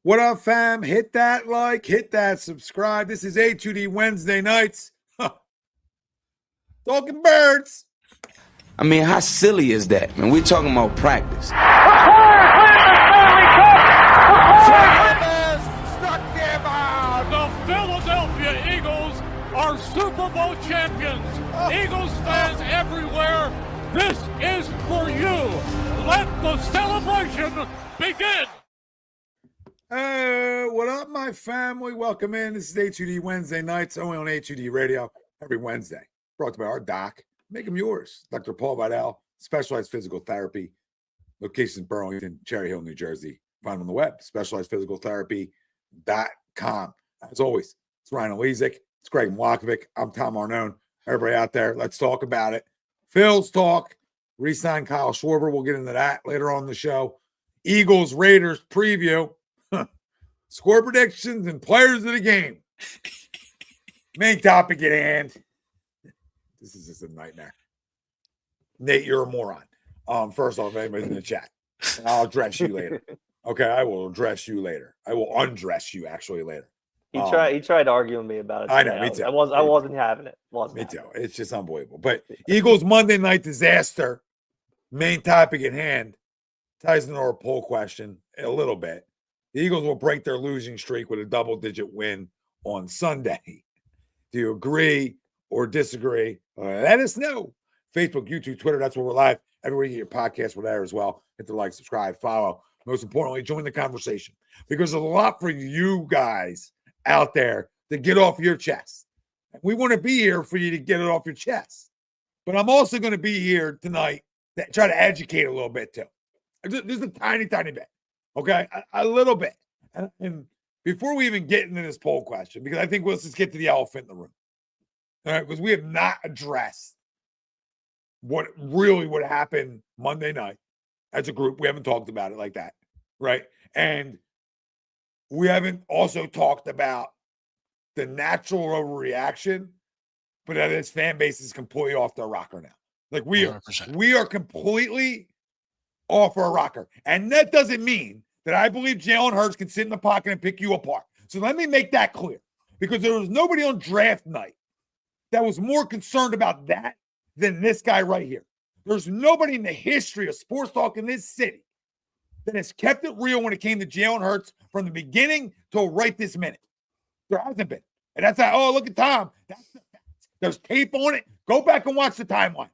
What up, fam? Hit that like, hit that subscribe. This is A2D Wednesday nights. Talking birds. I mean, how silly is that, man? We're talking about practice. The Philadelphia Eagles are Super Bowl champions. Eagles fans everywhere, this is for you. Let the celebration begin. Hey, what up, my family? Welcome in. This is A2D Wednesday nights, only on A2D Radio every Wednesday. Brought to you by our doc. Make them yours. Dr. Paul Vidal, Specialized Physical Therapy. Locations Burlington, Cherry Hill, New Jersey. Find them on the web, specializedphysicaltherapy.com. As always, it's Ryan Alizik. It's Greg Mlakovic. I'm Tom Arnone. Everybody out there, let's talk about it. Phil's talk. Re-sign Kyle Schwarber. We'll get into that later on in the show. Eagles Raiders preview. Score predictions and players of the game. Main topic at hand. This is just a nightmare. Nate, you're a moron. First off, anybody's in the chat. And I'll address you later. Okay, I will address you later. I will undress you actually later. He tried to argue with me about it today. I know, me too. I wasn't having it. Me too. It's just unbelievable. But Eagles Monday night disaster. Main topic at hand. Ties into our poll question a little bit. The Eagles will break their losing streak with a double-digit win on Sunday. Do you agree or disagree? Let us know. Facebook, YouTube, Twitter, that's where we're live. Everywhere you get your podcast, we're there as well. Hit the like, subscribe, follow. Most importantly, join the conversation. Because there's a lot for you guys out there to get off your chest. We want to be here for you to get it off your chest. But I'm also going to be here tonight to try to educate a little bit too. Just a tiny, tiny bit. Okay, a little bit. And before we even get into this poll question, because I think let's just get to the elephant in the room. All right, because we have not addressed what really would happen Monday night as a group. We haven't talked about it like that, right? And we haven't also talked about the natural overreaction, but that this fan base is completely off their rocker now. Like we are completely off our rocker. And that doesn't mean that I believe Jalen Hurts can sit in the pocket and pick you apart. So let me make that clear. Because there was nobody on draft night that was more concerned about that than this guy right here. There's nobody in the history of sports talk in this city that has kept it real when it came to Jalen Hurts from the beginning till right this minute. There hasn't been. And that's like, oh, look at Tom. That's the fact. There's tape on it. Go back and watch the timeline.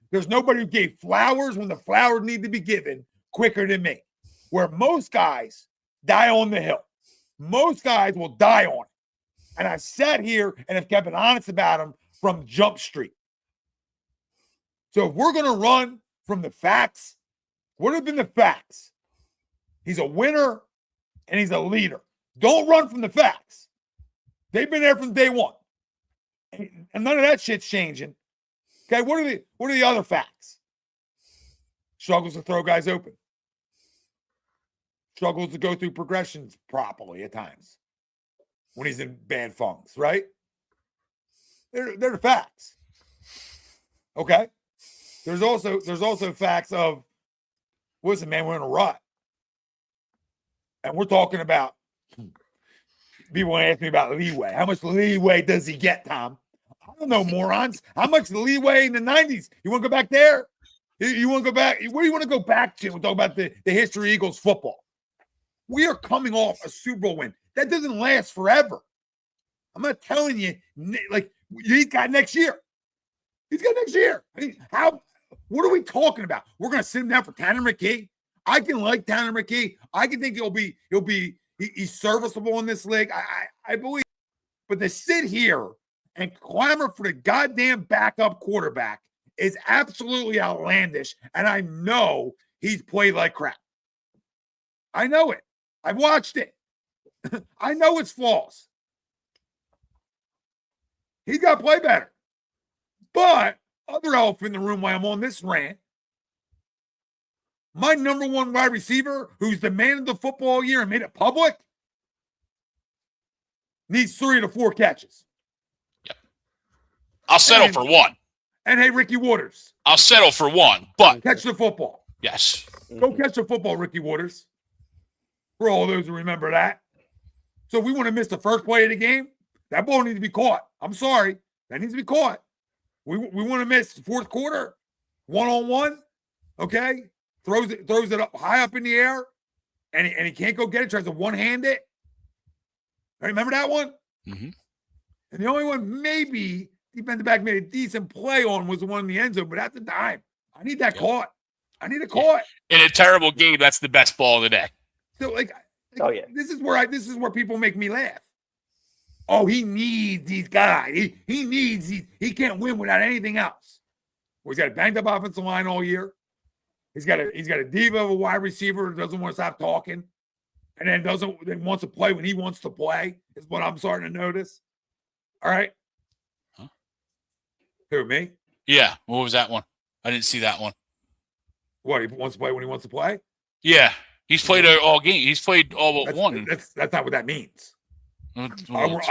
There's nobody who gave flowers when the flowers need to be given quicker than me. Where most guys die on the hill. Most guys will die on it. And I sat here and have kept it honest about him from Jump Street. So if we're going to run from the facts, what have been the facts? He's a winner and he's a leader. Don't run from the facts. They've been there from day one. And none of that shit's changing. Okay, what are the other facts? Struggles to throw guys open. Struggles to go through progressions properly at times when he's in bad funks, right? They're the facts. Okay. There's also facts of, listen, man, we're in a rut. And we're talking about, people want to ask me about leeway. How much leeway does he get, Tom? I don't know, morons. How much leeway in the 90s? You want to go back there? You want to go back? Where do you want to go back to and talk about the history of Eagles football? We are coming off a Super Bowl win. That doesn't last forever. I'm not telling you, like, he's got next year. He's got next year. I mean, what are we talking about? We're going to sit him down for Tanner McKee? I can like Tanner McKee. I can think he's serviceable in this league. I believe. But to sit here and clamor for the goddamn backup quarterback is absolutely outlandish. And I know he's played like crap. I know it. I've watched it. I know its flaws. He's got to play better. But other elephant in the room while I'm on this rant, my number one wide receiver, who's demanded the football all year and made it public, needs 3 to 4 catches. Yep. I'll settle for one. And hey, Ricky Waters. I'll settle for one, but catch the football. Yes. Go catch the football, Ricky Waters. For all those who remember that. So if we want to miss the first play of the game, that ball needs to be caught. I'm sorry. That needs to be caught. We want to miss the fourth quarter, 1-on-1, okay? Throws it up high up in the air, and he can't go get it, tries to one-hand it. Right, remember that one? Mm-hmm. And the only one maybe defensive back made a decent play on was the one in the end zone, but at the time, I need that caught. I need it caught. In a terrible game, that's the best ball of the day. So Oh yeah. this is where people make me laugh. Oh, he needs these guys. He needs these. He can't win without anything else. Well, he's got a banged up offensive line all year. He's got a diva of a wide receiver who doesn't want to stop talking, and then wants to play when he wants to play. Is what I'm starting to notice. All right. Huh? Who, me? Yeah. What was that one? I didn't see that one. What, he wants to play when he wants to play? Yeah. He's played all game. He's played all but one. That's not what that means. Well,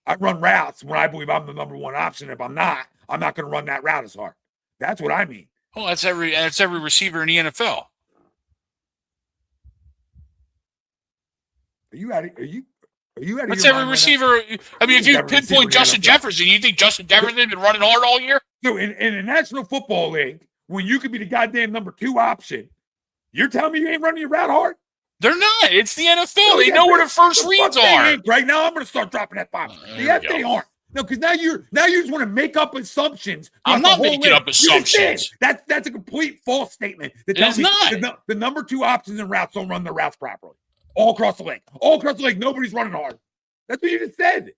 I run routes when I believe I'm the number one option. If I'm not going to run that route as hard. That's what I mean. Oh, that's every receiver in the NFL. Are you out of That's your every mind receiver. right now? I mean, if you Every receiver in pinpoint the Justin NFL. Jefferson, you think Justin Jefferson has been running hard all year? So in the National Football League, when you could be the goddamn number 2 option, you're telling me you ain't running your route hard? They're not. It's the NFL. No, They yeah, know where the first the reads fuck they are. ain't, Greg. Now I'm going to start dropping that bomb. Yes, they aren't. No, because now you just want to make up assumptions. I'm not making up assumptions. That's a complete false statement. It is not. The number 2 options in routes don't run their routes properly. All across the league. All across the league, nobody's running hard. That's what you just said.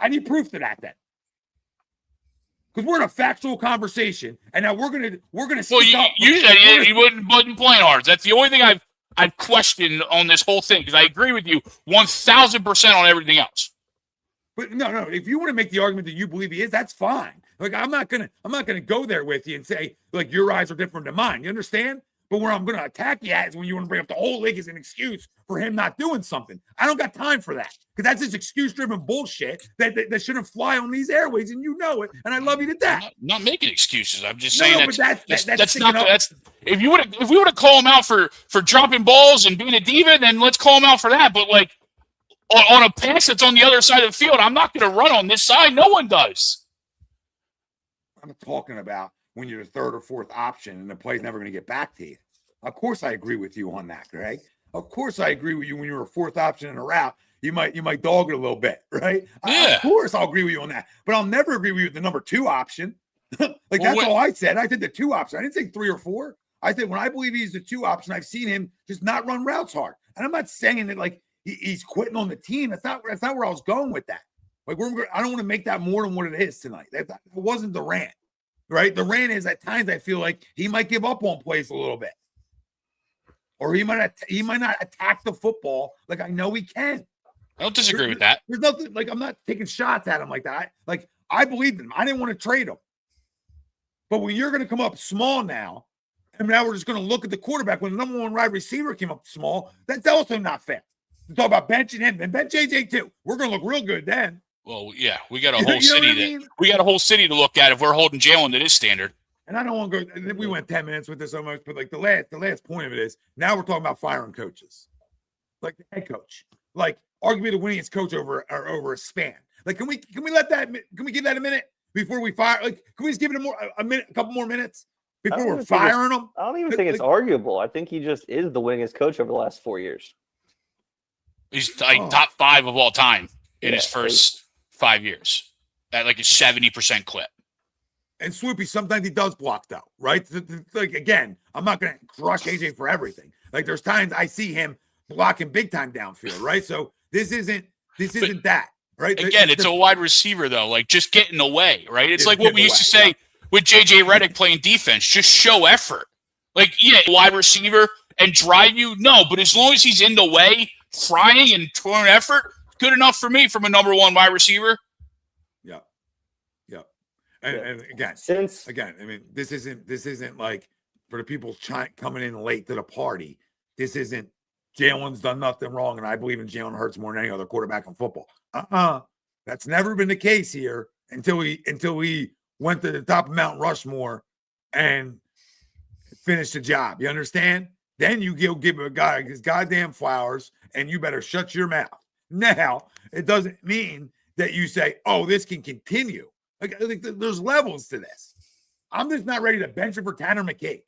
I need proof to that then. Because we're in a factual conversation, and now we're gonna. Well, you said he wasn't playing hard. That's the only thing I've questioned on this whole thing, because I agree with you 1,000% on everything else. But no. If you want to make the argument that you believe he is, that's fine. Like I'm not gonna go there with you and say like your eyes are different than mine. You understand? But where I'm gonna attack you at is when you want to bring up the whole league as an excuse for him not doing something. I don't got time for that, because that's just excuse-driven bullshit that shouldn't fly on these airways, and you know it. And I love you to death. I'm not making excuses. I'm just saying that's not. If we would have called him out for dropping balls and being a diva, then let's call him out for that. But like on a pass that's on the other side of the field, I'm not going to run on this side. No one does. I'm talking about when you're the 3rd or 4th option and the play's never going to get back to you. Of course, I agree with you on that, Greg. Of course, I agree with you when you're a 4th option in a route. You might dog it a little bit, right? Yeah. Of course, I'll agree with you on that. But I'll never agree with you with the number 2 option. That's all I said. I did the 2 option. I didn't say 3 or 4. I said when I believe he's the 2 option, I've seen him just not run routes hard. And I'm not saying that like he's quitting on the team. That's not where I was going with that. Like I don't want to make that more than what it is tonight. That wasn't the rant. Right? The rant is at times I feel like he might give up on plays a little bit. Or he might not attack the football like I know he can. I don't disagree with that. There's nothing like I'm not taking shots at him like that. I believed in him. I didn't want to trade him. But when you're going to come up small now, and now we're just going to look at the quarterback when the number 1 wide receiver came up small, that's also not fair. We talk about benching him and bench JJ too. We're going to look real good then. Well, yeah, we got a whole You know what I city mean? we got a whole city to look at if we're holding Jalen to this standard. And I don't want to go. We went 10 minutes with this almost, but like the last point of it is now we're talking about firing coaches, like the head coach, like arguably the winningest coach over a span. Like, can we give that a minute before we fire? Like, can we just give it a couple more minutes before we're firing them? I don't even think it's arguable. I think he just is the winningest coach over the last 4 years. He's like top 5 of all time in his first 5 years at like a 70% clip. And Swoopy, sometimes he does block though, right? Like again, I'm not going to crush AJ for everything. Like there's times I see him blocking big time downfield, right? So this isn't that, right? Again, it's a wide receiver though, like just get in the way, right? It's like what we used to say with JJ Redick playing defense, just show effort. Like, yeah, wide receiver and drive you, no, but as long as he's in the way, trying and throwing effort, good enough for me from a number 1 wide receiver. Yeah. And again, I mean, this isn't like for the people coming in late to the party. This isn't Jalen's done nothing wrong, and I believe in Jalen Hurts more than any other quarterback in football. That's never been the case here until we went to the top of Mount Rushmore and finished the job. You understand? then you give a guy his goddamn flowers, and you better shut your mouth. Now, it doesn't mean that you say, "Oh, this can continue." Like there's levels to this. I'm just not ready to bench him for Tanner McKay.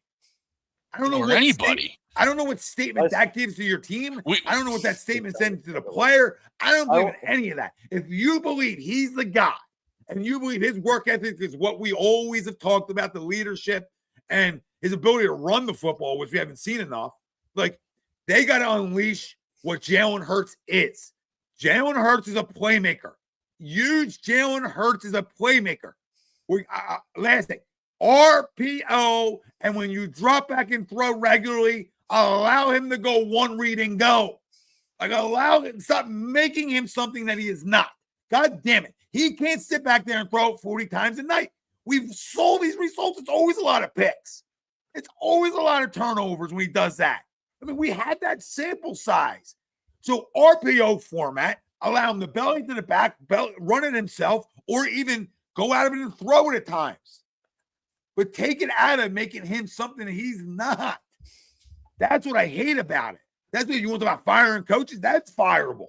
I don't know or what anybody. I don't know what statement that gives to your team. I don't know what that statement sends to the player. I don't believe in any of that. If you believe he's the guy, and you believe his work ethic is what we always have talked about, the leadership and his ability to run the football, which we haven't seen enough, like they got to unleash what Jalen Hurts is. Jalen Hurts is a playmaker. Huge Jalen Hurts is a playmaker. Last thing, RPO, and when you drop back and throw regularly, allow him to go one read and go. Like allow him, stop making him something that he is not. God damn it. He can't sit back there and throw it 40 times a night. We've saw these results. It's always a lot of picks. It's always a lot of turnovers when he does that. I mean, we had that sample size. So RPO format, allow him to belly to the back, run it himself, or even go out of it and throw it at times. But take it out of making him something that he's not. That's what I hate about it. That's what you want about firing coaches. That's fireable.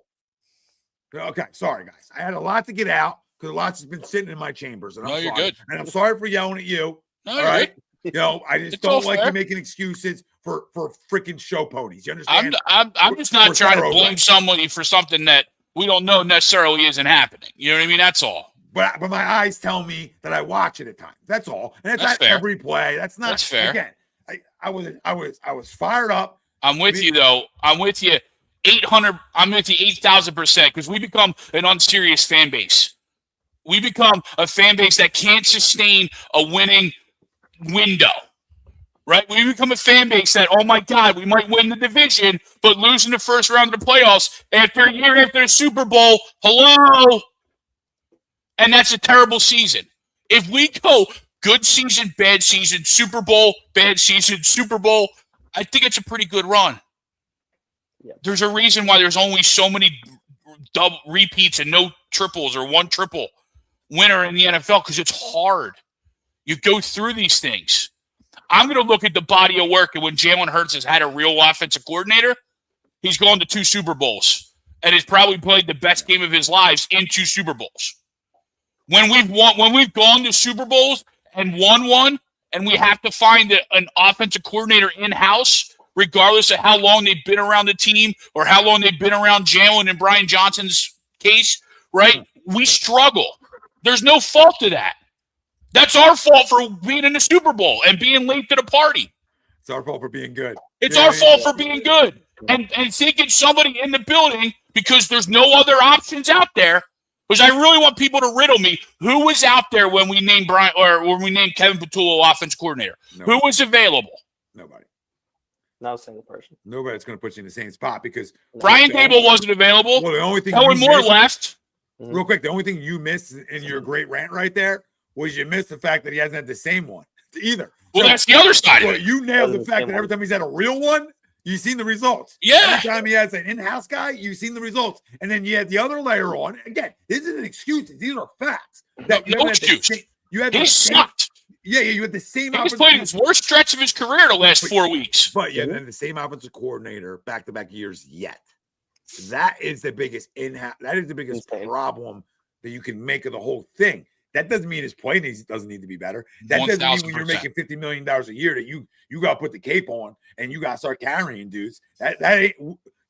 Okay, sorry, guys. I had a lot to get out because a lot's been sitting in my chambers. And You're good. And I'm sorry for yelling at you. No, all right? Good. I just It's don't like fair. you making excuses for freaking show ponies. You understand? I'm just not trying to blame somebody for something that we don't know necessarily isn't happening. You know what I mean? That's all. But my eyes tell me that I watch it at times. That's all. And it's That's not fair. every play. That's not. That's fair. Again, I was fired up. I'm with you though. I'm with you 800. I'm with you 8,000% because we become an unserious fan base. We become a fan base that can't sustain a winning window. Right? We become a fan base that, oh my God, we might win the division, but losing the first round of the playoffs after a year after the Super Bowl. Hello. And that's a terrible season. If we go good season, bad season, Super Bowl, bad season, Super Bowl, I think it's a pretty good run. Yeah. There's a reason why there's only so many double repeats and no triples or one triple winner in the NFL because it's hard. You go through these things. I'm going to look at the body of work, and when Jalen Hurts has had a real offensive coordinator, he's gone to 2 Super Bowls and has probably played the best game of his lives in 2 Super Bowls. When we've gone to Super Bowls and won one, and we have to find an offensive coordinator in-house, regardless of how long they've been around the team or how long they've been around Jalen and Brian Johnson's case, right? We struggle. There's no fault to that. That's our fault for being in the Super Bowl and being late to the party. It's our fault for being good. It's our fault for being good. And thinking somebody in the building, because there's no other options out there, because I really want people to riddle me, who was out there when we named Brian or when we named Kevin Patullo offense coordinator? Nobody. Who was available? Nobody. Not a single person. Nobody's going to put you in the same spot because Brian Dable wasn't available. Well, the only thing Helen Moore left. Real quick, the only thing you missed in your great rant right there was you missed the fact that he hasn't had the same one either. Well, So, that's the other side of it. you nailed the fact that every time he's had a real one, you've seen the results. Yeah. Every time he has an in-house guy, you've seen the results. And then you had the other layer on. Again, this isn't excuses. These are facts. That No excuse. You had He sucked. Yeah, you had the same. He was playing his worst stretch of his career the last 4 weeks. But yeah, then the same offensive coordinator back-to-back years yet. That is the biggest in-house. That is the biggest problem that you can make of the whole thing. That doesn't mean his play doesn't need to be better. That doesn't mean when you're making $50 million a year that you got to put the cape on and you got to start carrying dudes. That ain't,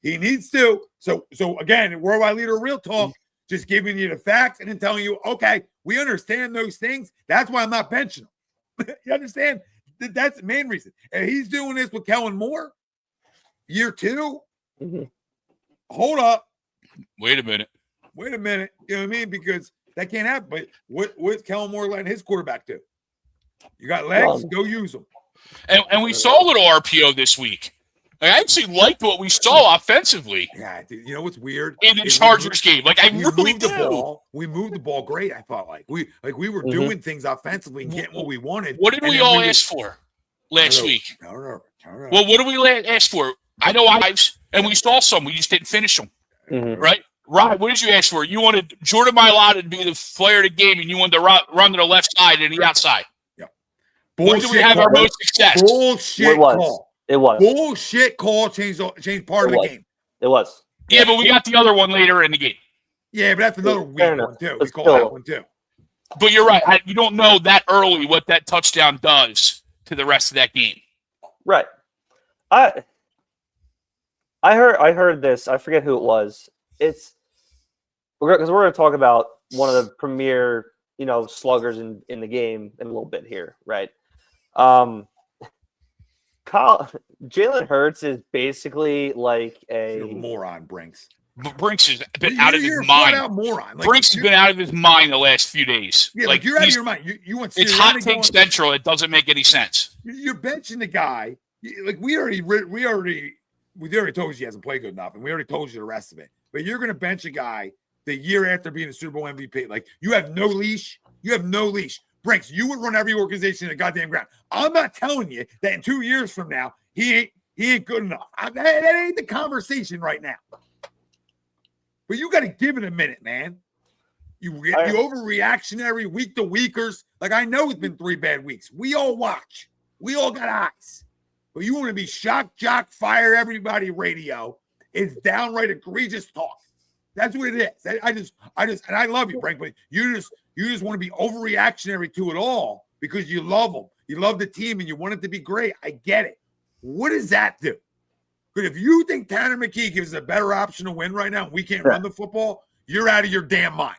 he needs to. So again, worldwide leader of real talk, just giving you the facts and then telling you, okay, we understand those things. That's why I'm not benching him. You understand? That's the main reason. And he's doing this with Kellen Moore, year 2. Mm-hmm. Hold up. Wait a minute. You know what I mean? Because that can't happen. But what's Kellen Moore letting his quarterback do? You got legs, go use them. And we saw a little RPO this week. I actually liked what we saw offensively. Yeah, dude, you know what's weird? In the Chargers game. Like, I really moved the do. ball. We moved the ball great, I felt like. We were doing things offensively and getting what we wanted. What did we all ask for last week? I don't know. Well, what did we ask for? I know and we saw some. We just didn't finish them. Mm-hmm. Right? Right. What did you ask for? You wanted Jordan Mailata to be the player of the game, and you wanted to run to the left side and the outside. Yeah. Where do we have our most success? Bullshit call. It was. Bullshit call changed part of the game. It was. Yeah, but we got the other one later in the game. Yeah, but that's another weak one too. We call that one too. But you're right. You don't know that early what that touchdown does to the rest of that game. Right. I heard this. I forget who it was. Because we're going to talk about one of the premier, sluggers in the game in a little bit here, right? Jalen Hurts is basically like You're a moron, Brinks. Brinks has been out of his mind. Out moron. Like, Brinks has been out of his mind the last few days. Yeah, like you're out of your mind. You want it's hot take central. It doesn't make any sense. You're benching the guy. Like we already told you he hasn't played good enough, and we already told you the rest of it. But you're going to bench a guy the year after being a Super Bowl MVP. Like you have no leash. You have no leash. Brinks, you would run every organization in the goddamn ground. I'm not telling you that in 2 years from now he ain't good enough. That ain't the conversation right now. But you got to give it a minute, man. You overreactionary week to weekers. Like I know it's been 3 bad weeks. We all watch. We all got eyes. But you want to be shock, jock, fire everybody radio. It's downright egregious talk. That's what it is. I just, and I love you, Frank, but you just want to be overreactionary to it all because you love them. You love the team and you want it to be great. I get it. What does that do? But if you think Tanner McKee gives us a better option to win right now and we can't run the football, you're out of your damn mind.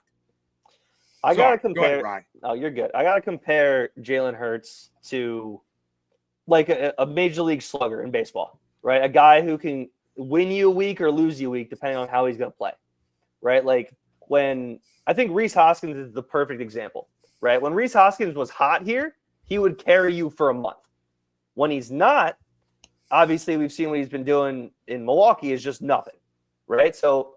I got to compare. Go ahead, Ryan. Oh, you're good. I got to compare Jalen Hurts to like a major league slugger in baseball, right? A guy who can win you a week or lose you a week depending on how he's going to play, right? Like when I think Rhys Hoskins is the perfect example, right? When Rhys Hoskins was hot here, he would carry you for a month. When he's not, obviously, we've seen what he's been doing in Milwaukee is just nothing, right? So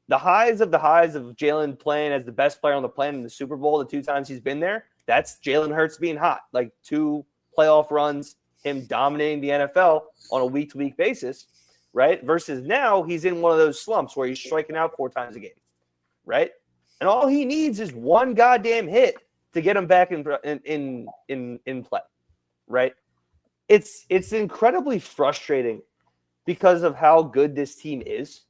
the highs of Jalen playing as the best player on the planet in the Super Bowl, the 2 times he's been there, that's Jalen Hurts being hot. Like 2 playoff runs, him dominating the NFL on a week-to-week basis, right? Versus now he's in one of those slumps where he's striking out 4 times a game, right? And all he needs is one goddamn hit to get him back in play, right? It's incredibly frustrating because of how good this team is,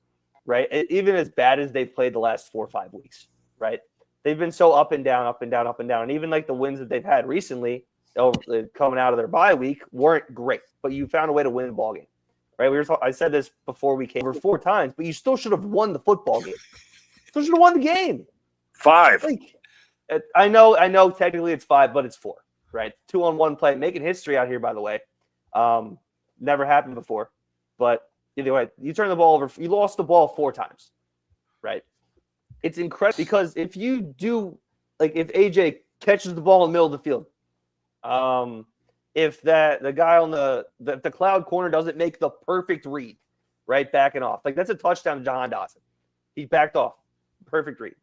right? Even as bad as they've played the last 4 or 5 weeks, right? They've been so up and down, up and down, up and down. And even like the wins that they've had recently, coming out of their bye week, weren't great. But you found a way to win the ball game, right? I said this before we came over 4 times, but you still should have won the football game. Still should have won the game. 5. Like, I know. Technically it's 5, but it's 4. Right, 2-on-1 play, making history out here. By the way, never happened before. But either way, you turn the ball over. You lost the ball 4 times, right? It's incredible because if you do, like, if AJ catches the ball in the middle of the field, if the guy on the cloud corner doesn't make the perfect read, right, backing off, like that's a touchdown to Jahan Dotson. He backed off, perfect read,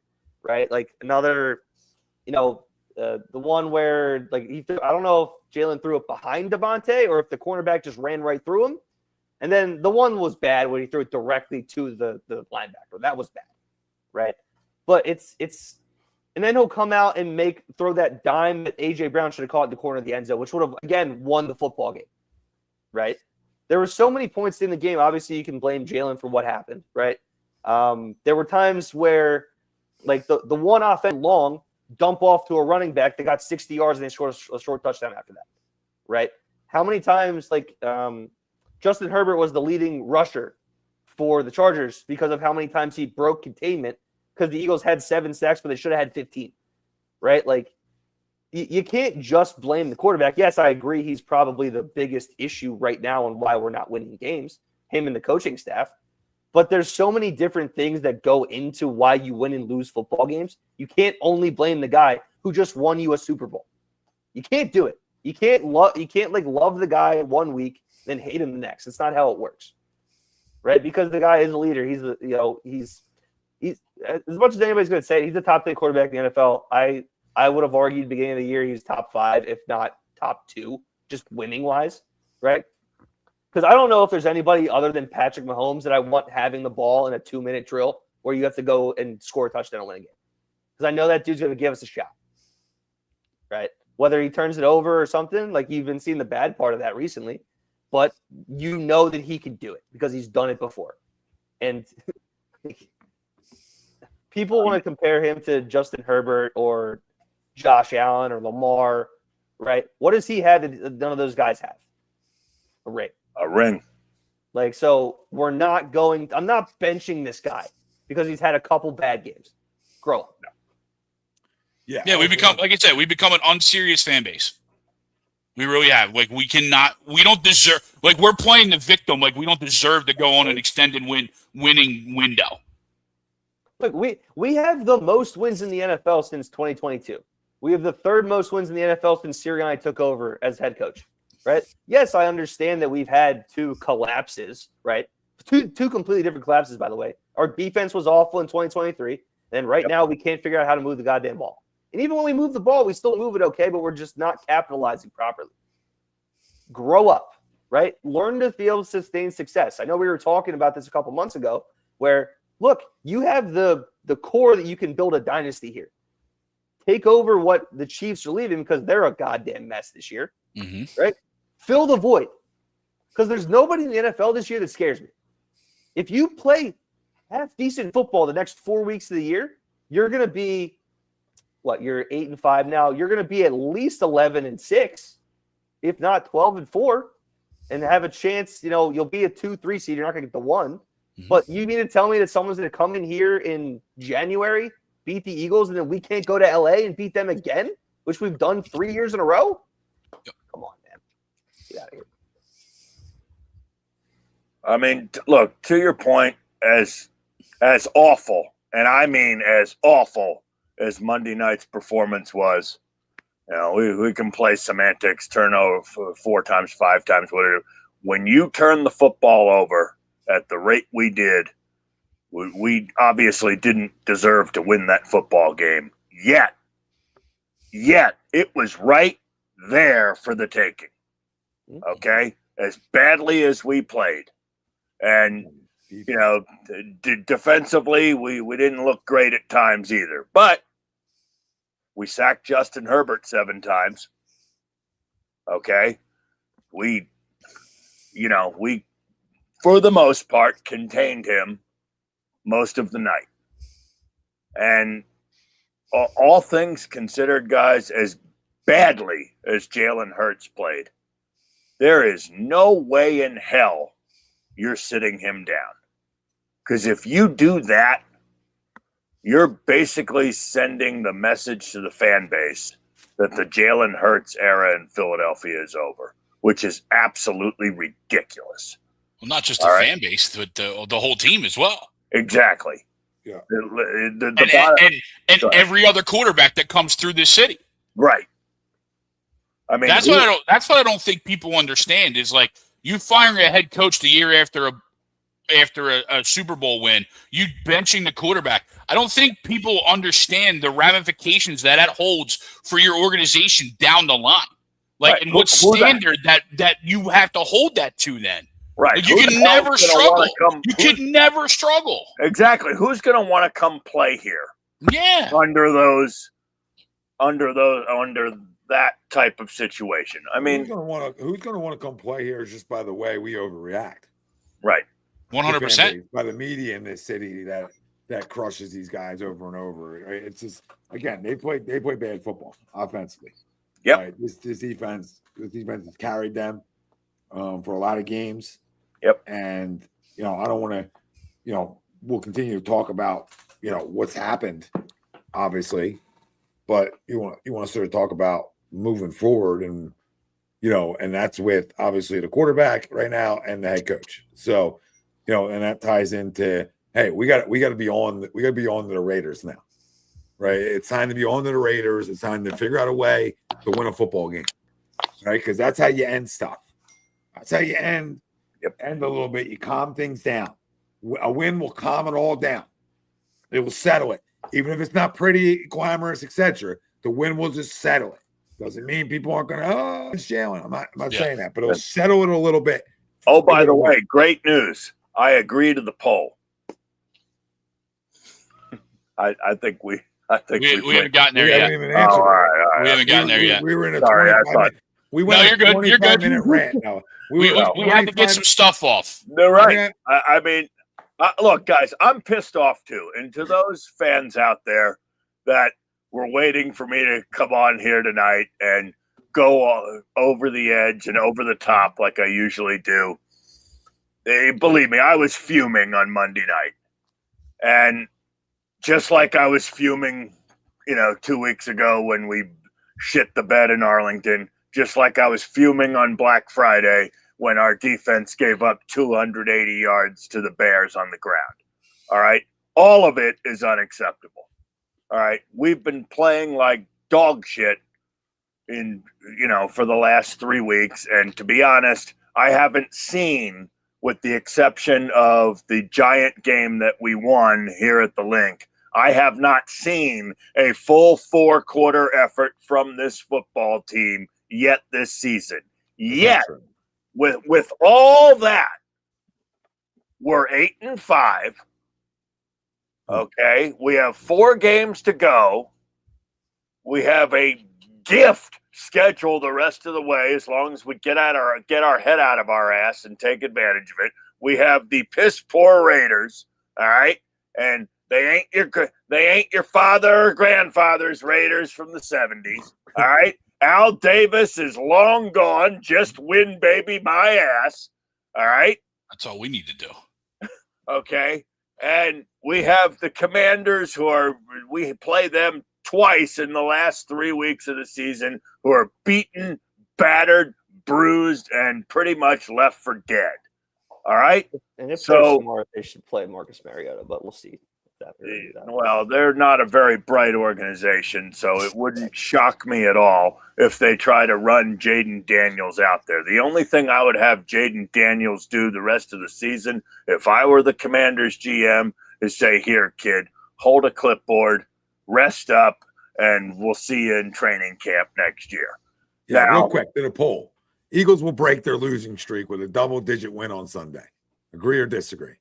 right? Like another, the one where like I don't know if Jalen threw it behind Devontae or if the cornerback just ran right through him. And then the one was bad when he threw it directly to the linebacker. That was bad, right? But it's and then he'll come out and throw that dime that AJ Brown should have caught in the corner of the end zone, which would have again won the football game, right? There were so many points in the game. Obviously, you can blame Jalen for what happened, right? There were times where like the one offense long dump off to a running back that got 60 yards and they scored a short touchdown after that, right? How many times, like, Justin Herbert was the leading rusher for the Chargers because of how many times he broke containment because the Eagles had 7 sacks, but they should have had 15, right? Like, you can't just blame the quarterback. Yes, I agree he's probably the biggest issue right now on why we're not winning games, him and the coaching staff. But there's so many different things that go into why you win and lose football games. You can't only blame the guy who just won you a Super Bowl. You can't do it. You can't love the guy 1 week, then hate him the next. It's not how it works, right? Because the guy is a leader. He's as much as anybody's going to say, he's the top 10 quarterback in the NFL. I would have argued beginning of the year he's top 5, if not top 2, just winning wise, right? Because I don't know if there's anybody other than Patrick Mahomes that I want having the ball in a 2-minute drill where you have to go and score a touchdown and win a game. Because I know that dude's going to give us a shot, right? Whether he turns it over or something, like you've been seeing the bad part of that recently. but you know that he can do it because he's done it before. And people want to compare him to Justin Herbert or Josh Allen or Lamar, right? What does he have that none of those guys have? A ring. A ring. Like, so I'm not benching this guy because he's had a couple bad games. Grow up. Yeah, we become, like I said, we become an unserious fan base. We really have. Like, we don't deserve, like, we're playing the victim. Like, we don't deserve to go on an extended winning window. Look, we have the most wins in the NFL since 2022. We have the third most wins in the NFL since Sirianni took over as head coach, right? Yes, I understand that we've had two collapses, right? Two completely different collapses, by the way. Our defense was awful in 2023, and right now we can't figure out how to move the goddamn ball. And even when we move the ball, we still move it okay, but we're just not capitalizing properly. Grow up, right? Learn to be able to sustain success. I know we were talking about this a couple months ago where, look, you have the core that you can build a dynasty here. Take over what the Chiefs are leaving because they're a goddamn mess this year, right? Fill the void because there's nobody in the NFL this year that scares me. If you play half-decent football the next 4 weeks of the year, you're going to be you're 8-5 now. You're going to be at least 11-6, if not 12-4, and have a chance. You'll be a 2-3 seed. You're not going to get the 1. But you mean to tell me that someone's going to come in here in January, beat the Eagles, and then we can't go to LA and beat them again, which we've done 3 years in a row? Come on, man. Get out of here. I mean, look, to your point, as awful, and I mean as awful as Monday night's performance was, we can play semantics, turn over 4 times, 5 times, whatever. When you turn the football over at the rate we did, we obviously didn't deserve to win that football game. Yet it was right there for the taking. Okay? As badly as we played. And, defensively, we didn't look great at times either. But we sacked Justin Herbert 7 times. Okay? We, for the most part, contained him most of the night. And all things considered, guys, as badly as Jalen Hurts played, there is no way in hell you're sitting him down. Because if you do that, you're basically sending the message to the fan base that the Jalen Hurts era in Philadelphia is over, which is absolutely ridiculous. Well, not just the fan base, but the whole team as well. Exactly. Yeah. And every other quarterback that comes through this city. Right. I mean, that's what I don't think people understand is like you firing a head coach the year after a Super Bowl win, you benching the quarterback. I don't think people understand the ramifications that holds for your organization down the line. Like, right. And what standard that you have to hold that to then. Right. Like, you can never struggle. You can never struggle. Exactly. Who's going to want to come play here? Yeah. Under that type of situation. I mean, who's going to want to come play here just by the way we overreact. Right. 100%. By the media in this city that crushes these guys over and over. It's just, again, they play bad football offensively. Yep. Right? This defense has carried them for a lot of games. Yep. And I don't want to, we'll continue to talk about what's happened, obviously, but you want to sort of talk about moving forward, and and that's with obviously the quarterback right now and the head coach. So and that ties into, hey, we got to be on to the Raiders now, right? It's time to be on to the Raiders. It's time to figure out a way to win a football game, right? Because that's how you end stuff. That's how you end a little bit. You calm things down. A win will calm it all down. It will settle it, even if it's not pretty, glamorous, etc. The win will just settle it. Doesn't mean people aren't going to, it's Jalen. I'm not saying that, but it'll settle it a little bit. Oh, by the way, great news. I agree to the poll. I think we haven't gotten there yet. Haven't even answered all right. We haven't gotten there yet. We were in a Sorry, 25 minute. We went you're good. You're good. 25-minute rant. No, We had to get some stuff off. They're right. Yeah. I mean, look, guys, I'm pissed off too. And to those fans out there that were waiting for me to come on here tonight and go over the edge and over the top like I usually do, believe me, I was fuming on Monday night. And just like I was fuming, 2 weeks ago when we shit the bed in Arlington, just like I was fuming on Black Friday when our defense gave up 280 yards to the Bears on the ground. All right. All of it is unacceptable. All right. We've been playing like dog shit for the last 3 weeks. And to be honest, I haven't seen, with the exception of the giant game that we won here at the Link, I have not seen a full 4-quarter effort from this football team yet this season. Yet, with all that, we're 8-5. Okay, we have 4 games to go. We have a gift schedule the rest of the way, as long as we get our head out of our ass and take advantage of it. We have the piss poor Raiders, all right, and they ain't your father or grandfather's Raiders from the 70s, all right. Al Davis is long gone. Just win, baby, my ass. All right. That's all we need to do. Okay. And we have the Commanders we play them twice in the last 3 weeks of the season, who are beaten, battered, bruised, and pretty much left for dead. All right. And if they're smart, they should play Marcus Mariota, but we'll see. Well, they're not a very bright organization, so it wouldn't shock me at all if they try to run Jaden Daniels out there. The only thing I would have Jaden Daniels do the rest of the season, if I were the Commanders GM, is say, here, kid, hold a clipboard, rest up, and we'll see you in training camp next year. Yeah, now, real quick to the poll. Eagles will break their losing streak with a double-digit win on Sunday. Agree or disagree?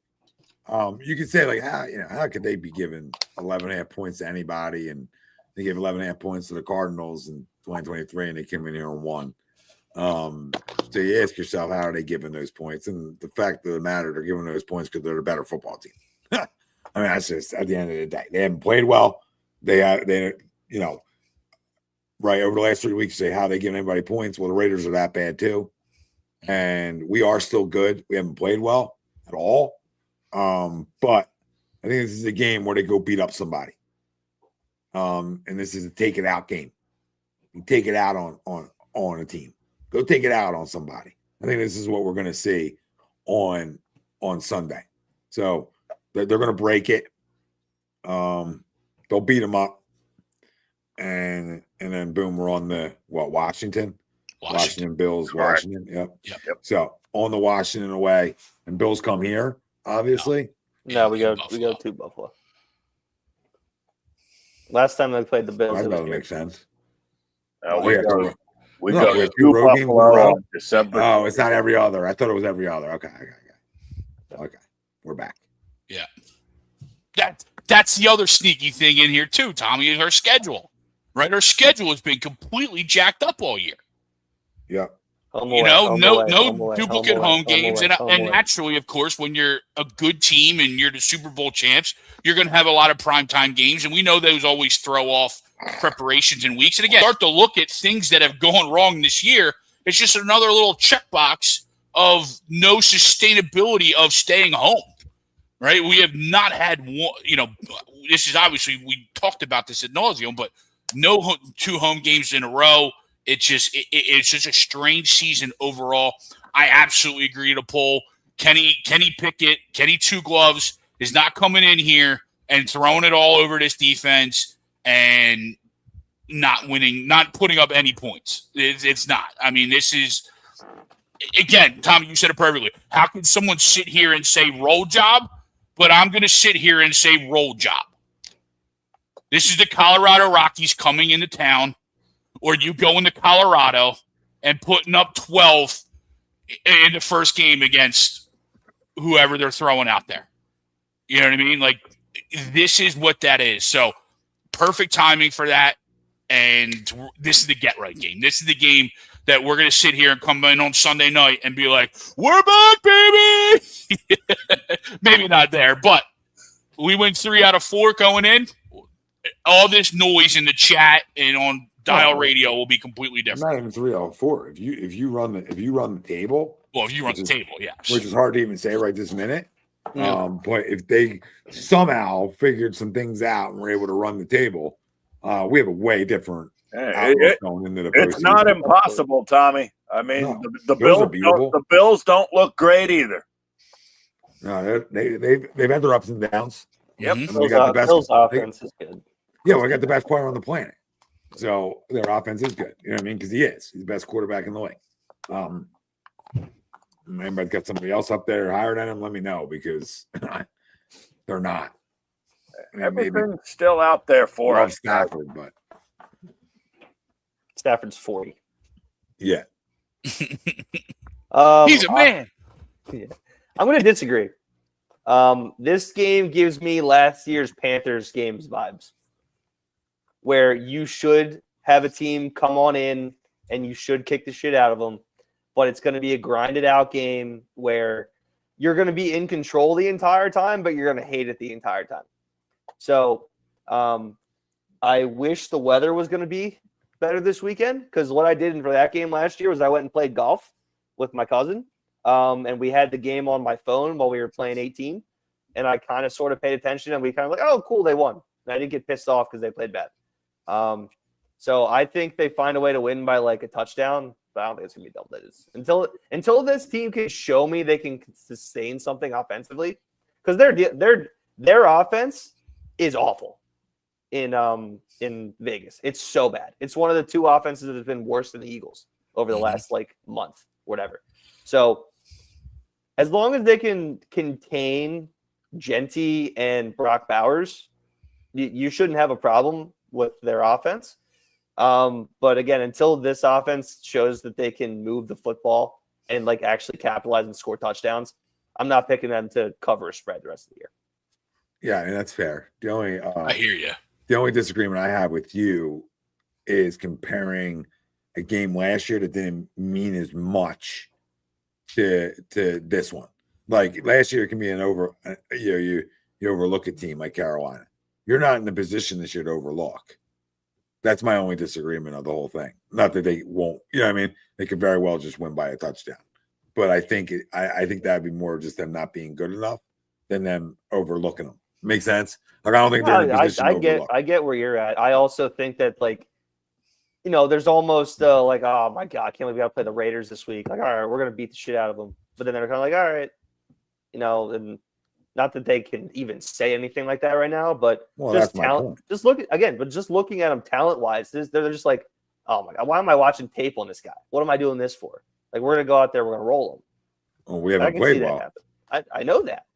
You could say, like, how could they be giving 11.5 points to anybody? And they gave 11.5 points to the Cardinals in 2023, and they came in here and won. So you ask yourself, how are they giving those points? And the fact of the matter, they're giving those points because they're a better football team. I mean, that's just at the end of the day. They haven't played well. They right over the last 3 weeks, say how they giving anybody points. Well, the Raiders are that bad too, and we are still good. We haven't played well at all. But I think this is a game where they go beat up somebody. And this is a take it out game. You take it out on a team. Go take it out on somebody. I think this is what we're going to see on Sunday. So they're going to break it. They'll beat them up, and then boom, we're on the Washington Bills, Washington. Yep. So on the Washington away, and Bills come here. Obviously, no, we go to Buffalo. Last time they played the Bills, that doesn't make sense. We go to Buffalo on December. Oh, it's not every other. I thought it was every other. Okay. We're back. Yeah, that's the other sneaky thing in here too, Tommy, is our schedule. Right, our schedule has been completely jacked up all year. Yeah. No duplicate home games. And naturally, of course, when you're a good team and you're the Super Bowl champs, you're going to have a lot of primetime games. And we know those always throw off preparations and weeks. And again, start to look at things that have gone wrong this year. It's just another little checkbox of no sustainability of staying home, right? We have not had one, this is obviously, we talked about this ad nauseum, but no 2 home games in a row. It's just a strange season overall. I absolutely agree to poll. Kenny Pickett, Kenny Two Gloves is not coming in here and throwing it all over this defense and not winning, not putting up any points. It's not. I mean, this is, again, Tommy, you said it perfectly. How can someone sit here and say roll job? But I'm going to sit here and say roll job. This is the Colorado Rockies coming into town. Or you go into Colorado and putting up 12 in the first game against whoever they're throwing out there. You know what I mean? Like, this is what that is. So, perfect timing for that. And this is the get-right game. This is the game that we're going to sit here and come in on Sunday night and be like, we're back, baby. Maybe not there, but we win 3 out of 4 going in. All this noise in the chat and on dial radio will be completely different. Not even 3 out of 4. If you run the table, Well, if you run the table, yes. Which is hard to even say right this minute. Yeah. But if they somehow figured some things out and were able to run the table, we have a way different outlook going into the postseason. It's not impossible, Tommy. I mean, No, the Bills don't look great either. No, they've had their ups and downs. Yep. We got the best Bills offense is good. Yeah, we got the best player on the planet. So their offense is good. You know what I mean? Because he is. He's the best quarterback in the league. Anybody's got somebody else up there higher than him, let me know, because they're not. Everything's still out there for us. Stafford, but Stafford's 40. yeah. He's a man. I'm going to disagree. This game gives me last year's Panthers games vibes, where you should have a team come on in and you should kick the shit out of them, but it's going to be a grinded out game where you're going to be in control the entire time, but you're going to hate it the entire time. So I wish the weather was going to be better this weekend, because what I did for that game last year was I went and played golf with my cousin, and we had the game on my phone while we were playing 18, and I kind of sort of paid attention, and we kind of like, oh, cool, they won. And I didn't get pissed off because they played bad. So I think they find a way to win by like a touchdown, but I don't think it's gonna be double digits until this team can show me they can sustain something offensively, because their offense is awful in Vegas. It's so bad. It's one of the 2 offenses that has been worse than the Eagles over the last like month, whatever. So as long as they can contain Genty and Brock Bowers, you shouldn't have a problem with their offense. But again, until this offense shows that they can move the football and like actually capitalize and score touchdowns, I'm not picking them to cover a spread the rest of the year. Yeah, and that's fair. The only I hear you. The only disagreement I have with you is comparing a game last year that didn't mean as much to this one. Like last year, it can be an you overlook a team like Carolina. You're not in the position this year to overlook. That's my only disagreement of the whole thing. Not that they won't, you know what I mean? They could very well just win by a touchdown. But I think I think that'd be more just them not being good enough than them overlooking them. Make sense? Like I don't think they're in a position to overlook. I get where you're at. I also think that like, you know, there's almost like, oh my God, I can't believe we got to play the Raiders this week. Like, all right, we're gonna beat the shit out of them. But then they're kind of like, all right, you know, and not that they can even say anything like that right now, but just talent. Just look again, but just looking at them talent-wise, they're just like, oh my God, why am I watching tape on this guy? What am I doing this for? Like, we're gonna go out there, we're gonna roll them. Well, we haven't played well. I know that,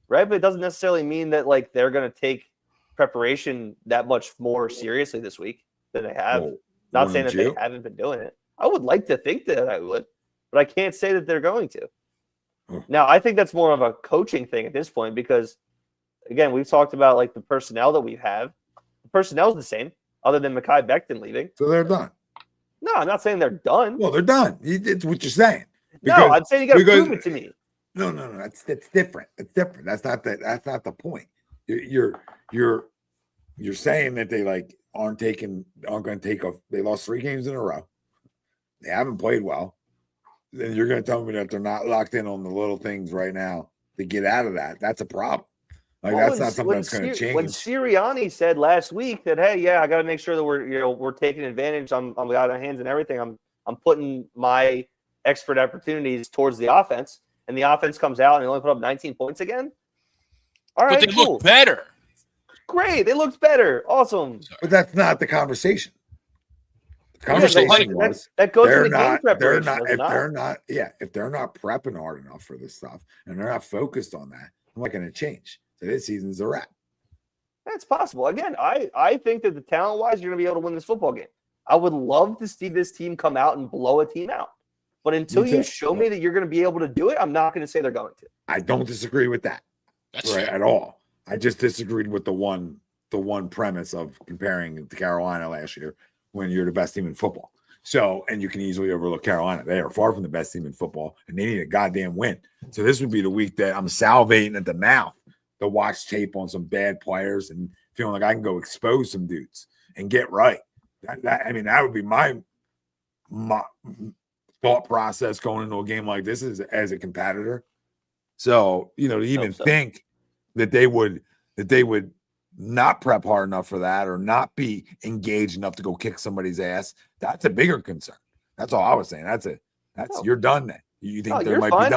right? But it doesn't necessarily mean that like they're gonna take preparation that much more seriously this week than they have. Well, not saying that they haven't been doing it. I would like to think that I would, but I can't say that they're going to. Now, I think that's more of a coaching thing at this point because, again, we've talked about like the personnel that we have. The personnel's the same, other than Mekhi Becton leaving. So they're done. No, I'm not saying they're done. Well, they're done. It's what you're saying. No, I'm saying you got to prove it to me. No. That's different. It's different. That's not the point. You're saying that they like aren't going to take off. They lost 3 games in a row. They haven't played well. Then you're going to tell me that they're not locked in on the little things right now to get out of that. That's a problem. Like that's not something that's going to change. When Sirianni said last week that, hey, yeah, I got to make sure that we're taking advantage. I'm out of hands and everything. I'm putting my expert opportunities towards the offense, and the offense comes out and they only put up 19 points again. All right, but they look better. Great, they looked better. Awesome. But that's not the conversation. Conversation was that goes to the game preparation. If they're not prepping hard enough for this stuff and they're not focused on that, I'm not going to change. So this season's a wrap. That's possible. Again, I think that the talent-wise, you're going to be able to win this football game. I would love to see this team come out and blow a team out. But until you show me that you're going to be able to do it, I'm not going to say they're going to. I don't disagree with that. That's right at all. I just disagreed with the one premise of comparing to Carolina last year when you're the best team in football. So, and you can easily overlook Carolina. They are far from the best team in football, and they need a goddamn win. So this would be the week that I'm salivating at the mouth to watch tape on some bad players and feeling like I can go expose some dudes and get right. That would be my thought process going into a game like this as a competitor. So, to even think that they would not prep hard enough for that or not be engaged enough to go kick somebody's ass, that's a bigger concern. That's all I was saying. You're done then. You think they might be done?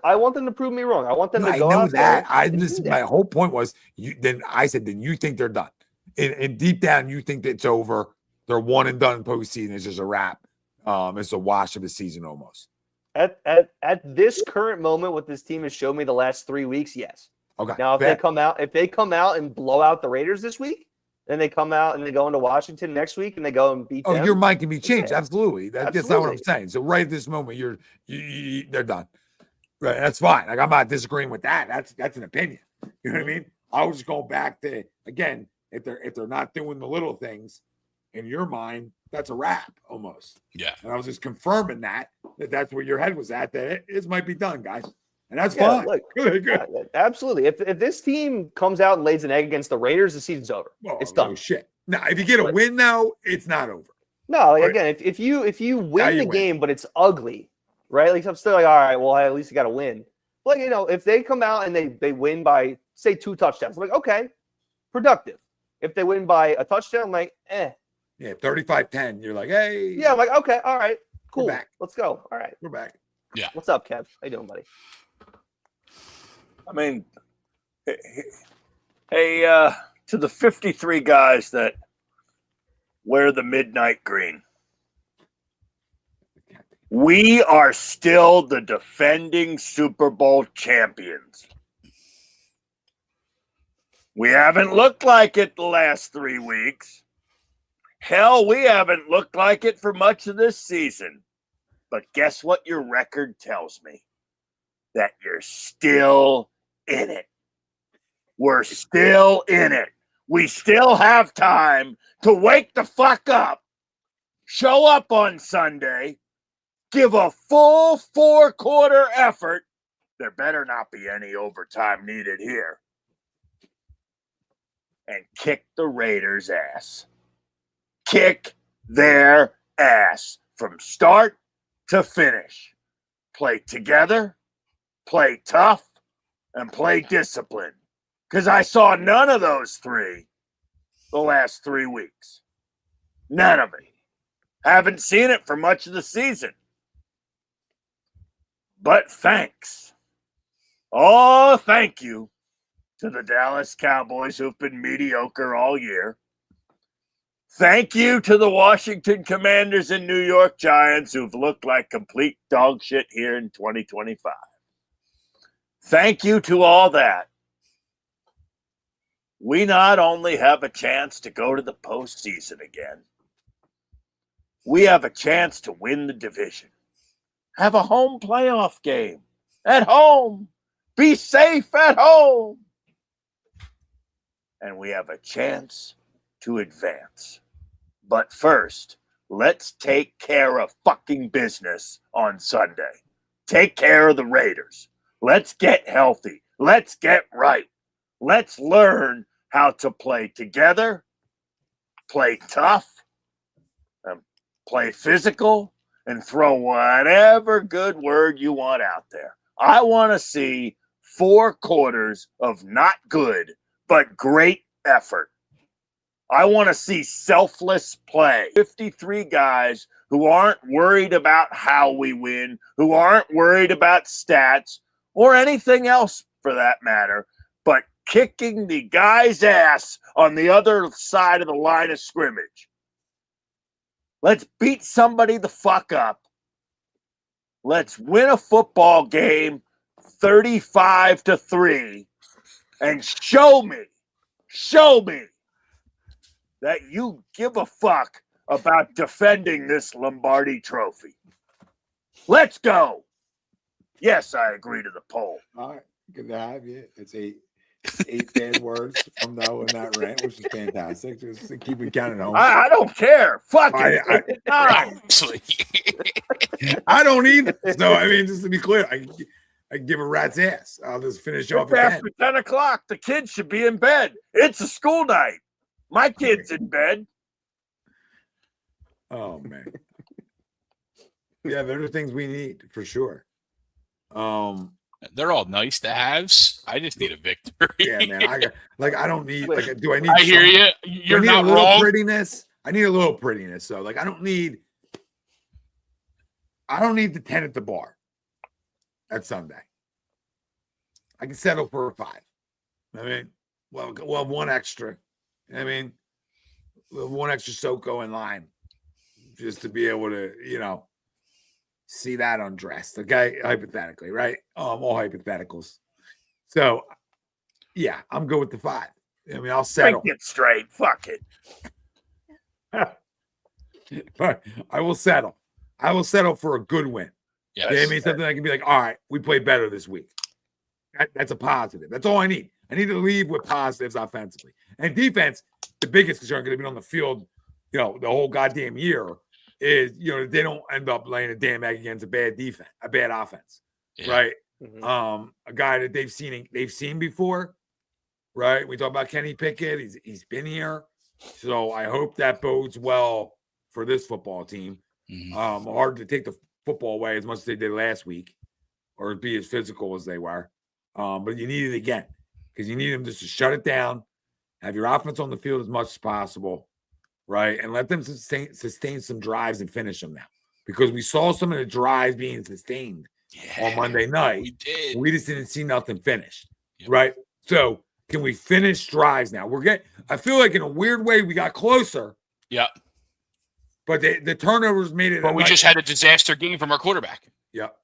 I want them to prove me wrong. I want them to go. I know out that. There My whole point was then you think they're done. And deep down, you think that it's over. They're one and done postseason. It's just a wrap. It's a wash of the season almost. At this current moment, what this team has shown me the last 3 weeks, yes. Okay. Now, if they come out and blow out the Raiders this week, then they come out and they go into Washington next week and they go and beat them. Your mind can be changed. Yeah. Absolutely. That's not what I'm saying. So right at this moment, they're done. Right. That's fine. Like I'm not disagreeing with that. That's an opinion. You know what I mean? I was just going back to, again, if they're not doing the little things in your mind, that's a wrap almost. Yeah. And I was just confirming that's where your head was at, that it might be done, guys. And that's fine. Look, good. Absolutely. If this team comes out and lays an egg against the Raiders, the season's over. It's done. No shit. Now, if you get a win now, it's not over. No, again, if you win the game, but it's ugly, right? Like I'm still like, all right, well, at least you got to win. But if they come out and they win by say 2 touchdowns, I'm like, okay, productive. If they win by a touchdown, I'm like, eh. Yeah, 35-10. You're like, hey. Yeah, I'm like, okay, all right, cool. We're back. Let's go. All right. We're back. Yeah. What's up, Kev? How you doing, buddy? I mean, hey, to the 53 guys that wear the midnight green, we are still the defending Super Bowl champions. We haven't looked like it the last 3 weeks. Hell, we haven't looked like it for much of this season. But guess what your record tells me? That you're still in it. We're still in it. We still have time to wake the fuck up, show up on Sunday, give a full 4-quarter effort. There better not be any overtime needed here. And kick the Raiders' ass. Kick their ass from start to finish. Play together, play tough, and play disciplined. Because I saw none of those 3 the last 3 weeks. None of it. Haven't seen it for much of the season. But thanks. Oh, thank you to the Dallas Cowboys who've been mediocre all year. Thank you to the Washington Commanders and New York Giants who've looked like complete dog shit here in 2025. Thank you to all that. We not only have a chance to go to the postseason again, we have a chance to win the division. Have a home playoff game at home. Be safe at home. And we have a chance to advance. But first, let's take care of fucking business on Sunday. Take care of the Raiders. Let's get healthy. Let's get right. Let's learn how to play together, play tough, and play physical, and throw whatever good word you want out there. I want to see 4 quarters of not good, but great effort. I want to see selfless play. 53 guys who aren't worried about how we win, who aren't worried about stats or anything else for that matter, but kicking the guy's ass on the other side of the line of scrimmage. Let's beat somebody the fuck up. Let's win a football game 35-3 and show me that you give a fuck about defending this Lombardi trophy. Let's go. Yes, I agree to the poll. All right. Good to have you. It's 8 bad words from Noah in that rant, which is fantastic. Just to keep it counting home. I don't care. Fuck it. Actually. I don't either. So, I mean, just to be clear, I give a rat's ass. I'll just finish off It's at after 10 o'clock. The kids should be in bed. It's a school night. My kid's in bed. Oh, man. Yeah, there are things we need for sure. They're all nice to haves. I just need a victory. Yeah, man. I don't need do I need I hear you. You're I need not a little wrong. prettiness. I need a little prettiness. So I don't need the 10 at the bar at Sunday. I can settle for a 5. I mean, well, one extra. I mean, one extra Soko and lime just to be able to, see that undressed. Okay, hypothetically, right? All hypotheticals. So, yeah, I'm good with the 5. I mean, I'll settle. Think it straight. Fuck it. But I will settle. I will settle for a good win. Yes. You know what I mean? Something I can be like, all right, we played better this week. That's a positive. That's all I need. I need to leave with positives offensively. And defense, the biggest concern going to be on the field, the whole goddamn year is, they don't end up laying a damn egg against a bad offense, right? Mhm. A guy that they've seen before, right? We talk about Kenny Pickett. He's been here. So I hope that bodes well for this football team. Mhm. Hard to take the football away as much as they did last week or be as physical as they were. But you need it again because you need them just to shut it down, have your offense on the field as much as possible, right? And let them sustain some drives and finish them now because we saw some of the drives being sustained on Monday night. We did. We just didn't see nothing finished, right? So can we finish drives now? I feel like in a weird way we got closer. Yep. But the turnovers made it. But we just had a disaster game from our quarterback. Yep.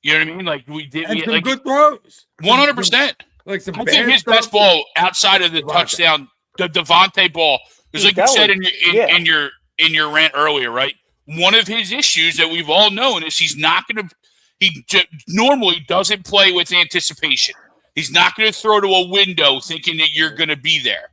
You know what I mean? Like we did. And some good throws. 100%. Like some I bad think his stuff. best ball outside of the touchdown, the Devontae ball, because like you said in your rant earlier, right? One of his issues that we've all known is he's not going to. He normally doesn't play with anticipation. He's not going to throw to a window thinking that you're going to be there.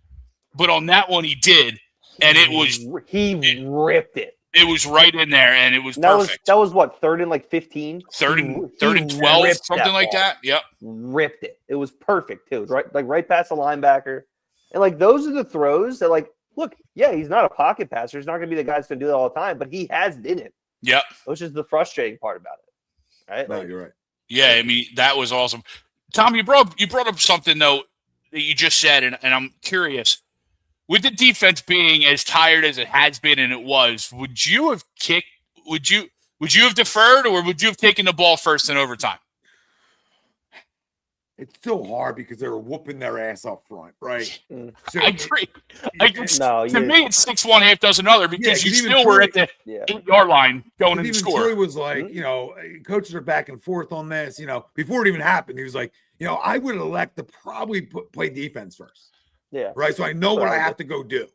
But on that one, he did, and he ripped it. It was right in there, and it was perfect. That was what, 3rd and 15? 3rd and 12, something like that. Yep. Ripped it. It was perfect too. Right past the linebacker. And those are the throws that look, yeah, he's not a pocket passer. He's not going to be the guy that's going to do that all the time, but he has did it. Yep. Which is the frustrating part about it. Right? No, you're right. Yeah, I mean, that was awesome. Tom, you brought up something though that you just said, and I'm curious. With the defense being as tired as it has been, and it was, would you have kicked? Would you have deferred, or would you have taken the ball first in overtime? It's so hard because they were whooping their ass up front, right? So I agree. To me, it's 6-1, half dozen other because you still were at the 8-yard line going in the score. Troy was like, coaches are back and forth on this. Before it even happened, he was like, I would elect to probably play defense first. Yeah. Right. So I know what I have to go do.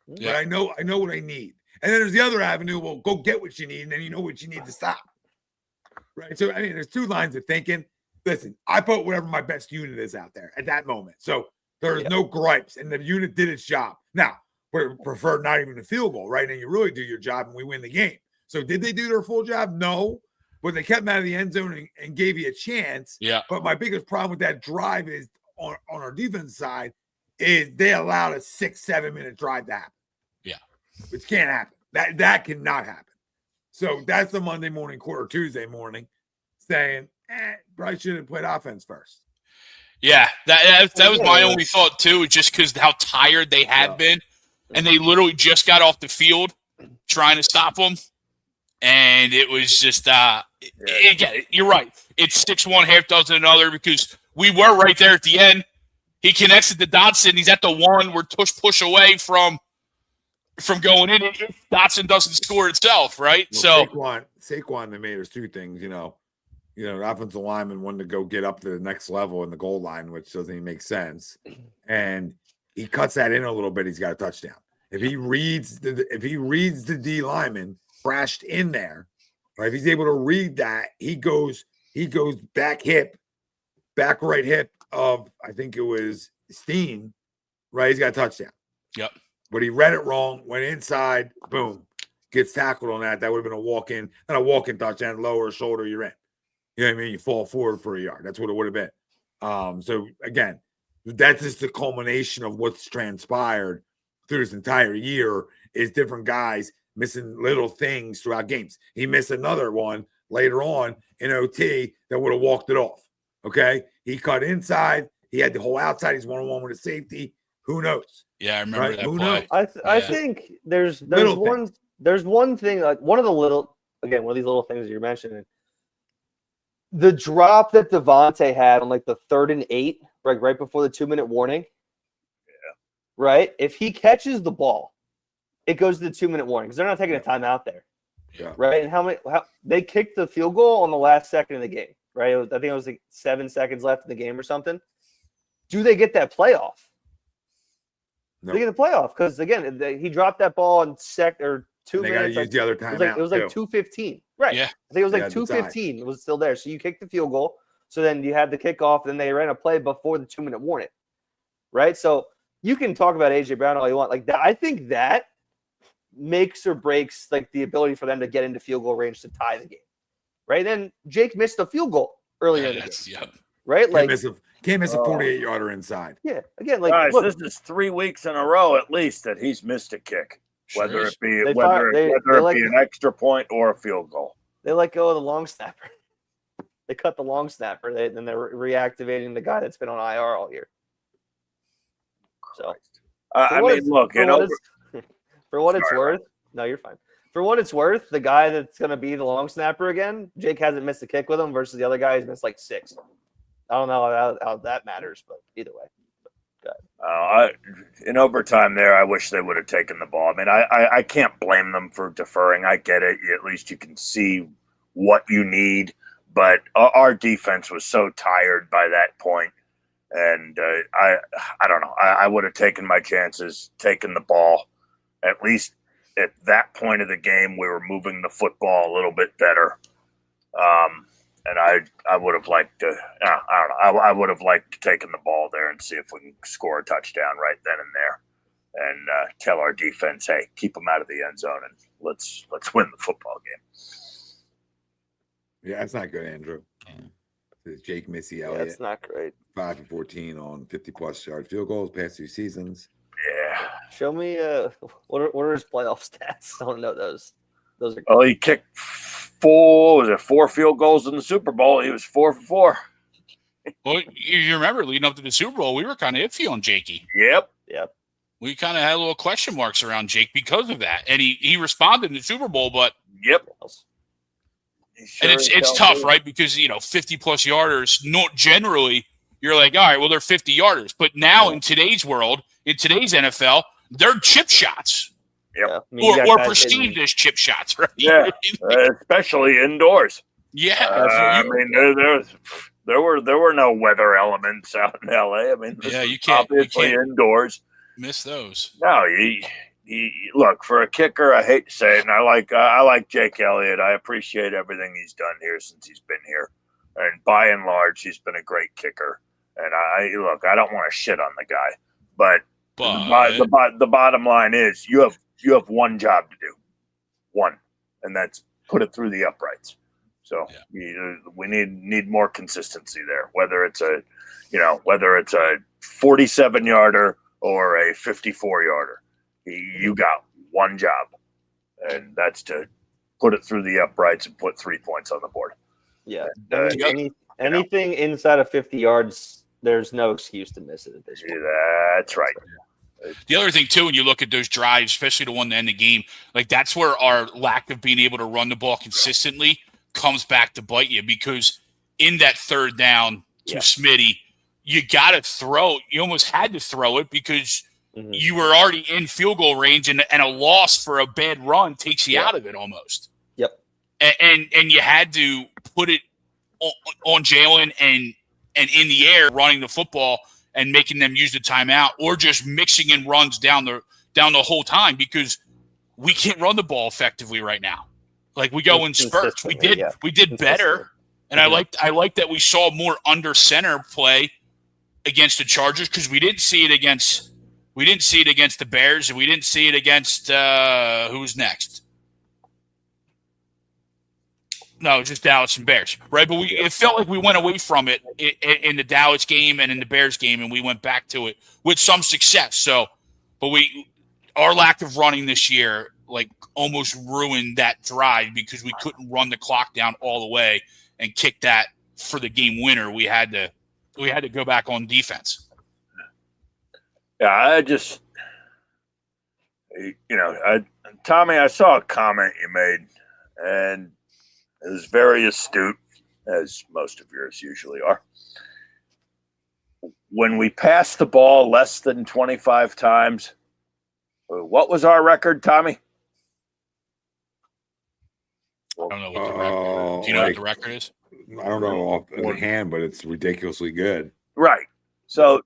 Yeah. But I know what I need. And then there's the other avenue. Well, go get what you need, and then you know what you need to stop. Right. So I mean, there's 2 lines of thinking. Listen, I put whatever my best unit is out there at that moment. So there's no gripes, and the unit did its job. Now, we prefer not even a field goal, right? And you really do your job, and we win the game. So did they do their full job? No. But they kept them out of the end zone and gave you a chance. Yeah. But my biggest problem with that drive is on our defense side is they allowed a 6-7 minute drive to happen. Yeah. Which can't happen. That cannot happen. So that's the Monday morning or Tuesday morning saying, probably should have played offense first. Yeah, that was my only thought too, just because how tired they had been. And they literally just got off the field trying to stop them. And it was just, again, you're right. It's 6-1, half dozen another because we were right there at the end. He connects it to Dotson. He's at the 1. We're push away from going in. If Dotson doesn't score itself, right? Well, Saquon, they made us 2 things. The offensive lineman wanted to go get up to the next level in the goal line, which doesn't even make sense. And he cuts that in a little bit. He's got a touchdown. If he reads the D lineman crashed in there, or if he's able to read that, he goes back hip, back right hip, of, I think it was Steen, right? He's got a touchdown. Yep. But he read it wrong, went inside, boom, gets tackled on that. That would have been a walk-in, not a walk-in touchdown, lower shoulder, you're in. You know what I mean? You fall forward for a yard. That's what it would have been. So, again, that's just the culmination of what's transpired through this entire year is different guys missing little things throughout games. He missed another one later on in OT that would have walked it off. Okay? He cut inside. He had the whole outside. He's one-on-one with a safety. Who knows? Yeah, I remember that Who play. knows? I think there's one thing, like one of these little things that you're mentioning. The drop that Devontae had on like the 3rd and 8, right before the 2-minute warning. Yeah. Right? If he catches the ball, it goes to the 2-minute warning because they're not taking a timeout there. Yeah. Right? And how they kicked the field goal on the last second of the game, right? I think it was like 7 seconds left in the game or something. Do they get that playoff? No. They get the playoff because again, he dropped that ball in 2 They got to minutes. use the other time. It was like 2:15. Right. Yeah. I think it was like Yeah, 2:15. It was still there. So you kicked the field goal. So then you had the kickoff. Then they ran a play before the 2-minute warning. Right. So you can talk about AJ Brown all you want. Like that, I think that makes or breaks like the ability for them to get into field goal range to tie the game. Right. Then Jake missed a field goal earlier in the game. Yep. Right. Like Can't miss a 48-yarder inside. yeah. Again, like Guys, look, this is 3 weeks in a row at least that he's missed a kick, Sure whether is. it be They whether they it like- be an extra point or a field goal. they let go of the long snapper. They cut the long snapper. Then they're reactivating the guy that's been on IR all year. So I mean, look, you know, for what it's Sorry, worth, no, you're fine. For what it's worth, the guy that's going to be the long snapper again, Jake hasn't missed a kick with him versus the other guy who's missed like 6. I don't know how that matters, but either way. in overtime there, I wish they would have taken the ball. I mean, I can't blame them for deferring. I get it. At least you can see what you need. But our defense was so tired by that point. And I don't know. I would have taken my chances, taken the ball. At least at that point of the game, we were moving the football a little bit better. And I would have liked to, I don't know. I would have liked taking the ball there and see if we can score a touchdown right then and there, and tell our defense, hey, keep them out of the end zone and let's win the football game. Yeah, that's not good, Andrew. It's Jake Missy Yeah, Elliott, that's not great. 5-14 on 50+ yard field goals past 2 seasons. Yeah. Show me what are his playoff stats? I don't know those. Those are Well, he kicked 4 field goals in the Super Bowl. He was 4 for 4. Well, you remember leading up to the Super Bowl, we were kind of iffy on Jakey. Yep. We kind of had little question marks around Jake because of that, and he responded in the Super Bowl, but Yep. and it's tough, right? Because 50+ yarders, not generally you're like, all right, well they're 50 yarders, but now in today's world, in today's NFL, they're chip shots. Yep. Yeah. I mean, you got Or guys perceived as chip shots, right? Yeah. Especially indoors. Yeah. I mean, there were no weather elements out in LA. I mean, this Yeah, was you can't indoors. miss those. No, you look, for a kicker. I hate to say it, and I like Jake Elliott. I appreciate everything he's done here since he's been here, and by and large, he's been a great kicker. And I don't want to shit on the guy, but the bottom line is you have one job to do, and that's put it through the uprights. So we need more consistency there, whether it's a 47-yarder or a 54-yarder. You got one job, and that's to put it through the uprights and put 3 points on the board. Yeah. And, Anything inside of 50 yards, there's no excuse to miss it at this point. that's right. The other thing, too, when you look at those drives, especially the one to end the game, like that's where our lack of being able to run the ball consistently comes back to bite you, because in that third down to Smitty, you got to throw. You almost had to throw it because you were already in field goal range, and a loss for a bad run takes you out of it almost. Yep. And you had to put it on Jalen and in the air, running the football and making them use the timeout, or just mixing in runs down the whole time, because we can't run the ball effectively right now. Like we go in spurts. We did better, and I liked that we saw more under center play against the Chargers because we didn't see it against the Bears, and we didn't see it against who's next. No, just Dallas and Bears, right? But it felt like we went away from it in the Dallas game and in the Bears game, and we went back to it with some success. So, but our lack of running this year, like, almost ruined that drive because we couldn't run the clock down all the way and kick that for the game winner. We had to go back on defense. Yeah, Tommy, I saw a comment you made, and it was very astute, as most of yours usually are. When we passed the ball less than 25 times, what was our record, Tommy? I don't know what the record is. Do you know what the record is? I don't know off in hand, but it's ridiculously good. Right. So,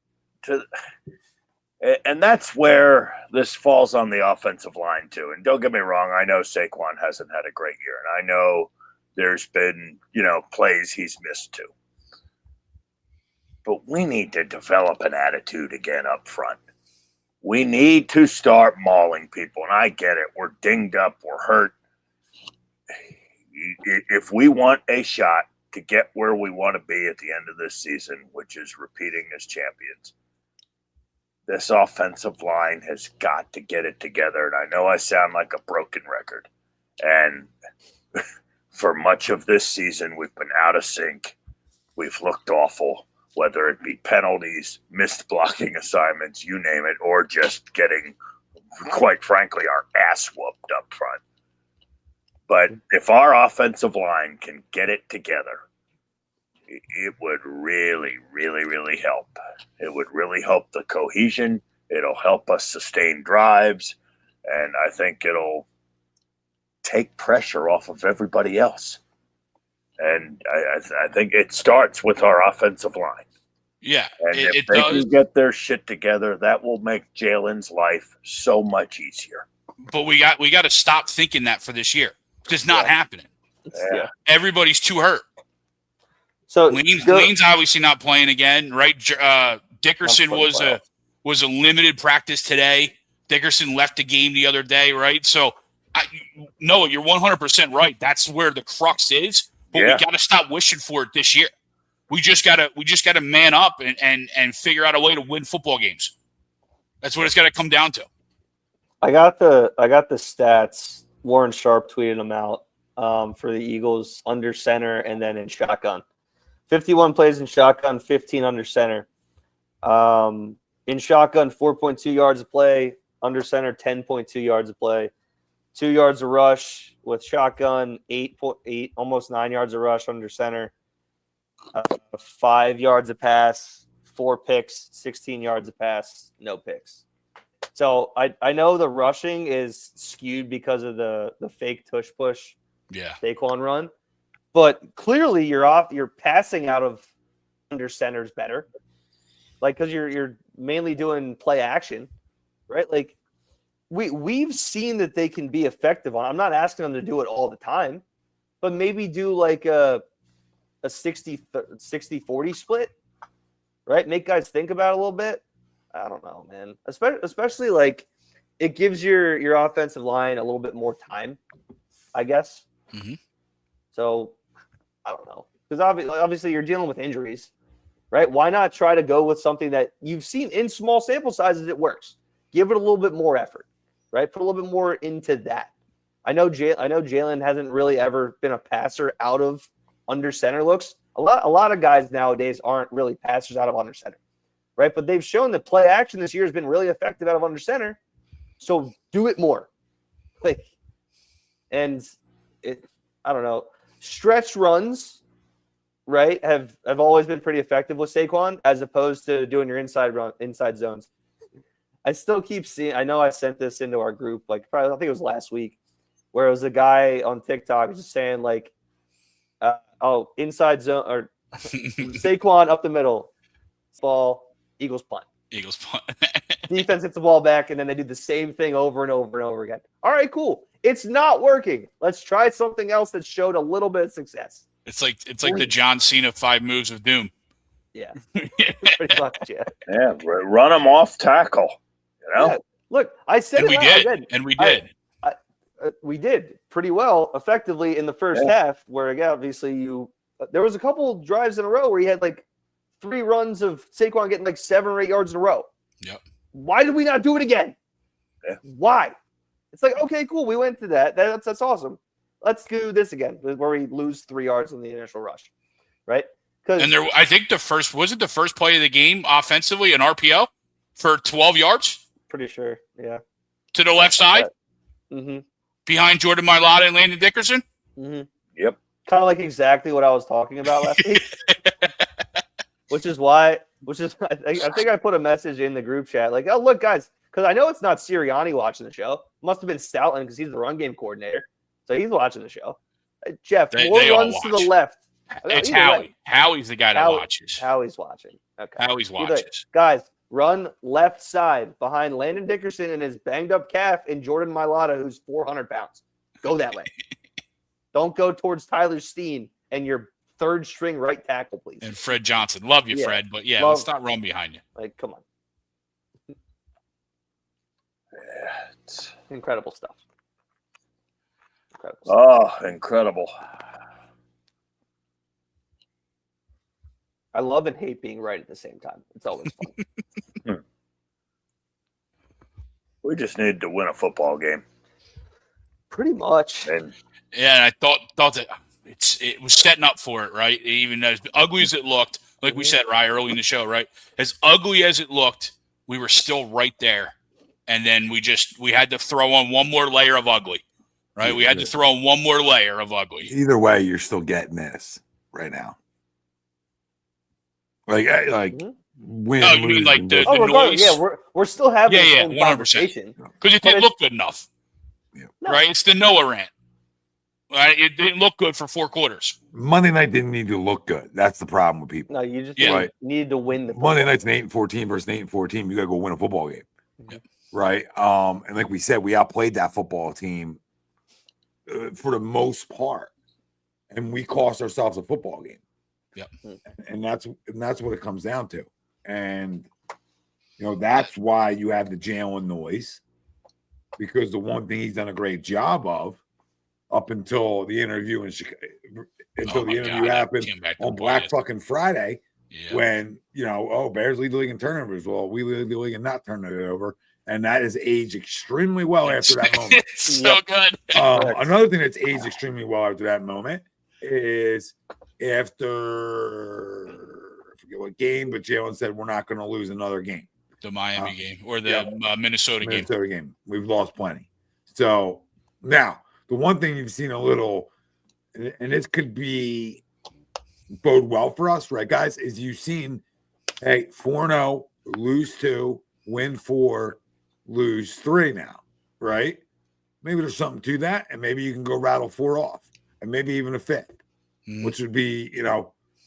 and that's where this falls on the offensive line too. And don't get me wrong, I know Saquon hasn't had a great year, and I know there's been, plays he's missed too. But we need to develop an attitude again up front. We need to start mauling people. And I get it. We're dinged up. We're hurt. If we want a shot to get where we want to be at the end of this season, which is repeating as champions, this offensive line has got to get it together. And I know I sound like a broken record. And for much of this season, we've been out of sync. We've looked awful, whether it be penalties, missed blocking assignments, you name it, or just getting, quite frankly, our ass whooped up front. But if our offensive line can get it together, it would really, really, really help. It would really help the cohesion. It'll help us sustain drives. And I think it'll take pressure off of everybody else. And I think it starts with our offensive line. Yeah. And if they can get their shit together, that will make Jalen's life so much easier. But we got to stop thinking that for this year. It's not happening. Yeah. Everybody's too hurt. So Lean's obviously not playing again, right? Dickerson was a limited practice today. Dickerson left the game the other day, right? So, Noah, you're 100% right. That's where the crux is. But we got to stop wishing for it this year. We just gotta man up and figure out a way to win football games. That's what it's got to come down to. I got the stats. Warren Sharp tweeted them out for the Eagles under center and then in shotgun. 51 plays in shotgun, 15 under center. In shotgun, 4.2 yards a play. Under center, 10.2 yards a play. 2 yards a rush with shotgun, 8.8, almost 9 yards a rush under center. 5 yards a pass, 4 picks, 16 yards a pass, no picks. So I know the rushing is skewed because of the fake tush push, Saquon run, but clearly you're passing out of under centers better, like because you're mainly doing play action, right? Like we've seen that they can be effective on. I'm not asking them to do it all the time, but maybe do like a 60-40 split, right? Make guys think about it a little bit. I don't know, man. Especially like it gives your offensive line a little bit more time, I guess. Mm-hmm. So I don't know, because obviously you're dealing with injuries, right? Why not try to go with something that you've seen in small sample sizes? It works. Give it a little bit more effort, right? Put a little bit more into that. I know Jalen hasn't really ever been a passer out of under center looks. A lot of guys nowadays aren't really passers out of under center. Right, but they've shown that play action this year has been really effective out of under center. So do it more, I don't know. Stretch runs, right, have always been pretty effective with Saquon as opposed to doing your inside zones. I still keep seeing. I know I sent this into our group, I think it was last week, where it was a guy on TikTok just saying like, inside zone or Saquon up the middle, ball. Eagles punt. Defense hits the ball back, and then they do the same thing over and over and over again. All right, cool. It's not working. Let's try something else that showed a little bit of success. It's like the John Cena 5 moves of doom. Yeah, pretty much. Yeah. Yeah, run them off tackle. You know, Yeah. Look, I said And it we out. did. Again, And we did. we did pretty well, effectively in the first half. Where again, obviously, there was a couple drives in a row where you had like 3 runs of Saquon getting like 7 or 8 yards in a row. Yep. Why did we not do it again? Yeah. Why? It's like, okay, cool. We went to that. That's awesome. Let's do this again, where we lose 3 yards in the initial rush, right? And I think the first play of the game offensively, an RPO for 12 yards. Pretty sure, yeah. To the left side, behind Jordan Mailata and Landon Dickerson. Yep. Kind of like exactly what I was talking about last week. Which is I think I put a message in the group chat like, oh look guys, because I know it's not Sirianni watching the show. It must have been Stoutland because he's the run game coordinator, so he's watching the show. Jeff, more runs to the left. It's Howie. Howie's the guy that watches. Howie's watching. Okay. Howie's watches. Guys, run left side behind Landon Dickerson and his banged up calf and Jordan Mailata, who's 400 pounds. Go that way. Don't go towards Tyler Steen and your 3rd string right tackle, please. And Fred Johnson. Love you, Fred. But let's not run behind you. Like, come on. Incredible stuff. Incredible. I love and hate being right at the same time. It's always fun. We just needed to win a football game. Pretty much. And I thought that it was setting up for it, right? Even as ugly as it looked, like we said right early in the show, right? As ugly as it looked, we were still right there. And then we had to throw on one more layer of ugly, right? We had to throw on one more layer of ugly. Either way, you're still getting this right now. Like win. Oh, you mean like the noise? Yeah, we're still having the same 100%. conversation. Because it didn't look good enough. Yeah. Right? It's the Noah rant. Right? It didn't look good for 4 quarters. Monday night didn't need to look good. That's the problem with people. No, you just needed to win the Monday night's an 8-14 versus an 8-14. You got to go win a football game. Yep. Right? And like we said, we outplayed that football team for the most part. And we cost ourselves a football game. Yep. And that's what it comes down to. And that's why you have the Jalen noise, because the one thing he's done a great job of up until the interview in Chicago, happened on Black fucking Friday, when Bears lead the league in turnovers. Well, we lead the league in not turning it over, and that has aged extremely well after that moment. It's so good. Another thing that's aged extremely well after that moment is after I forget what game, but Jalen said we're not going to lose another game. The Miami game or the Minnesota game. We've lost plenty. So now the one thing you've seen a little, and this could be bode well for us, right, guys, is you've seen, 4-0, lose 2, win 4, lose 3 now, right? Maybe there's something to that, and maybe you can go rattle 4 off, and maybe even a 5th. Which would be,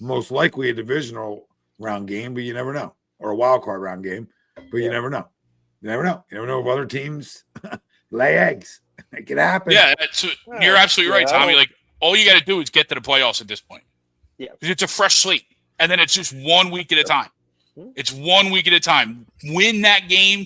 most likely a divisional round game, but you never know, or a wild card round game, but you never know. You never know. You never know if other teams lay eggs. It can happen. Yeah, you're absolutely right, Tommy. Like, all you got to do is get to the playoffs at this point. Yeah, because it's a fresh slate, and then it's just 1 week at a time. It's 1 week at a time. Win that game.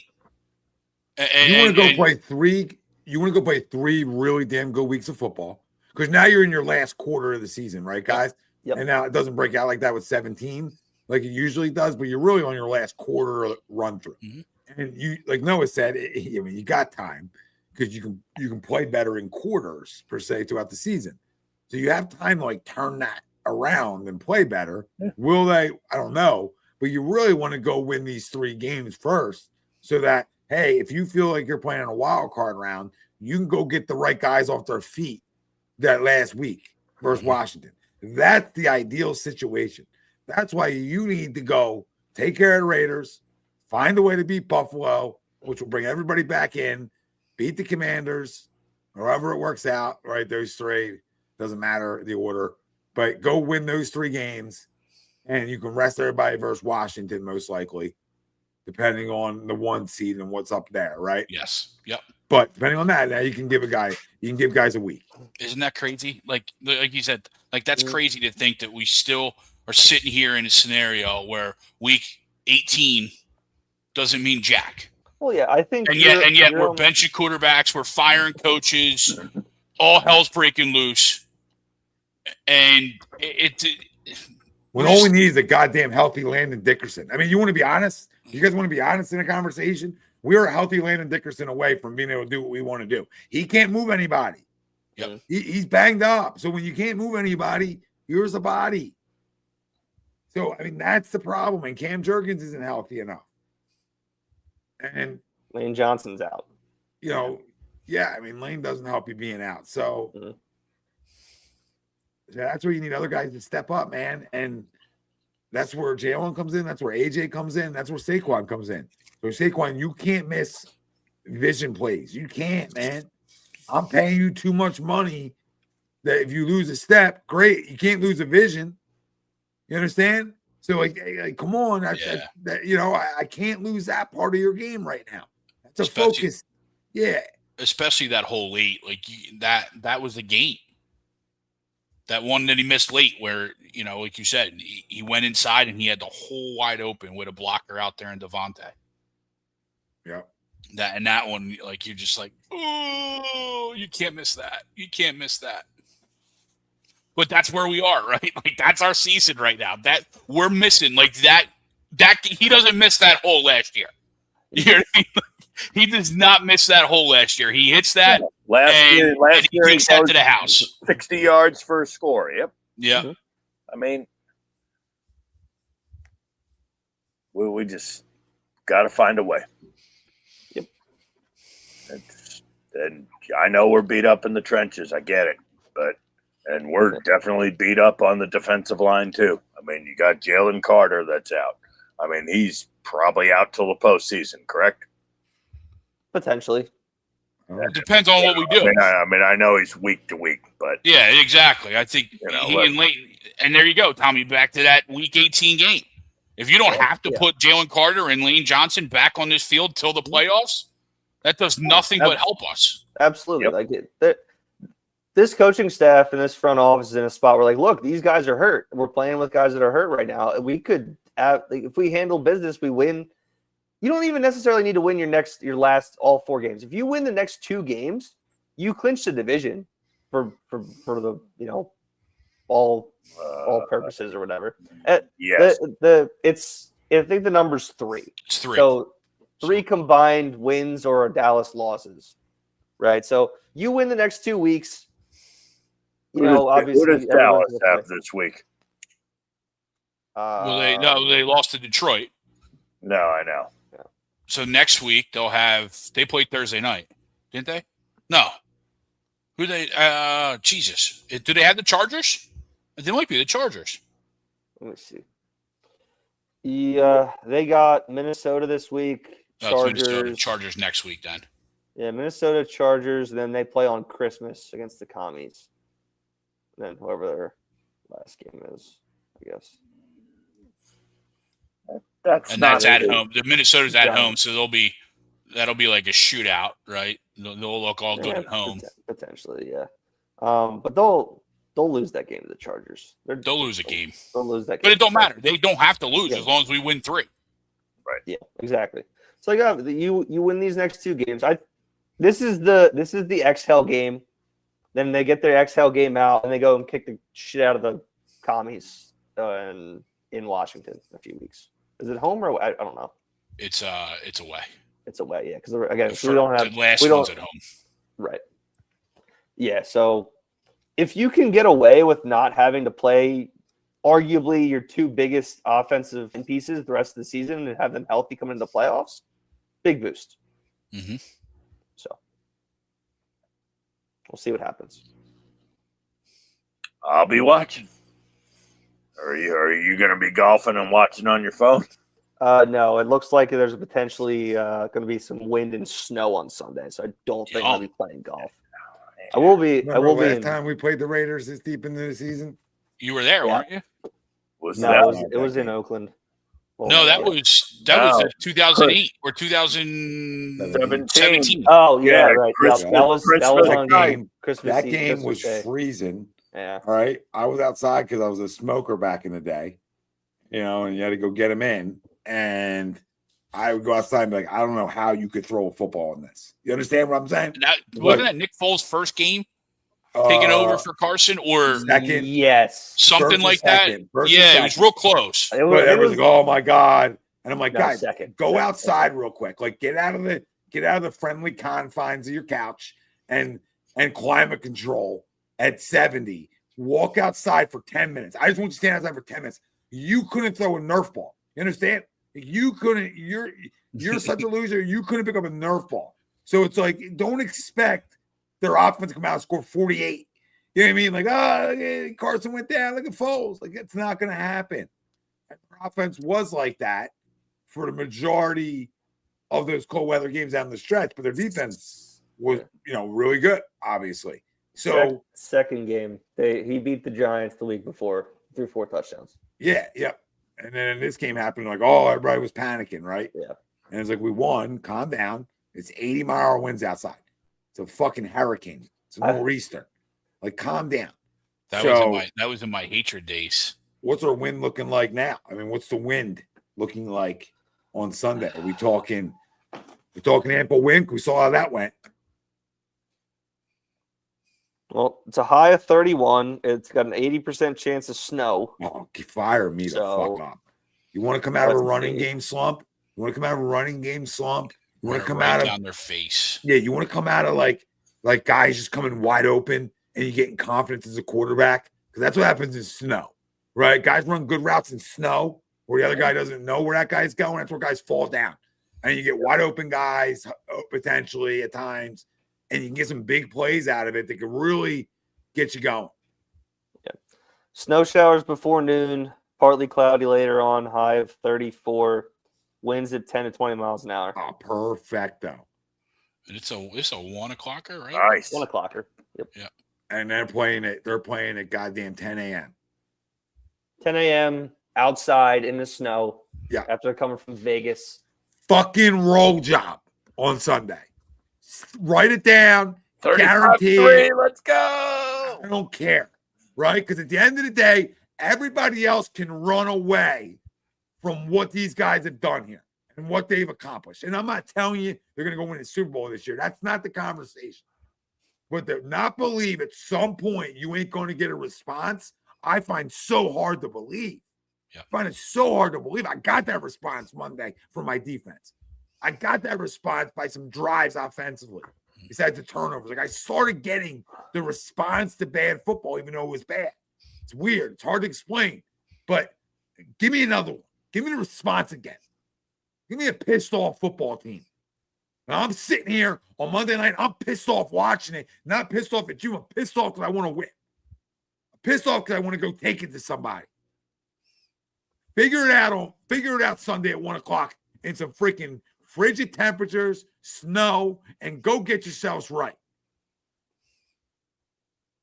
You want to go play 3. You want to go play 3 really damn good weeks of football. Because now you're in your last quarter of the season, right, guys? Yep. And now it doesn't break out like that with 17, like it usually does, but you're really on your last quarter run through. And you, like Noah said, you got time because you can play better in quarters per se throughout the season. So you have time to turn that around and play better. Yeah. Will they? I don't know, but you really want to go win these 3 games first, so that if you feel like you're playing a wild card round, you can go get the right guys off their feet that last week versus Washington. That's the ideal situation. That's why you need to go take care of the Raiders, find a way to beat Buffalo, which will bring everybody back in, beat the Commanders, however it works out, right? Those 3, doesn't matter the order, but go win those 3 games, and you can rest everybody versus Washington, most likely, depending on the 1 seed and what's up there, right? Yes. Yep. But depending on that, now you can give guys a week. Isn't that crazy? Like you said, that's crazy to think that we still are sitting here in a scenario where week 18 doesn't mean jack. Well, yeah, I think, And yet we're benching quarterbacks, we're firing coaches, all hell's breaking loose, and when all we need is a goddamn healthy Landon Dickerson. I mean, you want to be honest? You guys want to be honest in a conversation? We're a healthy Landon Dickerson away from being able to do what we want to do. He can't move anybody. Yep. He's banged up. So when you can't move anybody, here's a body. So, I mean, that's the problem. And Cam Jurgens isn't healthy enough. And Lane Johnson's out. Yeah, I mean, Lane doesn't help you being out. So that's where you need other guys to step up, man. And that's where Jalen comes in. That's where AJ comes in. That's where Saquon comes in. So Saquon, you can't miss vision plays. You can't, man. I'm paying you too much money that if you lose a step, great. You can't lose a vision. You understand? So like come on. I can't lose that part of your game right now. That's a focus. Yeah. Especially that whole late, like that was the game. That one that he missed late where, like you said, he went inside and he had the hole wide open with a blocker out there in Devontae. Yeah. That one, like, you're just like, oh, you can't miss that. You can't miss that. But that's where we are, right? Like, that's our season right now. That we're missing, like, that he doesn't miss that hole last year. You know what I mean? He does not miss that hole last year. He hits that. Last year he takes that to the house. 60 yards for a score. Yep. Yeah. Mm-hmm. I mean, we just got to find a way. Yep. And I know we're beat up in the trenches. I get it. And we're definitely beat up on the defensive line, too. I mean, you got Jalen Carter that's out. I mean, he's probably out till the postseason, correct? Potentially. It depends on what we do. I mean, I know he's week to week, but yeah, exactly. I think he and Leighton, and there you go, Tommy. Back to that Week 18 game. If you don't have to put Jalen Carter and Lane Johnson back on this field till the playoffs, that does nothing but help us. Absolutely, Yep. Like this coaching staff and this front office is in a spot where, like, look, these guys are hurt. We're playing with guys that are hurt right now. We could, if we handle business, we win. You don't even necessarily need to win your last all 4 games. If you win the next 2 games, you clinch the division for the all purposes or whatever. yes. I think the number's 3. It's 3. So 3 combined wins or Dallas losses, right? So you win the next 2 weeks. Obviously, who does Dallas have this week? They lost to Detroit. No, I know. So next week they played Thursday night, didn't they? No. Who they? Jesus. Do they have the Chargers? They might be the Chargers. Let me see. They got Minnesota this week. Chargers. Chargers next week then. Yeah, Minnesota Chargers. Then they play on Christmas against the Commies. And then whoever their last game is, I guess. That's at home. The Minnesota's at home, so that'll be like a shootout, right? They'll look all good at home. Potentially, yeah. But they'll lose that game to the Chargers. They'll lose a game. They'll lose that game. But it don't matter. They don't have to lose as long as we win 3. Right. Yeah, exactly. So you win these next 2 games. This is the exhale game. Then they get their exhale game out and they go and kick the shit out of the Commies in Washington in a few weeks. Is it home or I don't know? It's away. It's away, yeah. Because again, we don't have the last one's at home. Right. Yeah. So if you can get away with not having to play arguably your 2 biggest offensive pieces the rest of the season and have them healthy coming into the playoffs, big boost. Mm-hmm. So we'll see what happens. I'll be watching. Are you going to be golfing and watching on your phone? No, it looks like there's potentially going to be some wind and snow on Sunday, so I don't think I'll be playing golf. I will be. Remember I will last be. time we played the Raiders this deep into the season. You were there, weren't you? It was in Oakland. Well, no, that was 2008 or 2017. Oh yeah, right. Christmas, that was on game. Christmas. That Eve, game Christmas was Day. freezing. Yeah. All right. I was outside because I was a smoker back in the day, and you had to go get them in. And I would go outside and be like, I don't know how you could throw a football in this. You understand what I'm saying? Wasn't that Nick Foles' first game taking over for Carson or second? Yes. something like that? Yeah, it was real close. It But everyone's like, oh my God. And I'm like, No, guys, second. go outside real quick. Like get out of the friendly confines of your couch and climate control at 70. Walk outside for 10 minutes. I just want you to stand outside for 10 minutes. You couldn't throw a Nerf ball. You understand? You couldn't, you're such a loser. You couldn't pick up a Nerf ball. So it's like, don't expect their offense to come out and score 48. You know what I mean? Like, Carson went down. Look at Foles. Like, it's not going to happen. Their offense was like that for the majority of those cold weather games down the stretch, but their defense was, really good, obviously. So second game, he beat the Giants the week before, threw 4 touchdowns. Yeah. And then this game happened, like, everybody was panicking, right? Yeah. And it's like, we won, calm down. It's 80-mile winds outside. It's a fucking hurricane. It's a nor'easter. Like, calm down. That was in my hatred days. What's our wind looking like now? I mean, what's the wind looking like on Sunday? Are we talking ample wind? We saw how that went. Well, it's a high of 31. It's got an 80% chance of snow. Oh, fire me the fuck up. You want to come out of a running game slump? You want to come out of a running game slump? You want to come out of down their face? Yeah, you want to come out of like guys just coming wide open and you getting confidence as a quarterback, because that's what happens in snow, right? Guys run good routes in snow where the other guy doesn't know where that guy's going. That's where guys fall down, and you get wide open guys potentially at times, and you can get some big plays out of it that can really get you going. Yeah. Snow showers before noon, partly cloudy later on, high of 34. Winds at 10 to 20 miles an hour. Oh, perfecto. And it's a 1 o'clocker, right? Nice. 1 o'clocker. Yep. Yeah. And they're playing at goddamn 10 a.m. 10 a.m. outside in the snow. Yeah. After coming from Vegas. Fucking roll job on Sunday. Write it down. 35-3, let's go. I don't care, right? Because at the end of the day, everybody else can run away from what these guys have done here and what they've accomplished. And I'm not telling you they're going to go win the Super Bowl this year. That's not the conversation. But to not believe at some point you ain't going to get a response, I find so hard to believe. Yeah. I find it so hard to believe. I got that response Monday from my defense. I got that response by some drives offensively, besides the turnovers. Like, I started getting the response to bad football, even though it was bad. It's weird. It's hard to explain. But give me another one. Give me the response again. Give me a pissed off football team. Now, I'm sitting here on Monday night. I'm pissed off watching it. Not pissed off at you. I'm pissed off because I want to win. I'm pissed off because I want to go take it to somebody. Figure it out Sunday at 1 o'clock in some freaking frigid temperatures, snow, and go get yourselves right.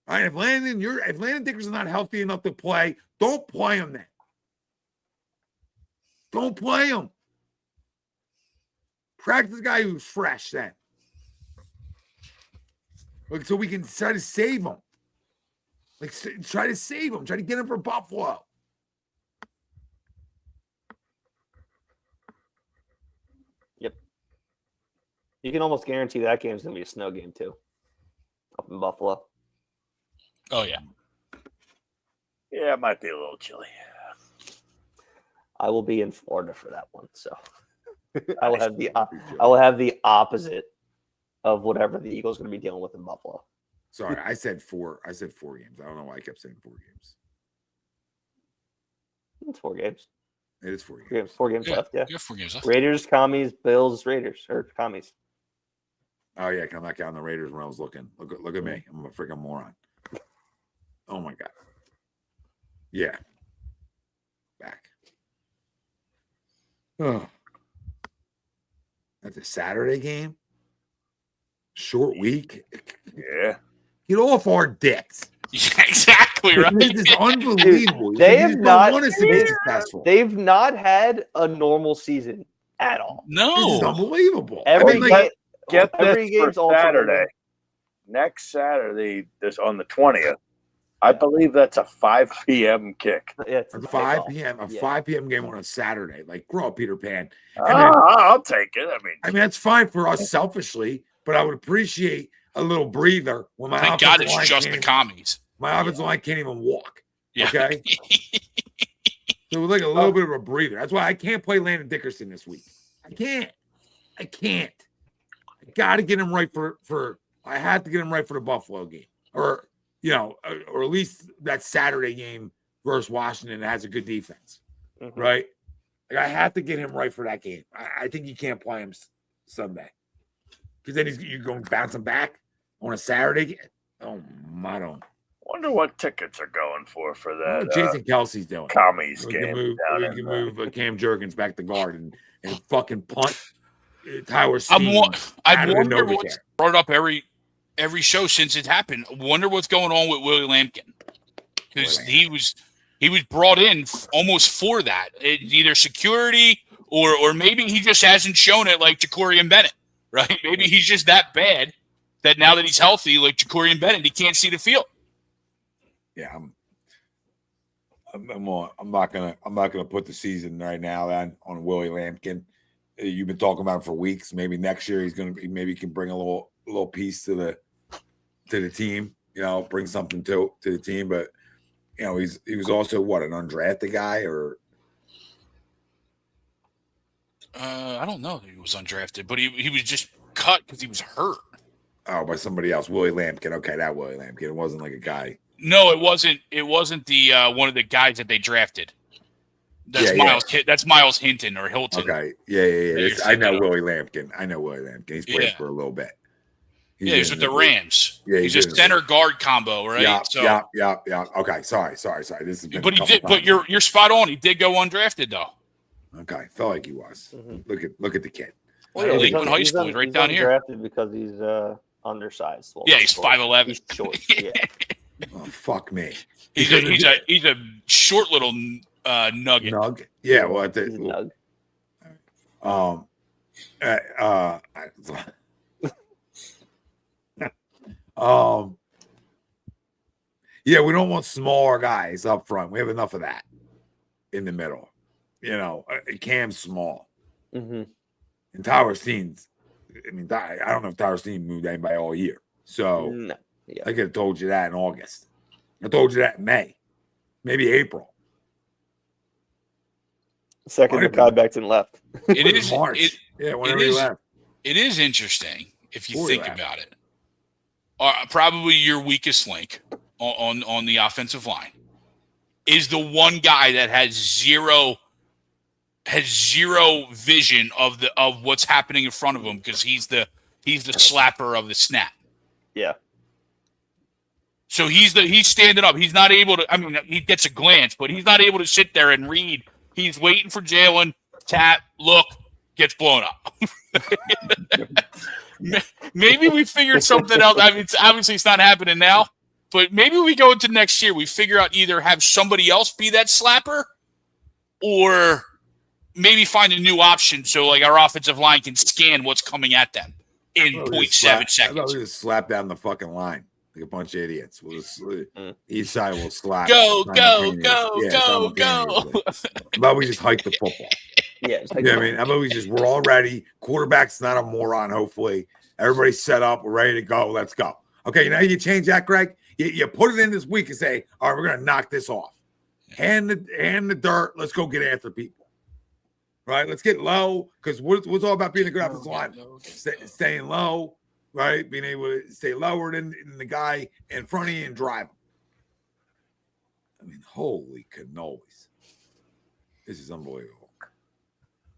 All right, if Landon Dickerson's not healthy enough to play, don't play him then. Don't play him. Practice the guy who's fresh then. So we can try to save him. Try to save him. Try to get him for Buffalo. Yep. You can almost guarantee that game's going to be a snow game too. Up in Buffalo. Oh, yeah. Yeah, it might be a little chilly. I will be in Florida for that one, so I will have the opposite of whatever the Eagles are going to be dealing with in Buffalo. Sorry, I said 4. I said 4 games. I don't know why I kept saying 4 games. It's 4 games. It is 4 games. 4 games left. Yeah. You have 4 games left. Raiders, Commies, Bills, Raiders, or Commies. Oh yeah, come back out on the Raiders when I was looking. Look at me. I'm a freaking moron. Oh my god. Yeah. Back. Oh. That's a Saturday game. Short week. Yeah. Get off our dicks. Yeah, exactly right. This is unbelievable. They have not want us to be successful. They've not had a normal season at all. This is No. unbelievable. Get every this game's for alternate. Saturday. Next Saturday, this on the 20th, I believe that's a 5 p.m. kick. Yeah, it's At a 5 kickoff. p.m. A Yeah. 5 p.m. game on a Saturday. Like, grow up, Peter Pan. And then, I'll take it. I mean, that's fine for us selfishly, but I would appreciate a little breather when my Thank God offensive it's line just can't the even- commies. my offensive line can't even walk. Yeah. Okay. So we're like a little bit of a breather. That's why I can't play Landon Dickerson this week. I can't. I got to get him right for. I had to get him right for the Buffalo game, or or at least that Saturday game versus Washington that has a good defense, Mhm. right? Like I have to get him right for that game. I think you can't play him Sunday because then you're going to bounce him back on a Saturday. Oh, I don't. Wonder what tickets are going for I don't know that what Jason Kelsey's doing. commies We game. can move, down we in can the- move Cam Jurgens back to guard and fucking punt Tyler I Steen out of the wonder Novacare. what's brought up every show since it happened. I wonder what's going on with Willie Lampkin, because he was brought in almost for that, either security or maybe he just hasn't shown it like Jacorian Bennett, right? Maybe he's just that bad that now that he's healthy, like Jacorian Bennett, he can't see the field. Yeah, I'm not gonna put the season right now on Willie Lampkin. You've been talking about him for weeks. Maybe next year maybe he can bring a little piece to the team. Bring something to the team. But he was also what, an undrafted guy or. I don't know if he was undrafted, but he was just cut because he was hurt. Oh, by somebody else, Willie Lampkin. Okay, that Willie Lampkin. It wasn't like a guy. No, it wasn't. It wasn't the one of the guys that they drafted. That's Miles. That's Miles Hinton or Hilton. Okay, yeah. I know Willie Lampkin. He's played Yeah. for a little bit. He's with the Rams. Yeah, he's a center guard combo, right? Yeah. Okay, sorry. This has been. But he did. But you're spot on. He did go undrafted though. Okay, felt like he was. Mhm. Look at the kid. Well, Yeah, he's Lakeland High School is right down here. Drafted because he's undersized. Well, Yeah, he's short. 5'11". He's short. Yeah. Oh, fuck me. He's a short little nugget. Nug. Yeah, well, He's a nug. Yeah, we don't want smaller guys up front. We have enough of that in the middle. Cam's small. Mm-hmm. And Tyler Steen's, I don't know if Tyler Steen moved anybody all year. So No. Yeah. I could have told you that in August. I told you that in May, maybe April. Second, Mekhi Becton left. It is March. Whenever he is- left. It is interesting if you Before he think left. about it. Probably your weakest link on the offensive line is the one guy that has zero vision of what's happening in front of him because he's the slapper of the snap. Yeah. So he's standing up. He's not able to. He gets a glance, but he's not able to sit there and read. He's waiting for Jalen, tap, look, gets blown up. Maybe we figured something else. Obviously it's not happening now, but maybe we go into next year. We figure out either have somebody else be that slapper, or maybe find a new option so like our offensive line can scan what's coming at them in 0.7 seconds. I thought we just slap down the fucking line like a bunch of idiots. Each side will slap. Go. How about we just hike the football? Yeah. How about we're all ready. Quarterback's not a moron, hopefully. Everybody's set up. We're ready to go. Let's go. Okay, now you change that, Greg. You put it in this week and say, all right, we're going to knock this off. Hand the dirt. Let's go get after people. Right? Let's get low because what's all about being a good offensive line? Staying low, right? Being able to stay lower than the guy in front of you and drive him. Holy cannolis. This is unbelievable.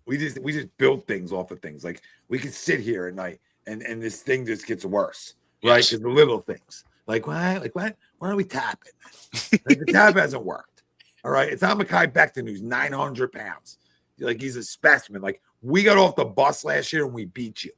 We just build things off of things. Like we can sit here at night and this thing just gets worse, right? Yes. Because the little things, like what? Why are we tapping? Like the tap hasn't worked. All right, it's not Mekhi Becton who's 900 pounds. Like he's a specimen. Like we got off the bus last year and we beat you.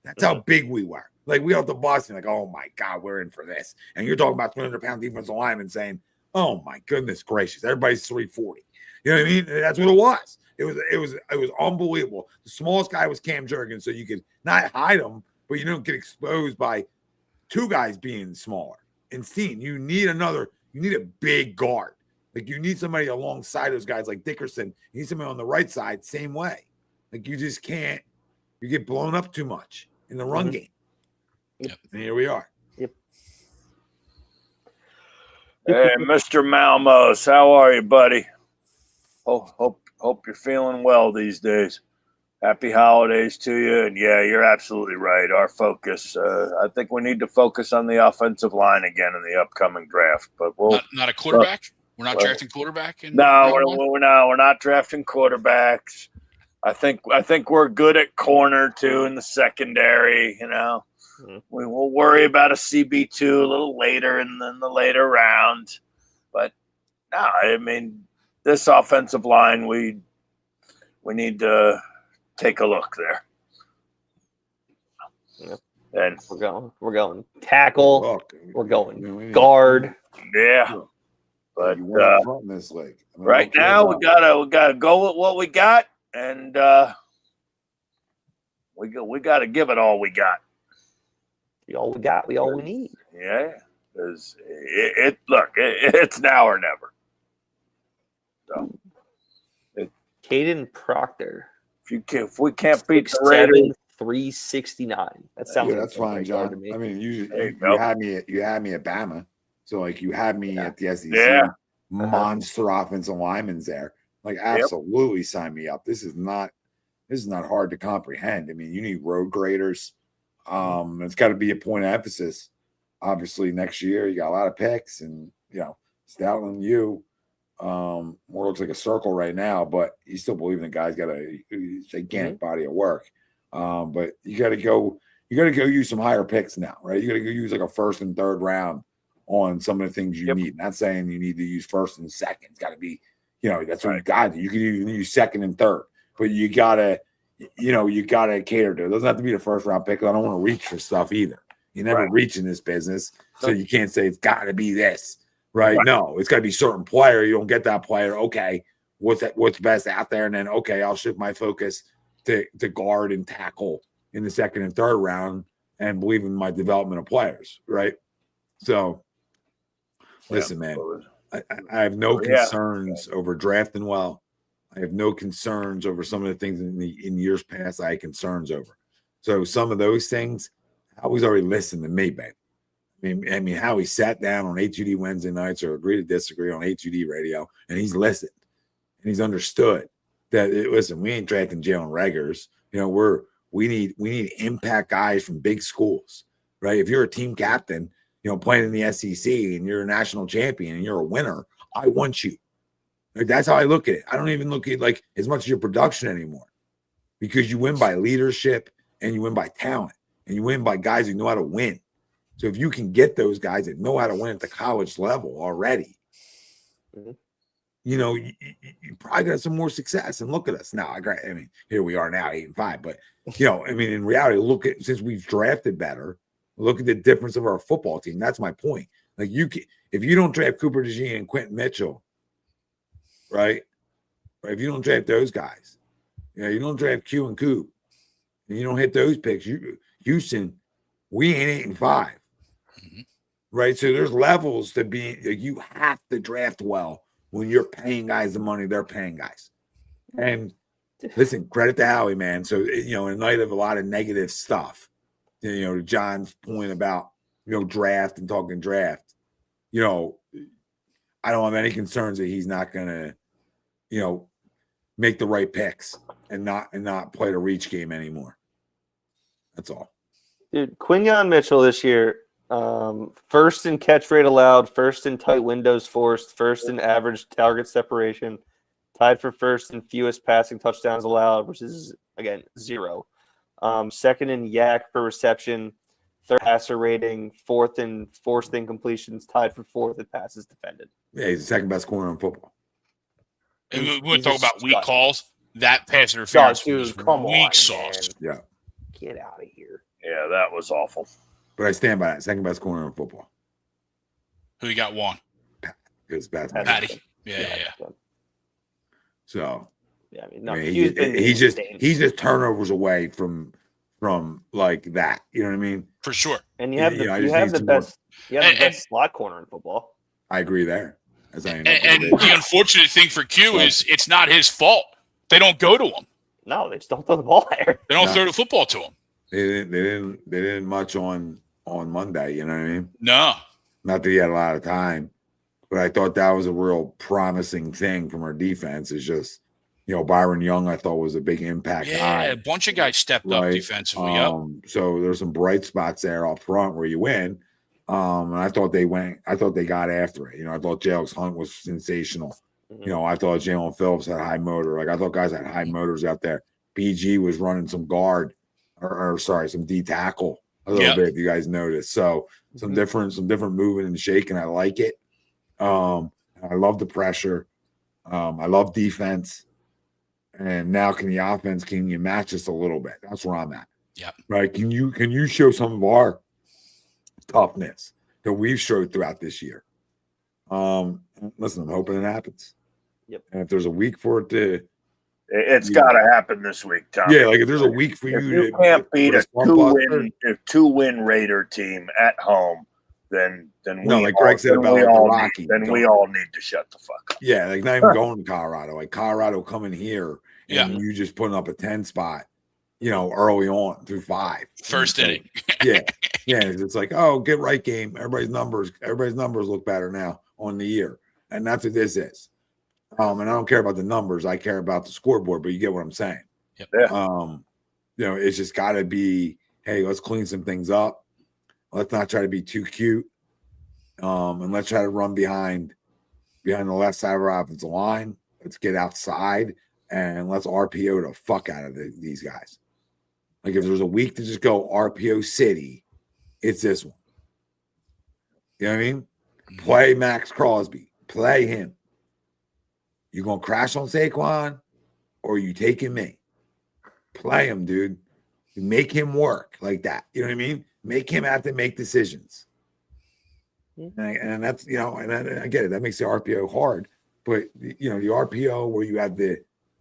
That's how big we were. Like we got off the bus and like, oh my God, we're in for this. And you're talking about 300-pound defensive lineman saying, oh my goodness gracious, everybody's 340. You know what I mean? That's what it was. It was unbelievable. The smallest guy was Cam Jurgens, so you could not hide him, but you don't get exposed by two guys being smaller. And Steen, you need You need a big guard. Like you need somebody alongside those guys like Dickerson. You need somebody on the right side, same way. Like you just can't. You get blown up too much in the run game. Yep. And here we are. Yep. Hey, Mr. Malmos, how are you, buddy? Hope you're feeling well these days. Happy holidays to you. And yeah, you're absolutely right. Our focus, I think we need to focus on the offensive line again in the upcoming draft. But we'll not a quarterback. We're not drafting quarterback. No, we're not drafting quarterbacks. I think we're good at corner too in the secondary. You know, we will worry about a CB2 a little later in the later round. But no, I mean this offensive line, we need to take a look there. Yep. And we're going tackle. We're going guard. Yeah. But this leg. Right now we gotta go with what we got, and we gotta give it all we got. All we got, all we need. Yeah, because it's now or never. So, Caden Proctor. If we can't beat the Raiders, 369. That sounds that's fine, John. I mean, you had me at Bama, so like you had me at the SEC. Yeah. Monster offensive linemen's there. Like absolutely sign me up. This is not hard to comprehend. I mean, you need road graders. It's got to be a point of emphasis. Obviously, next year you got a lot of picks, and Stoutland, more looks like a circle right now, but you still believe the guy's got a gigantic body of work. But you got to go use some higher picks now, right? You got to go use like a first and third round on some of the things you need. Not saying you need to use first and second. It's got to be, that's what you got. You can even use second and third, but you gotta cater to it. It doesn't have to be the first round pick. I don't want to reach for stuff either. You never reach in this business, so you can't say it's got to be this, right? No, it's got to be certain player. You don't get that player. Okay, what's best out there, and then I'll shift my focus to guard and tackle in the second and third round, and believe in my development of players, right? So. Listen, man, I have no concerns over drafting well. I have no concerns over some of the things in years past I had concerns over. So some of those things, Howie's already listened to me, babe. I mean, Howie sat down on A2D Wednesday nights or agree to disagree on A2D radio, and he's listened. And he's understood that, listen, we ain't drafting Jalen Reagors. We need impact guys from big schools, right? If you're a team captain, playing in the SEC and you're a national champion and you're a winner, I want you. Like, that's how I look at it. I don't even look at like as much as your production anymore, because you win by leadership and you win by talent and you win by guys who know how to win. So if you can get those guys that know how to win at the college level already, you probably got some more success. And look at us now. I mean, here we are now, 8-5. But in reality, since we've drafted better. Look at the difference of our football team. That's my point. Like if you don't draft Cooper DeJean and Quentin Mitchell, right? If you don't draft those guys, you don't draft Q and Coop, and you don't hit those picks. Houston, we ain't 8-5, right? So there's levels to be. You have to draft well when you're paying guys the money they're paying guys. And listen, credit to Howie, man. So in light of a lot of negative stuff. To John's point about, draft and talking draft, I don't have any concerns that he's not going to, make the right picks and not play the reach game anymore. That's all. Dude, Quinyon Mitchell this year, first in catch rate allowed, first in tight windows forced, first in average target separation, tied for first in fewest passing touchdowns allowed, which is, again, 0. Second in yak per reception, third passer rating, fourth in forced incompletions, tied for fourth in passes defended. Yeah, he's the second best corner in football. And we're talking about weak calls. That pass interference was weak sauce. Yeah. Get out of here. Yeah, that was awful. But I stand by that. Second best corner in football. Who you got one? It's bad. Patty. Yeah. So. Yeah, I mean, he's just turnovers away from like that. You know what I mean? For sure. And you have the best slot corner in football. I agree there. As I And the unfortunate thing for Q is it's not his fault. They don't go to him. No, they just don't throw the ball there. They don't throw the football to him. They didn't much on Monday. You know what I mean? No. Not that he had a lot of time, but I thought that was a real promising thing from our defense. Is just, Byron Young, I thought was a big impact guy. Yeah, a bunch of guys stepped up defensively. So there's some bright spots there up front where you win. And I thought they got after it. I thought Jalen Hunt was sensational. I thought Jalen Phillips had high motor. Like I thought guys had high motors out there. BG was running some guard some D tackle a little bit, if you guys noticed. So some different moving and shaking. I like it. I love the pressure. I love defense. And now can you match us a little bit? That's where I'm at. Yeah. Right. Can you show some of our toughness that we've showed throughout this year? Listen, I'm hoping it happens. Yep. And if there's a week for it to, it's got to happen this week, Tom. Yeah, like if there's a week for if you to can't beat a two-win Raider team at home, then like Greg said about the Rockies, we all need to shut the fuck up. Yeah, like not even going to Colorado. Like Colorado coming here, and you just putting up a 10 spot, early on through 5. First inning. Yeah. It's like, oh, get right game. Everybody's numbers look better now on the year, and that's what this is. And I don't care about the numbers. I care about the scoreboard, but you get what I'm saying. Yep. Yeah. It's just got to be, hey, let's clean some things up. Let's not try to be too cute. And let's try to run behind the left side of our offensive line. Let's get outside and let's RPO the fuck out of these guys. Like if there's a week to just go RPO City, it's this one. You know what I mean? Play Max Crosby. Play him. You gonna crash on Saquon, or you taking me? Play him, dude. Make him work like that. You know what I mean? Make him have to make decisions. And that's and I get it. That makes the RPO hard, but the RPO where you have the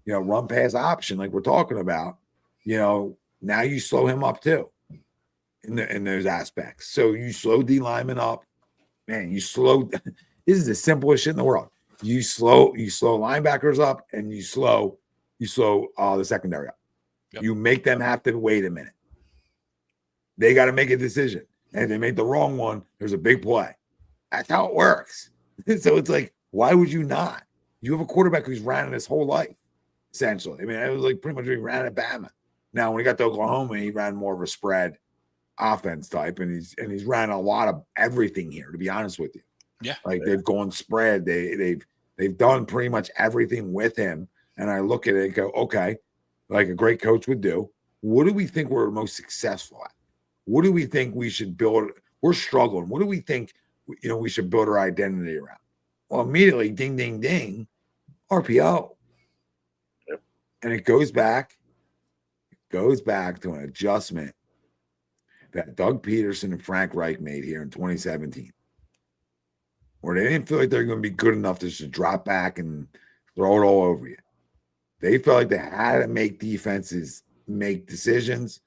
run pass option, like we're talking about, now you slow him up too in those aspects. So you slow D lineman up, man. You slow. This is the simplest shit in the world. You slow linebackers up, and you slow the secondary up. Yep. You make them have to wait a minute. They got to make a decision, and if they make the wrong one, there's a big play. That's how it works. So it's like, why would you not? You have a quarterback who's ran it his whole life, essentially. I mean, it was like pretty much he ran at Bama. Now, when he got to Oklahoma, he ran more of a spread offense type, and he's ran a lot of everything here, to be honest with you. Yeah. Like they've gone spread. They've done pretty much everything with him. And I look at it and go, okay, like a great coach would do. What do we think we're most successful at? What do we think we should build? We're struggling. What do we think, we should build our identity around? Well, immediately, ding, ding, ding, RPO. Yep. And it goes back to an adjustment that Doug Peterson and Frank Reich made here in 2017. Where they didn't feel like they're going to be good enough to just drop back and throw it all over you. They felt like they had to make defenses make decisions,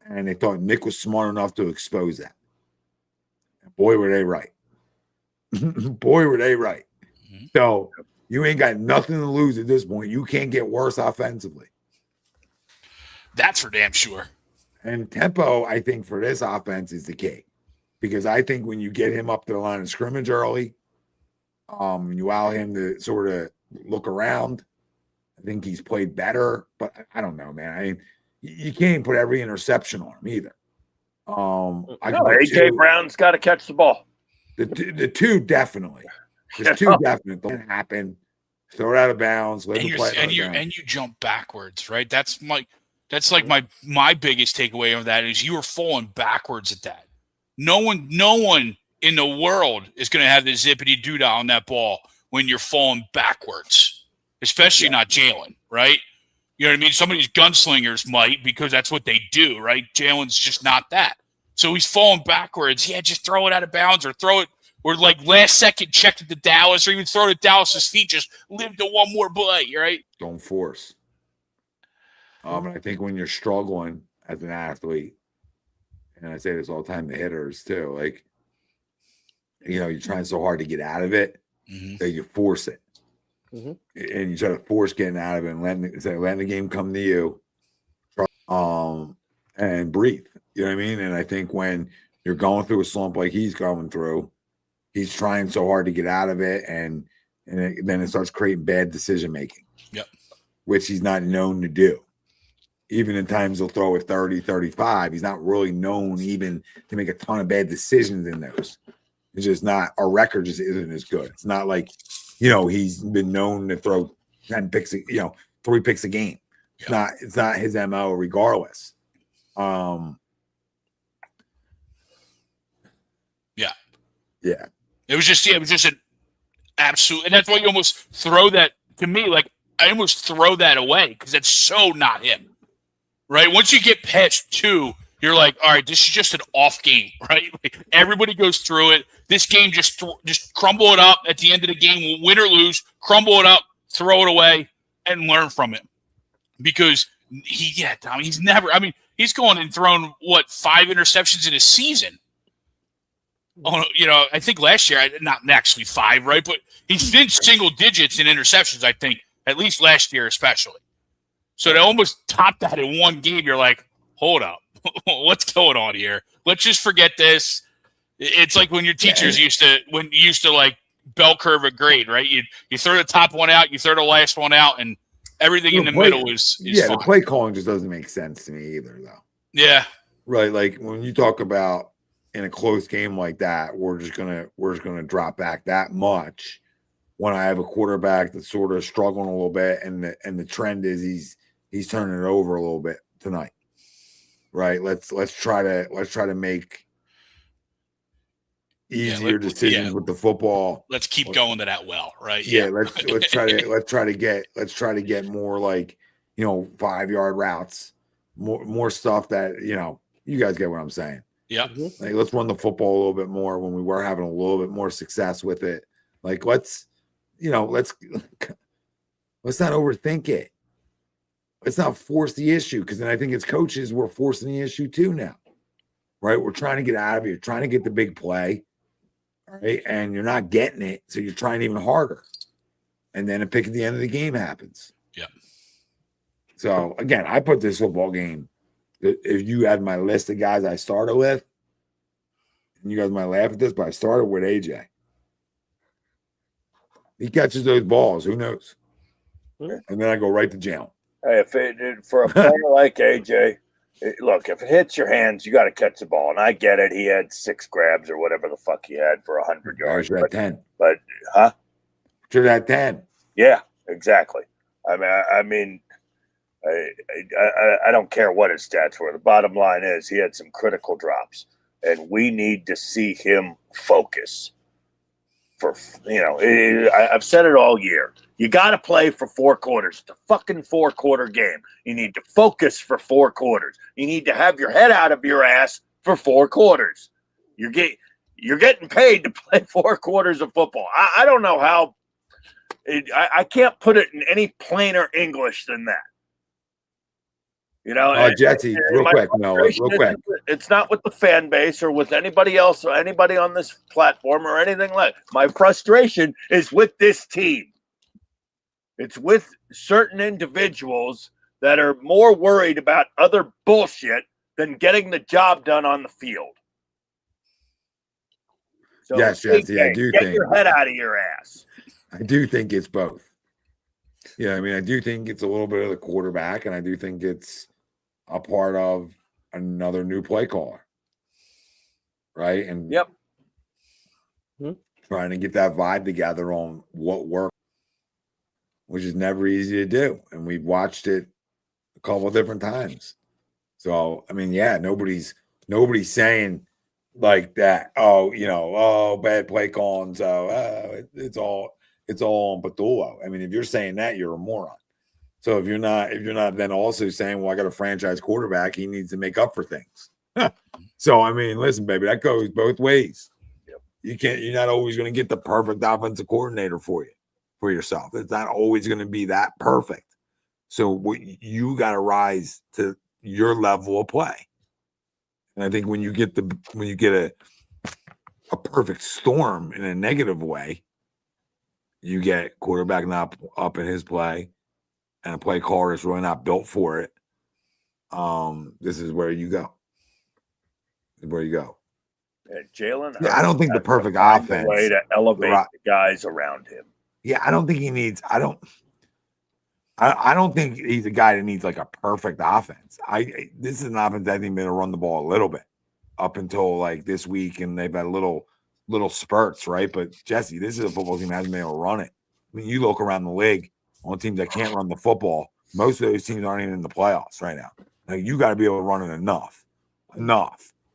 and they thought Nick was smart enough to expose that. And boy, were they right. Boy, were they right. Mm-hmm. So you ain't got nothing to lose at this point. You can't get worse offensively. That's for damn sure. And tempo, I think, for this offense is the key. Because I think when you get him up to the line of scrimmage early, you allow him to sort of look around, I think he's played better. But I don't know, man. I mean, you can't put every interception on him either. AJ Brown's got to catch the ball. The two definitely. There's two definitely. Don't happen. Throw it out of bounds. And you jump backwards, right? That's like my biggest takeaway of that is you were falling backwards at that. No one in the world is going to have the zippity doodah on that ball when you're falling backwards, especially not Jalen, right? You know what I mean? Some of these gunslingers might because that's what they do, right? Jalen's just not that. So he's falling backwards. Yeah, just throw it out of bounds or throw it or like last second check it to Dallas or even throw it at Dallas's feet. Just live to one more play, right? Don't force. I think when you're struggling as an athlete, and I say this all the time to hitters too, like you're trying so hard to get out of it that you force it. Mhm. And you try to force getting out of it and letting the game come to you, and breathe. You know what I mean? And I think when you're going through a slump like he's going through, he's trying so hard to get out of it, and then it starts creating bad decision making. Yep. Which he's not known to do. Even in times he'll throw at 30, 35, he's not really known even to make a ton of bad decisions in those. It's just not, our record just isn't as good. It's not like, he's been known to throw 10 picks, 3 picks a game. It's not his MO regardless. Yeah. It was just an absolute, and that's why you almost throw that to me. Like, I almost throw that away because that's so not him, right? Once you get past 2, you're like, all right, this is just an off game, right? Like, everybody goes through it. This game just crumble it up at the end of the game, win or lose, crumble it up, throw it away, and learn from it. Because Tommy, he's going and thrown 5 interceptions in a season. Oh, I think last year, not actually 5, right? But he's in single digits in interceptions, I think, at least last year especially. So to almost top that in one game, you're like, hold up. What's going on here? Let's just forget this. It's like when your teachers used to like bell curve a grade, right? You throw the top one out, you throw the last one out, and everything in the middle is fine. The play calling just doesn't make sense to me either, though. Yeah. Right. Like when you talk about in a close game like that, we're just gonna drop back that much. When I have a quarterback that's sort of struggling a little bit, and the trend is he's turning it over a little bit tonight, right? Let's try to make easier decisions with the football. Let's keep going to that well, right? Yeah, let's try to get more like 5-yard routes, more stuff that you guys get what I'm saying. Yeah. Like, let's run the football a little bit more when we were having a little bit more success with it. Like, let's not overthink it. Let's not force the issue, because then I think as coaches, we're forcing the issue too now, right? We're trying to get out of it. You're trying to get the big play, right? And you're not getting it, so you're trying even harder. And then a pick at the end of the game happens. Yeah. So, again, I put this football game, if you had my list of guys I started with, and you guys might laugh at this, but I started with AJ. He catches those balls. Who knows? And then I go right to jail. Hey, for a player like AJ, look, if it hits your hands, you got to catch the ball. And I get it. He had 6 grabs or whatever the fuck he had for 100 yards. Should have 10. But, huh? Should have 10. Yeah, exactly. I don't care what his stats were. The bottom line is he had some critical drops, and we need to see him focus. I've said it all year. You got to play for 4 quarters. It's a fucking 4-quarter game. You need to focus for 4 quarters. You need to have your head out of your ass for 4 quarters. You're getting paid to play 4 quarters of football. I don't know how. I can't put it in any plainer English than that. Jesse, real quick. It's not with the fan base or with anybody else or anybody on this platform or anything like that. My frustration is with this team. It's with certain individuals that are more worried about other bullshit than getting the job done on the field. So yes, Jesse, I do get think your head out of your ass. I do think it's both. Yeah, I do think it's a little bit of the quarterback, and I do think it's a part of another new play caller, right? And Yep. Trying to get that vibe together on what works, which is never easy to do. And we've watched it a couple of different times. So, nobody's saying like that. Bad play calling. So it's all on Patullo. if you're saying that, you're a moron. So if you're not then also saying, well, I got a franchise quarterback, he needs to make up for things. So listen, baby, that goes both ways. Yep. You're not always going to get the perfect offensive coordinator for yourself. It's not always going to be that perfect. So you got to rise to your level of play. And I think when you get a perfect storm in a negative way. You get quarterback not up in his play and a play caller that's really not built for it. This is where you go. Jalen. Yeah, I don't think the has to perfect find a offense. way to elevate the guys around him. Yeah, I don't think he needs. I don't think he's a guy that needs like a perfect offense. This is an offense that I think going to run the ball a little bit up until like this week, and they've had little spurts, right? But Jesse, this is a football team that hasn't been able to run it. I mean, you look around the league on teams that can't run the football. Most of those teams aren't even in the playoffs right now. Like, you got to be able to run it enough.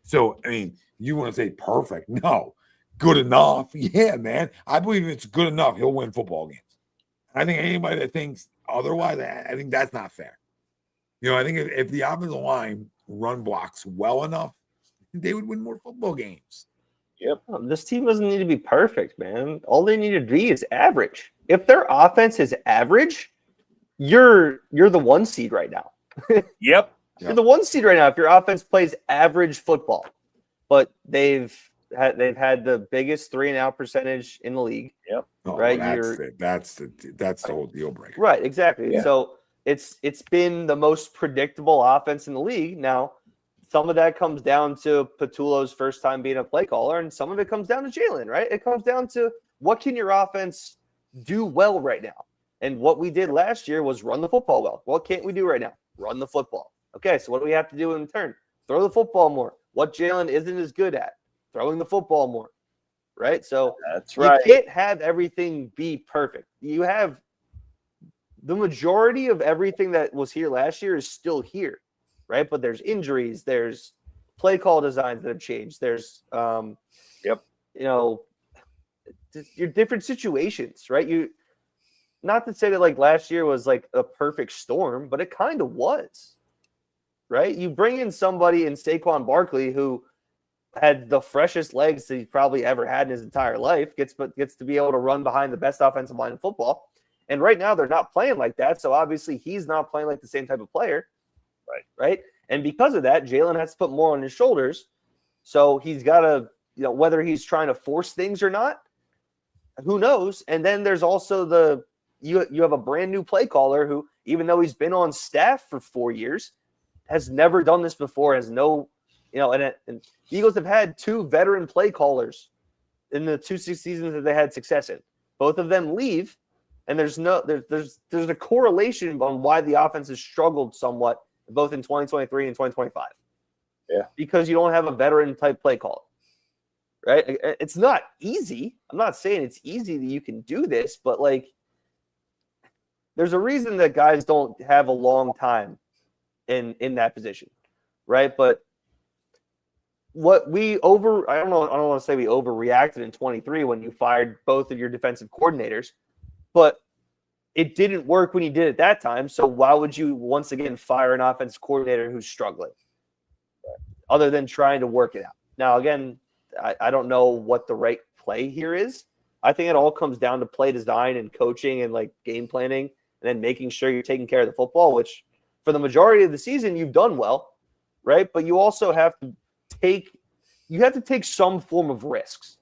So, I mean, you want to say perfect? No, good enough. Yeah, man. I believe if it's good enough, he'll win football games. I think anybody that thinks otherwise, I think that's not fair. You know, I think if the offensive line run blocks well enough, they would win more football games. Yep. This team doesn't need to be perfect, man. All they need to be is average. If their offense is average, you're the 1 seed right now. Yep. You're the 1 seed right now if your offense plays average football. But they've had the biggest 3-and-out percentage in the league. Yep. Right. That's the whole deal breaker. Right. Exactly. Yeah. So it's been the most predictable offense in the league. Now, some of that comes down to Patullo's first time being a play caller, and some of it comes down to Jalen, right? It comes down to what can your offense do well right now? And what we did last year was run the football well. What can't we do right now? Run the football. Okay, so what do we have to do in turn? Throw the football more. What Jalen isn't as good at? Throwing the football more, right? So that's right. You can't have everything be perfect. You have the majority of everything that was here last year is still here, right? But there's injuries, there's play call designs that have changed. There's, your different situations, right? Not to say that like last year was like a perfect storm, but it kind of was, right? You bring in somebody in Saquon Barkley who had the freshest legs that he's probably ever had in his entire life, gets to be able to run behind the best offensive line in football. And right now they're not playing like that. So obviously he's not playing like the same type of player. Right. And because of that, Jalen has to put more on his shoulders. So he's got to, whether he's trying to force things or not, who knows? And then there's also you have a brand new play caller who, even though he's been on staff for 4 years, has never done this before, has no, and the Eagles have had 2 veteran play callers in the 2 seasons that they had success in. Both of them leave, and there's a correlation on why the offense has struggled somewhat both in 2023 and 2025. Yeah. Because you don't have a veteran type play caller. Right? It's not easy. I'm not saying it's easy that you can do this, but like there's a reason that guys don't have a long time in that position. Right? But I don't want to say we overreacted in 23 when you fired both of your defensive coordinators, but it didn't work when you did it that time. So why would you once again fire an offensive coordinator who's struggling other than trying to work it out? Now, again, I don't know what the right play here is. I think it all comes down to play design and coaching and like game planning and then making sure you're taking care of the football, which for the majority of the season you've done well, right? But you also have to take some form of risks.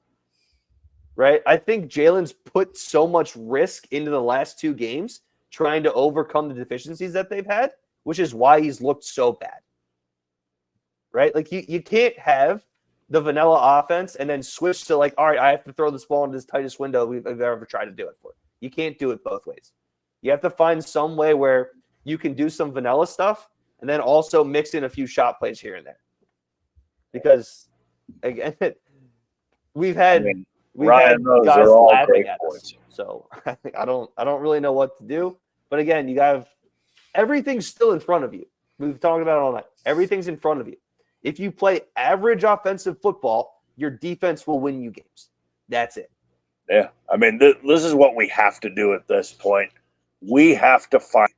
Right? I think Jalen's put so much risk into the last 2 games trying to overcome the deficiencies that they've had, which is why he's looked so bad. Right? Like you can't have the vanilla offense and then switch to like, all right, I have to throw this ball into this tightest window we've ever tried to do it for. You can't do it both ways. You have to find some way where you can do some vanilla stuff and then also mix in a few shot plays here and there. Because again, we've had guys laughing at us. So I don't really know what to do. But again, you have everything's still in front of you. We've talked about it all night. Everything's in front of you. If you play average offensive football, your defense will win you games. That's it. Yeah. I mean, this is what we have to do at this point. We have to find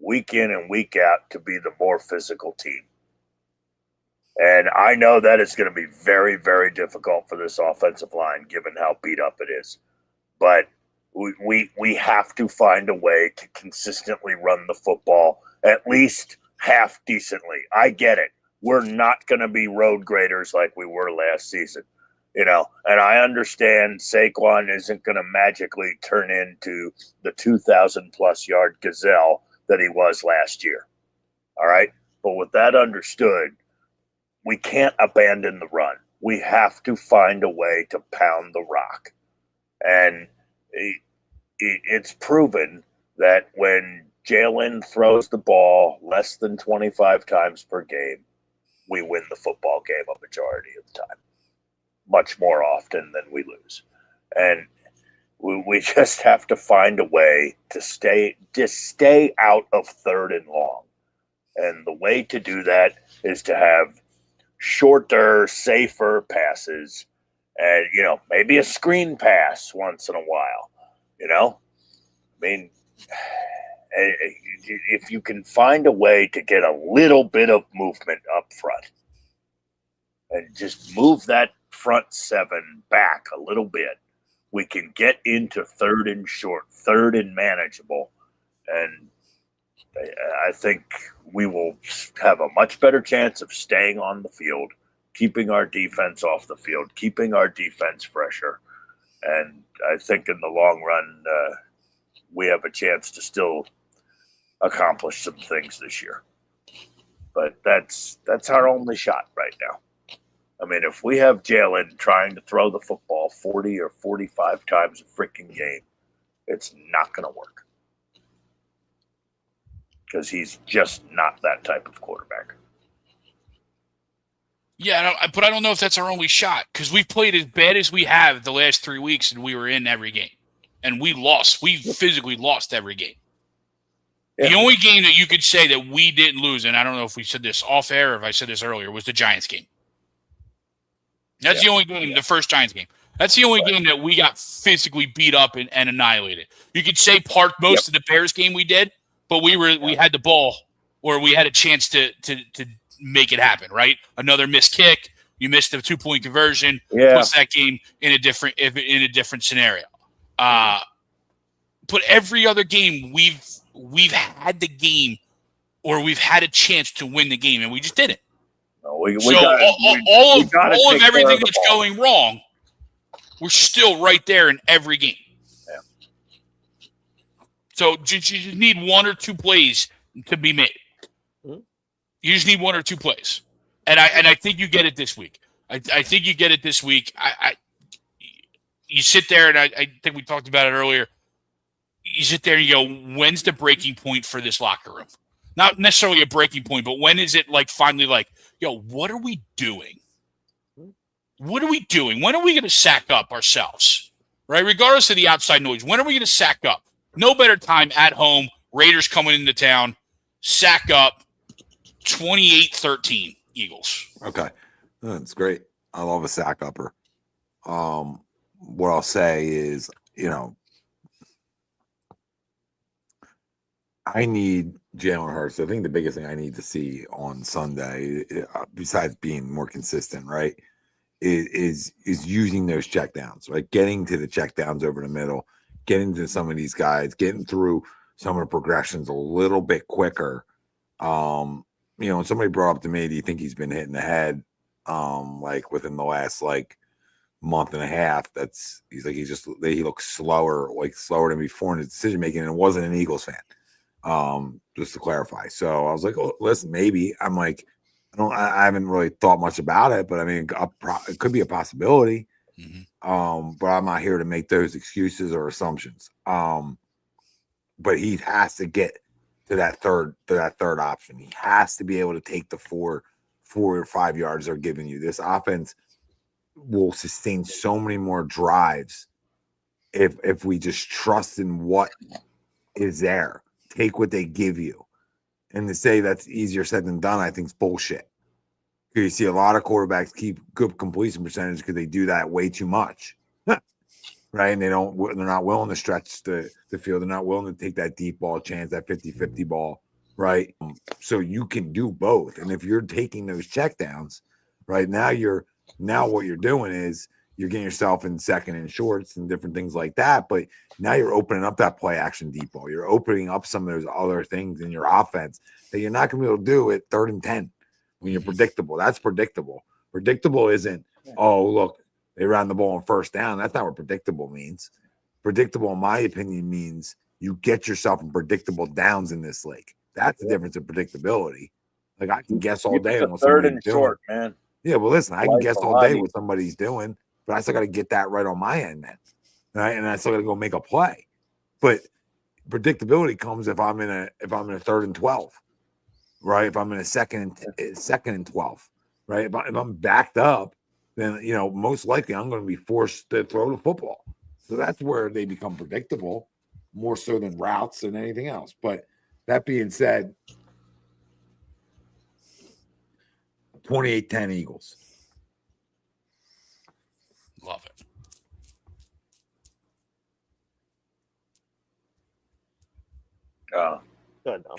week in and week out to be the more physical team. And I know that it's going to be very, very difficult for this offensive line, given how beat up it is. But we have to find a way to consistently run the football, at least half decently. I get it. We're not going to be road graders like we were last season. You know, and I understand Saquon isn't going to magically turn into the 2,000+ yard gazelle that he was last year. All right. But with that understood, we can't abandon the run. We have to find a way to pound the rock. And it's proven that when Jalen throws the ball less than 25 times per game, we win the football game a majority of the time. Much more often than we lose. And we just have to find a way to stay out of 3rd and long. And the way to do that is to have shorter, safer passes and, you know, maybe a screen pass once in a while, you know? I mean, if you can find a way to get a little bit of movement up front and just move that front 7 back a little bit, we can get into 3rd and short, 3rd and manageable, and I think we will have a much better chance of staying on the field, keeping our defense off the field, keeping our defense fresher, and I think in the long run we have a chance to still accomplish some things this year. But that's our only shot right now. I mean, if we have Jalen trying to throw the football 40 or 45 times a freaking game, it's not going to work. Because he's just not that type of quarterback. Yeah, but I don't know if that's our only shot because we've played as bad as we have the last 3 weeks and we were in every game. And we lost. We physically lost every game. Yeah. The only game that you could say that we didn't lose, and I don't know if we said this off air or if I said this earlier, was the Giants game. That's the only game, the first Giants game. That's the only game that we got physically beat up and annihilated. You could say most of the Bears game we did, but we had the ball or we had a chance to make it happen, right? Another missed kick, you missed the 2-point conversion, puts that game in a different scenario. But every other game we've had the game or we've had a chance to win the game and we just didn't. All of everything that's going wrong, we're still right there in every game. Yeah. So you just need 1 or 2 plays to be made. Mm-hmm. You just need 1 or 2 plays, and I think you get it this week. I think you get it this week. You sit there, and I think we talked about it earlier. You sit there and you go, when's the breaking point for this locker room? Not necessarily a breaking point, but when is it like finally like, yo, what are we doing? What are we doing? When are we going to sack up ourselves? Right? Regardless of the outside noise, when are we going to sack up? No better time at home. Raiders coming into town. Sack up 28-13 Eagles. Okay. That's great. I love a sack upper. What I'll say is, you know, I need Jalen Hurts. I think the biggest thing I need to see on Sunday, besides being more consistent, right, is using those checkdowns, right? Getting to the checkdowns over the middle, getting to some of these guys, getting through some of the progressions a little bit quicker. You know, somebody brought up to me, do you think he's been hitting the head like within the last month and a half? He looks slower than before in his decision making, and it wasn't an Eagles fan. Just to clarify. So I was like, oh, listen, maybe. I'm like, I haven't really thought much about it, but I mean, it could be a possibility. Mm-hmm. But I'm not here to make those excuses or assumptions. But he has to get to that third option. He has to be able to take the 4 or 5 yards they're giving you. This offense will sustain so many more drives if we just trust in what is there. Take what they give you. And to say that's easier said than done, I think is bullshit. You see a lot of quarterbacks keep good completion percentage because they do that way too much. Right? And they're not willing to stretch the field. They're not willing to take that deep ball chance, that 50-50 ball. Right? So you can do both. And if you're taking those checkdowns, right, now what you're doing is you're getting yourself in second and shorts and different things like that. But now you're opening up that play action deep ball. You're opening up some of those other things in your offense that you're not going to be able to do at 3rd and 10 when you're predictable. That's predictable. Predictable isn't, oh, look, They ran the ball on first down. That's not what predictable means. Predictable, in my opinion, means you get yourself in predictable downs in this league. That's the difference in predictability. Like I can guess all day on what third somebody's and doing. short, man. Yeah, well, listen, I can Life guess a all lot day easier. what somebody's doing, but I still got to get that right on my end, man. Right, and I still got to go make a play. But predictability comes if I'm in a 3rd and 12, right? If I'm in a second and 12, right? If I'm backed up, then most likely I'm going to be forced to throw the football. So that's where they become predictable, more so than routes and anything else. But that being said, 28-10 Eagles. Love it. Good, no.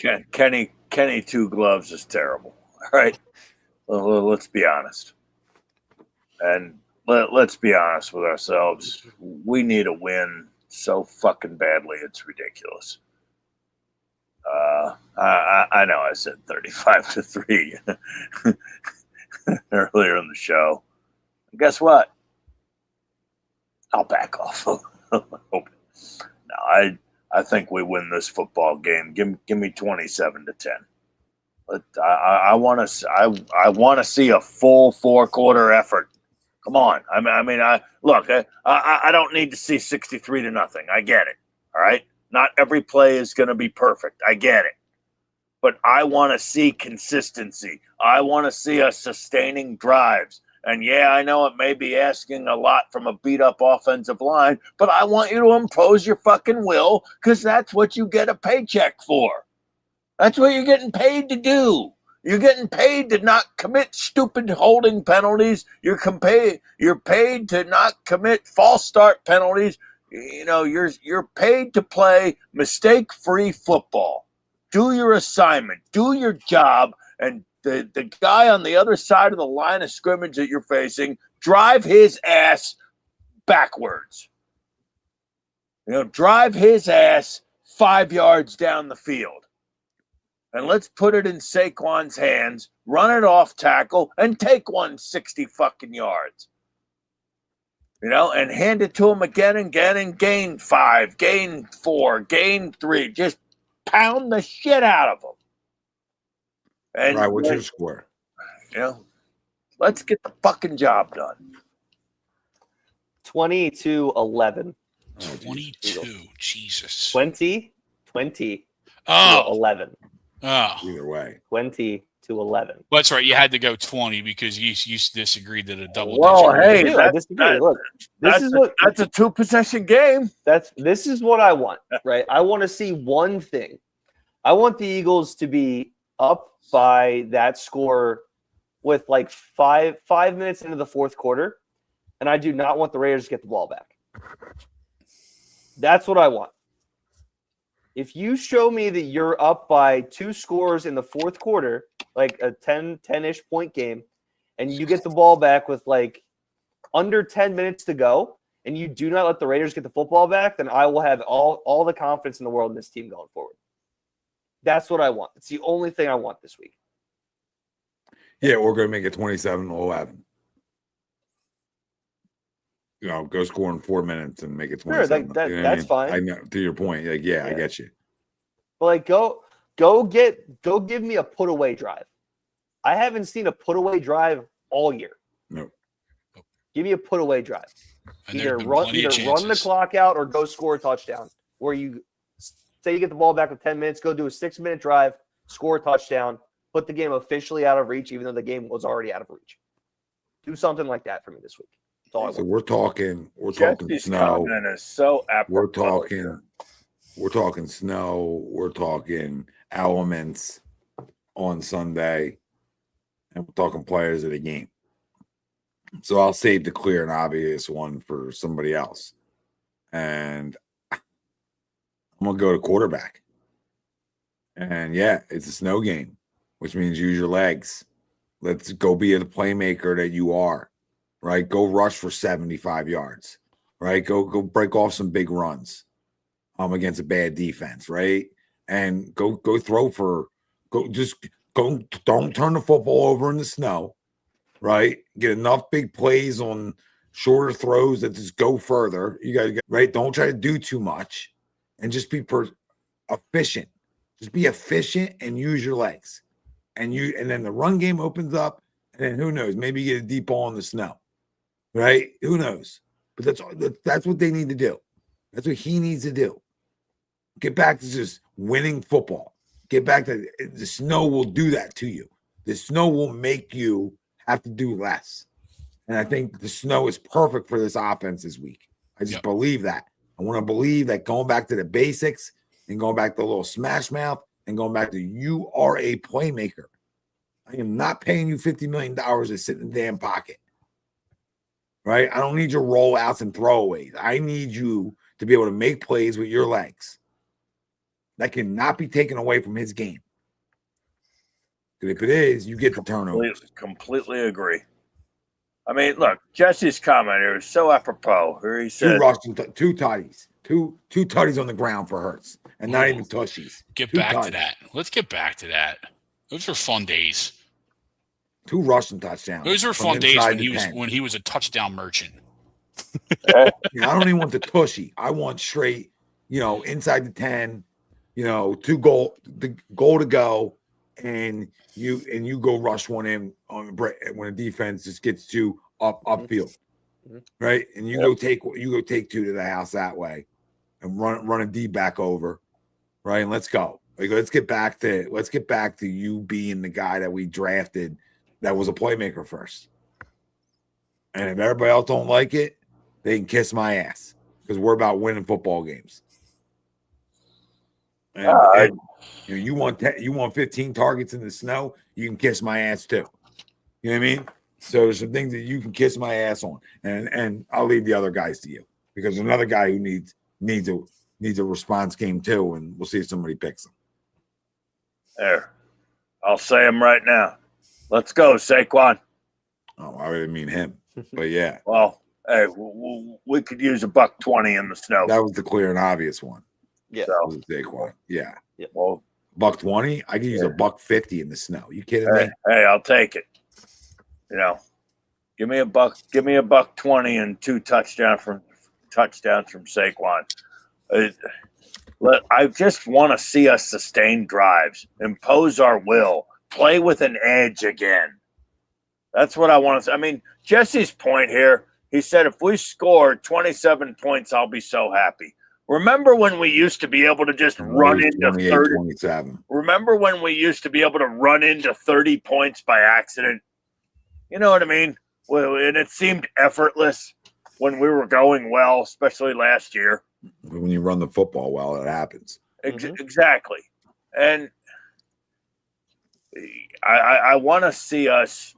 Kenny Two Gloves is terrible. All right. Well, let's be honest. And let's be honest with ourselves. We need a win so fucking badly, it's ridiculous. I know I said 35-3 earlier in the show. And guess what? I'll back off. No, I think we win this football game. Give me 27-10. I want to see a full 4-quarter effort. Come on. I don't need to see 63-0. I get it. All right. Not every play is going to be perfect. I get it. But I want to see consistency. I want to see us sustaining drives. And yeah, I know it may be asking a lot from a beat-up offensive line, but I want you to impose your fucking will because that's what you get a paycheck for. That's what you're getting paid to do. You're getting paid to not commit stupid holding penalties. You're paid to not commit false start penalties. You're paid to play mistake-free football. Do your assignment. Do your job. And the guy on the other side of the line of scrimmage that you're facing, drive his ass backwards. Drive his ass 5 yards down the field. And let's put it in Saquon's hands, run it off tackle, and take 160 fucking yards. And hand it to him again and again and gain 5, gain 4, gain 3. Just pound the shit out of him. And Right, what's your score? Let's get the fucking job done. 20-11. 22. Jesus. 20 Oh. 11. Oh. Either way. 20-11. Well, that's right. You had to go 20 because you disagreed that a double Well, digit. hey, I disagree. Look, that's a 2-possession game. This is what I want, right? I want to see one thing. I want the Eagles to be up by that score with like five minutes into the 4th quarter, and I do not want the Raiders to get the ball back. That's what I want. If you show me that you're up by 2 scores in the 4th quarter, like a 10-ish point game, and you get the ball back with like under 10 minutes to go, and you do not let the Raiders get the football back, then I will have all the confidence in the world in this team going forward. That's what I want. It's the only thing I want this week. Yeah, we're going to make it 27-11. Go score in 4 minutes and make it 27. Sure, that's fine. I know, to your point. Like, yeah, I get you. But like, go give me a put away drive. I haven't seen a put away drive all year. No. Give me a put away drive. And Either there's been run plenty of the chances. clock out or go score a touchdown. Where you say you get the ball back with 10 minutes, go do a 6-minute drive, score a touchdown, put the game officially out of reach, even though the game was already out of reach. Do something like that for me this week. That's all I So want. we're talking Jesse's snow. comment is so We're apropos. talking snow. We're talking elements on Sunday, and we're talking players of the game. So I'll save the clear and obvious one for somebody else, and I'm gonna go to quarterback. And yeah, it's a snow game, which means use your legs. Let's go be the playmaker that you are. Right, go rush for 75 yards. Right, go break off some big runs against a bad defense. Right, and go throw for don't turn the football over in the snow. Right, get enough big plays on shorter throws that just go further. You got to get right. Don't try to do too much, and just be efficient. Just be efficient and use your legs, and then the run game opens up, and then who knows? Maybe you get a deep ball in the snow, right? Who knows? But that's what they need to do. That's what he needs to do. Get back to just winning football. Get back to the snow will do that to you. The snow will make you have to do less. And I think the snow is perfect for this offense this week. I just believe that. I want to believe that going back to the basics and going back to a little smash mouth and going back to you are a playmaker. I am not paying you $50 million to sit in the damn pocket. Right? I don't need your rollouts and throwaways. I need you to be able to make plays with your legs. That cannot be taken away from his game. Because if it is, you get the turnover. Completely agree. I mean, look, Jesse's comment here is so apropos. Here he said, two tutties. Two tutties on the ground for Hurts. And not even tushies. Get back to that. Let's get back to that. Those were fun days. 2 rushing touchdowns. Those were fun days when he was a touchdown merchant. I don't even want the tushy. I want straight, inside the 10, 2 goal to go, and you go rush one in on when a defense just gets too upfield, right? And you go take 2 to the house that way, and run a D back over, right? And let's go. Let's get back to you being the guy that we drafted that was a playmaker first. And if everybody else don't like it, they can kiss my ass because we're about winning football games. And you want 15 targets in the snow, you can kiss my ass too. You know what I mean? So there's some things that you can kiss my ass on, and I'll leave the other guys to you because there's another guy who needs a response game too, and we'll see if somebody picks him. There, I'll say him right now. Let's go, Saquon. Oh, I didn't mean him, but yeah. Well, hey, we could use $120 in the snow. That was the clear and obvious one. Yeah, that was Saquon. Yeah. Well, $120. I could use $150 in the snow. You kidding me? Hey, I'll take it. Give me $120 and 2 touchdowns from Saquon. I just want to see us sustain drives, impose our will, play with an edge again. That's what I want to say. I mean, Jesse's point here, he said, if we score 27 points, I'll be so happy. Remember when we used to be able to just run into 30? 27. Remember when we used to be able to run into 30 points by accident? You know what I mean? Well, and it seemed effortless when we were going well, especially last year. When you run the football well, it happens. Exactly. And I want to see us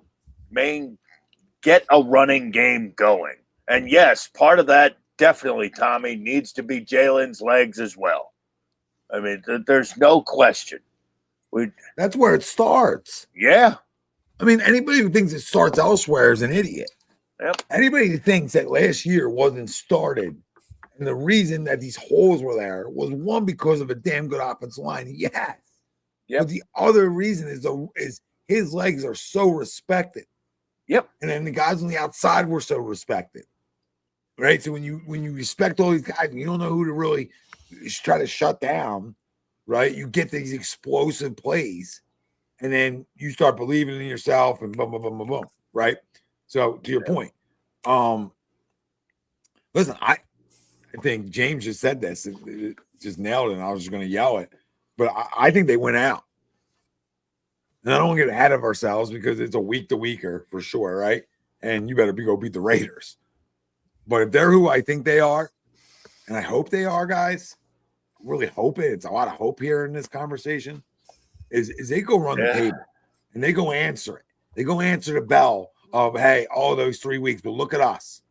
get a running game going. And yes, part of that definitely, Tommy, needs to be Jalen's legs as well. I mean, there's no question. That's where it starts. Yeah. I mean, anybody who thinks it starts elsewhere is an idiot. Yep. Anybody who thinks that last year wasn't started, and the reason that these holes were there was one because of a damn good offensive line. Yes. Yep. But the other reason is his legs are so respected. Yep. And then the guys on the outside were so respected. Right. So when you respect all these guys, and you don't know who to really try to shut down, right? You get these explosive plays, and then you start believing in yourself, and boom, boom, boom, boom, boom. Right. So to your point, listen, I think James just said this, it just nailed it. And I was just going to yell it, but I think they went out. And I don't want to get ahead of ourselves because it's a week to weeker for sure, right? And you better go beat the Raiders. But if they're who I think they are, and I hope they are, guys, I really hope it. It's a lot of hope here in this conversation. Is they go run the table and they go answer it. They go answer the bell of, hey, all those 3 weeks, but look at us.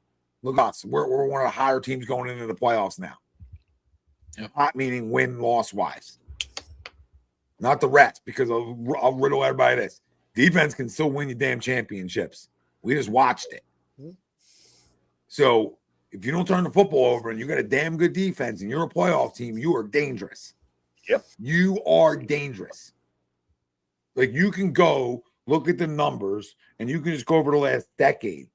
Look at us. We're one of the higher teams going into the playoffs now. Yep. Not meaning win-loss wise. Not the rest, because I'll riddle everybody this. Defense can still win you damn championships. We just watched it. So if you don't turn the football over and you got a damn good defense and you're a playoff team, you are dangerous. Yep. You are dangerous. Like, you can go look at the numbers and you can just go over the last decade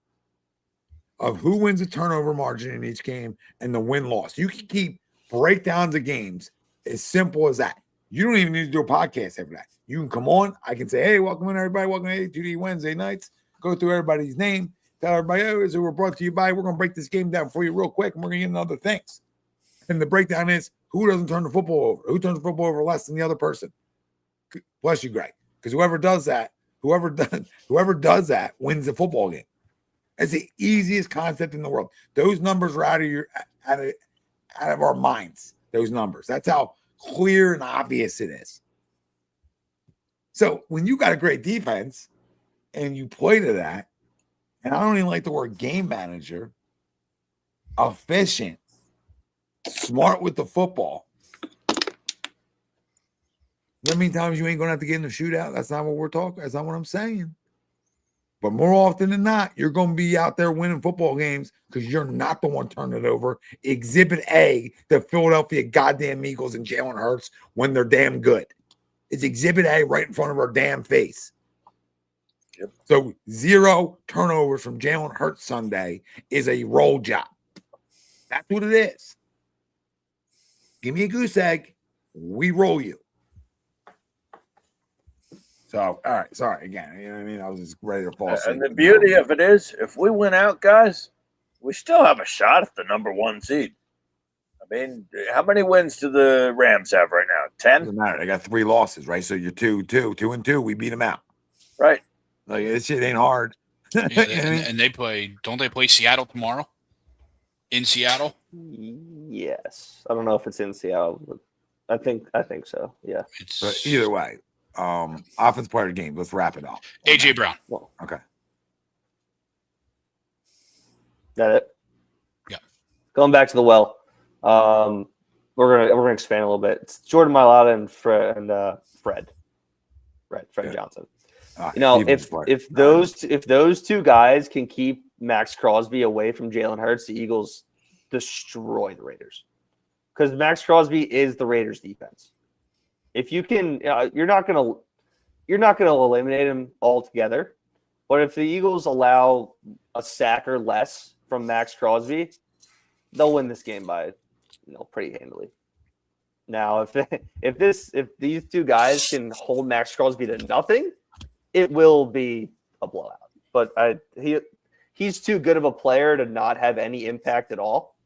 of who wins the turnover margin in each game and the win-loss. You can keep breakdowns of games as simple as that. You don't even need to do a podcast after that. You can come on. I can say, hey, welcome in, everybody. Welcome to 2D Wednesday nights. Go through everybody's name. Tell everybody, oh, so we're brought to you by. We're going to break this game down for you real quick, and we're going to get into other things. And the breakdown is who doesn't turn the football over? Who turns the football over less than the other person? Bless you, Greg. Because whoever does that wins the football game. It's the easiest concept in the world. Those numbers are out of our minds. Those numbers. That's how clear and obvious it is. So when you got a great defense and you play to that, and I don't even like the word game manager, efficient, smart with the football. That means times you ain't gonna have to get in the shootout. That's not what we're talking. That's not what I'm saying. But more often than not, you're gonna be out there winning football games because you're not the one turning it over. Exhibit A, the Philadelphia goddamn Eagles and Jalen Hurts when they're damn good. It's Exhibit A right in front of our damn face. Yep. So 0 turnovers from Jalen Hurts Sunday is a roll job. That's what it is. Give me a goose egg. We roll you. So, all right. Sorry again. You know what I mean? I was just ready to fall asleep. And the beauty of it is, if we win out, guys, we still have a shot at the number 1 seed. I mean, how many wins do the Rams have right now? 10? Doesn't matter. They got 3 losses, right? So you're 2-2. We beat them out. Right. Like, this shit ain't hard. Yeah, and they play. Don't they play Seattle tomorrow? In Seattle? Yes. I don't know if it's in Seattle, but I think so. Yeah. But either way, offense player of the game. Let's wrap it up. AJ Brown. Well, Okay. that it? Yeah. Going back to the well. We're gonna expand a little bit. It's Jordan Mailata and Fred Yeah. Johnson. You know, if those two guys can keep Max Crosby away from Jalen Hurts, the Eagles destroy the Raiders. Because Max Crosby is the Raiders' defense. If you can, you're not gonna eliminate him altogether. But if the Eagles allow a sack or less from Max Crosby, they'll win this game by pretty handily. Now, if these two guys can hold Max Crosby to nothing, it will be a blowout. But he's too good of a player to not have any impact at all.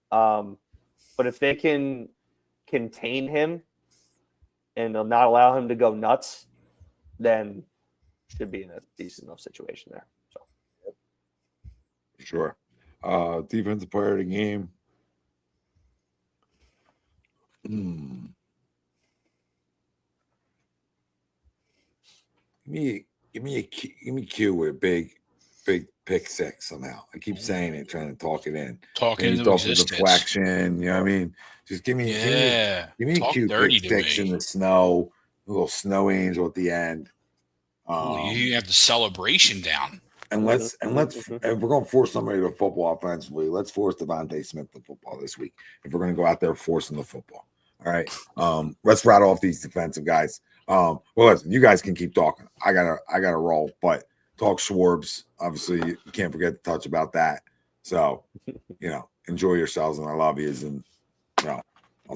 But if they can contain him and not allow him to go nuts, then should be in a decent enough situation there. So. Sure. Defensive player of the game. Give me Q with a big pick 6 somehow. I keep saying it, trying to talk it in. Talking into existence. Deflection, you know what I mean? Just give me a Q pick 6 in the snow, a little snow angel at the end. You have the celebration down. And let's if we're gonna force somebody to football offensively, let's force Devontae Smith to football this week. If we're gonna go out there forcing the football. All right. Let's rattle off these defensive guys. Well, listen, you guys can keep talking. I gotta roll, but talk Schwarbs. Obviously, you can't forget to touch about that. So, enjoy yourselves, and I love yous. And I'll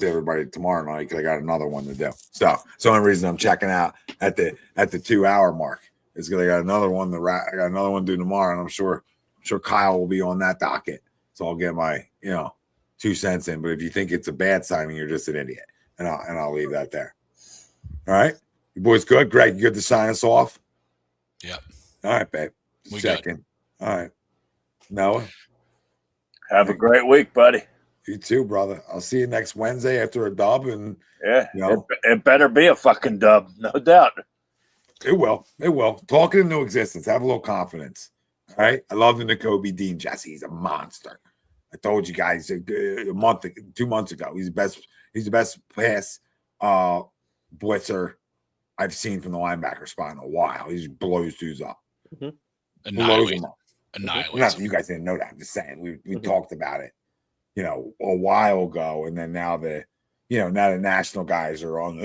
see everybody tomorrow night because I got another one to do. So, the only reason I'm checking out at the 2-hour mark is because I got another one I got another one due tomorrow, and I'm sure Kyle will be on that docket. So I'll get my 2 cents in. But if you think it's a bad signing, you're just an idiot, and I'll leave that there. All right, you boys good? Greg, you good to sign us off? Yep. All right, babe. We Second. All right. Noah. Have a great week, buddy. You too, brother. I'll see you next Wednesday after a dub, and it better be a fucking dub, no doubt. It will. Talk it into existence. Have a little confidence. All right. I love the Nakobe Dean Jesse. He's a monster. I told you guys 2 months ago. He's the best pass blitzer I've seen from the linebacker spot in a while. He just blows dudes up. Blows them up. Not that you guys didn't know that. I'm just saying we talked about it, a while ago, and then now the national guys are on.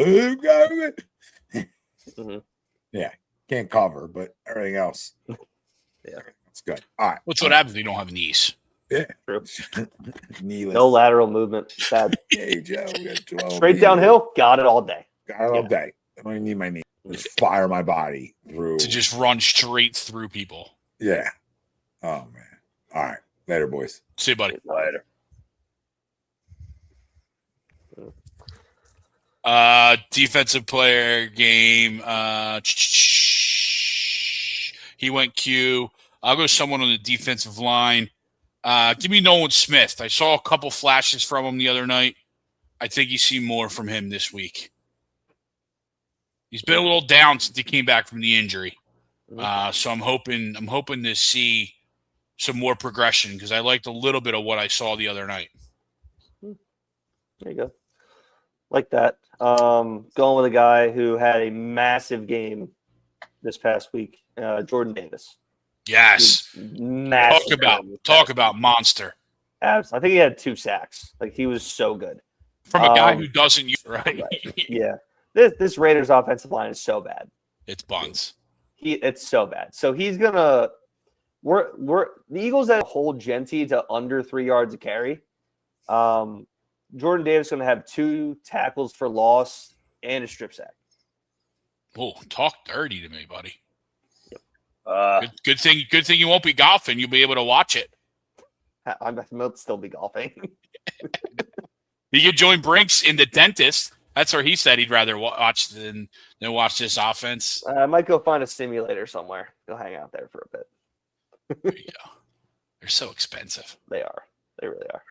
Yeah, can't cover, but everything else. Yeah. It's good. All right. What's what happens if you don't have knees? Yeah. True. Kneeless. No lateral movement. Bad. Hey, Joe. We got 12 Straight people. downhill. Got it all day. Got it all day. I don't even need my knee. Just fire my body through. To just run straight through people. Yeah. Oh, man. All right. Later, boys. See you, buddy. Later. Defensive player game. He went Q. I'll go someone on the defensive line. Give me Nolan Smith. I saw a couple flashes from him the other night. I think you see more from him this week. He's been a little down since he came back from the injury. So I'm hoping to see some more progression because I liked a little bit of what I saw the other night. There you go. Like that. Going with a guy who had a massive game this past week, Jordan Davis. Yes. Massive. Talk about monster. I think he had 2 sacks. Like, he was so good. From a guy who doesn't use right. Yeah. This Raiders offensive line is so bad. It's buns. It's so bad. So he's gonna we're the Eagles that hold Genty to under 3 yards a carry. Jordan Davis is gonna have 2 tackles for loss and a strip sack. Oh, talk dirty to me, buddy. Good thing you won't be golfing. You'll be able to watch it. I might still be golfing. You could join Brinks in the dentist. That's where he said he'd rather watch than watch this offense. I might go find a simulator somewhere. Go hang out there for a bit. There you go. They're so expensive. They are. They really are.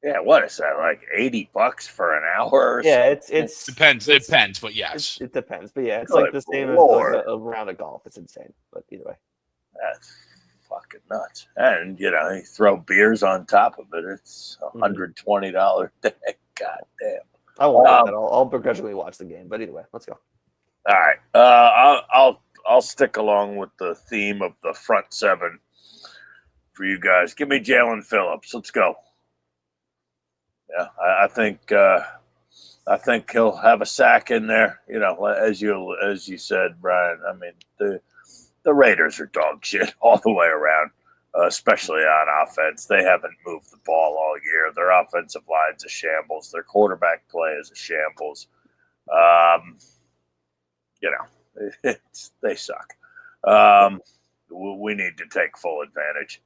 Yeah, what is that? Like $80 for an hour? Or Yeah, something? it's Depends. It depends, but yes. It depends, but yeah, it's Good like the same Lord. as like a round of golf. It's insane, but either way. That's fucking nuts. And you throw beers on top of it. It's $120 a day. God damn. I won't watch that. I'll begrudgingly watch the game, but either way, let's go. All right. I'll stick along with the theme of the front 7 for you guys. Give me Jalen Phillips. Let's go. Yeah, I think he'll have a sack in there. As you said, Brian. I mean, the Raiders are dog shit all the way around, especially on offense. They haven't moved the ball all year. Their offensive line's a shambles. Their quarterback play is a shambles. They suck. We need to take full advantage.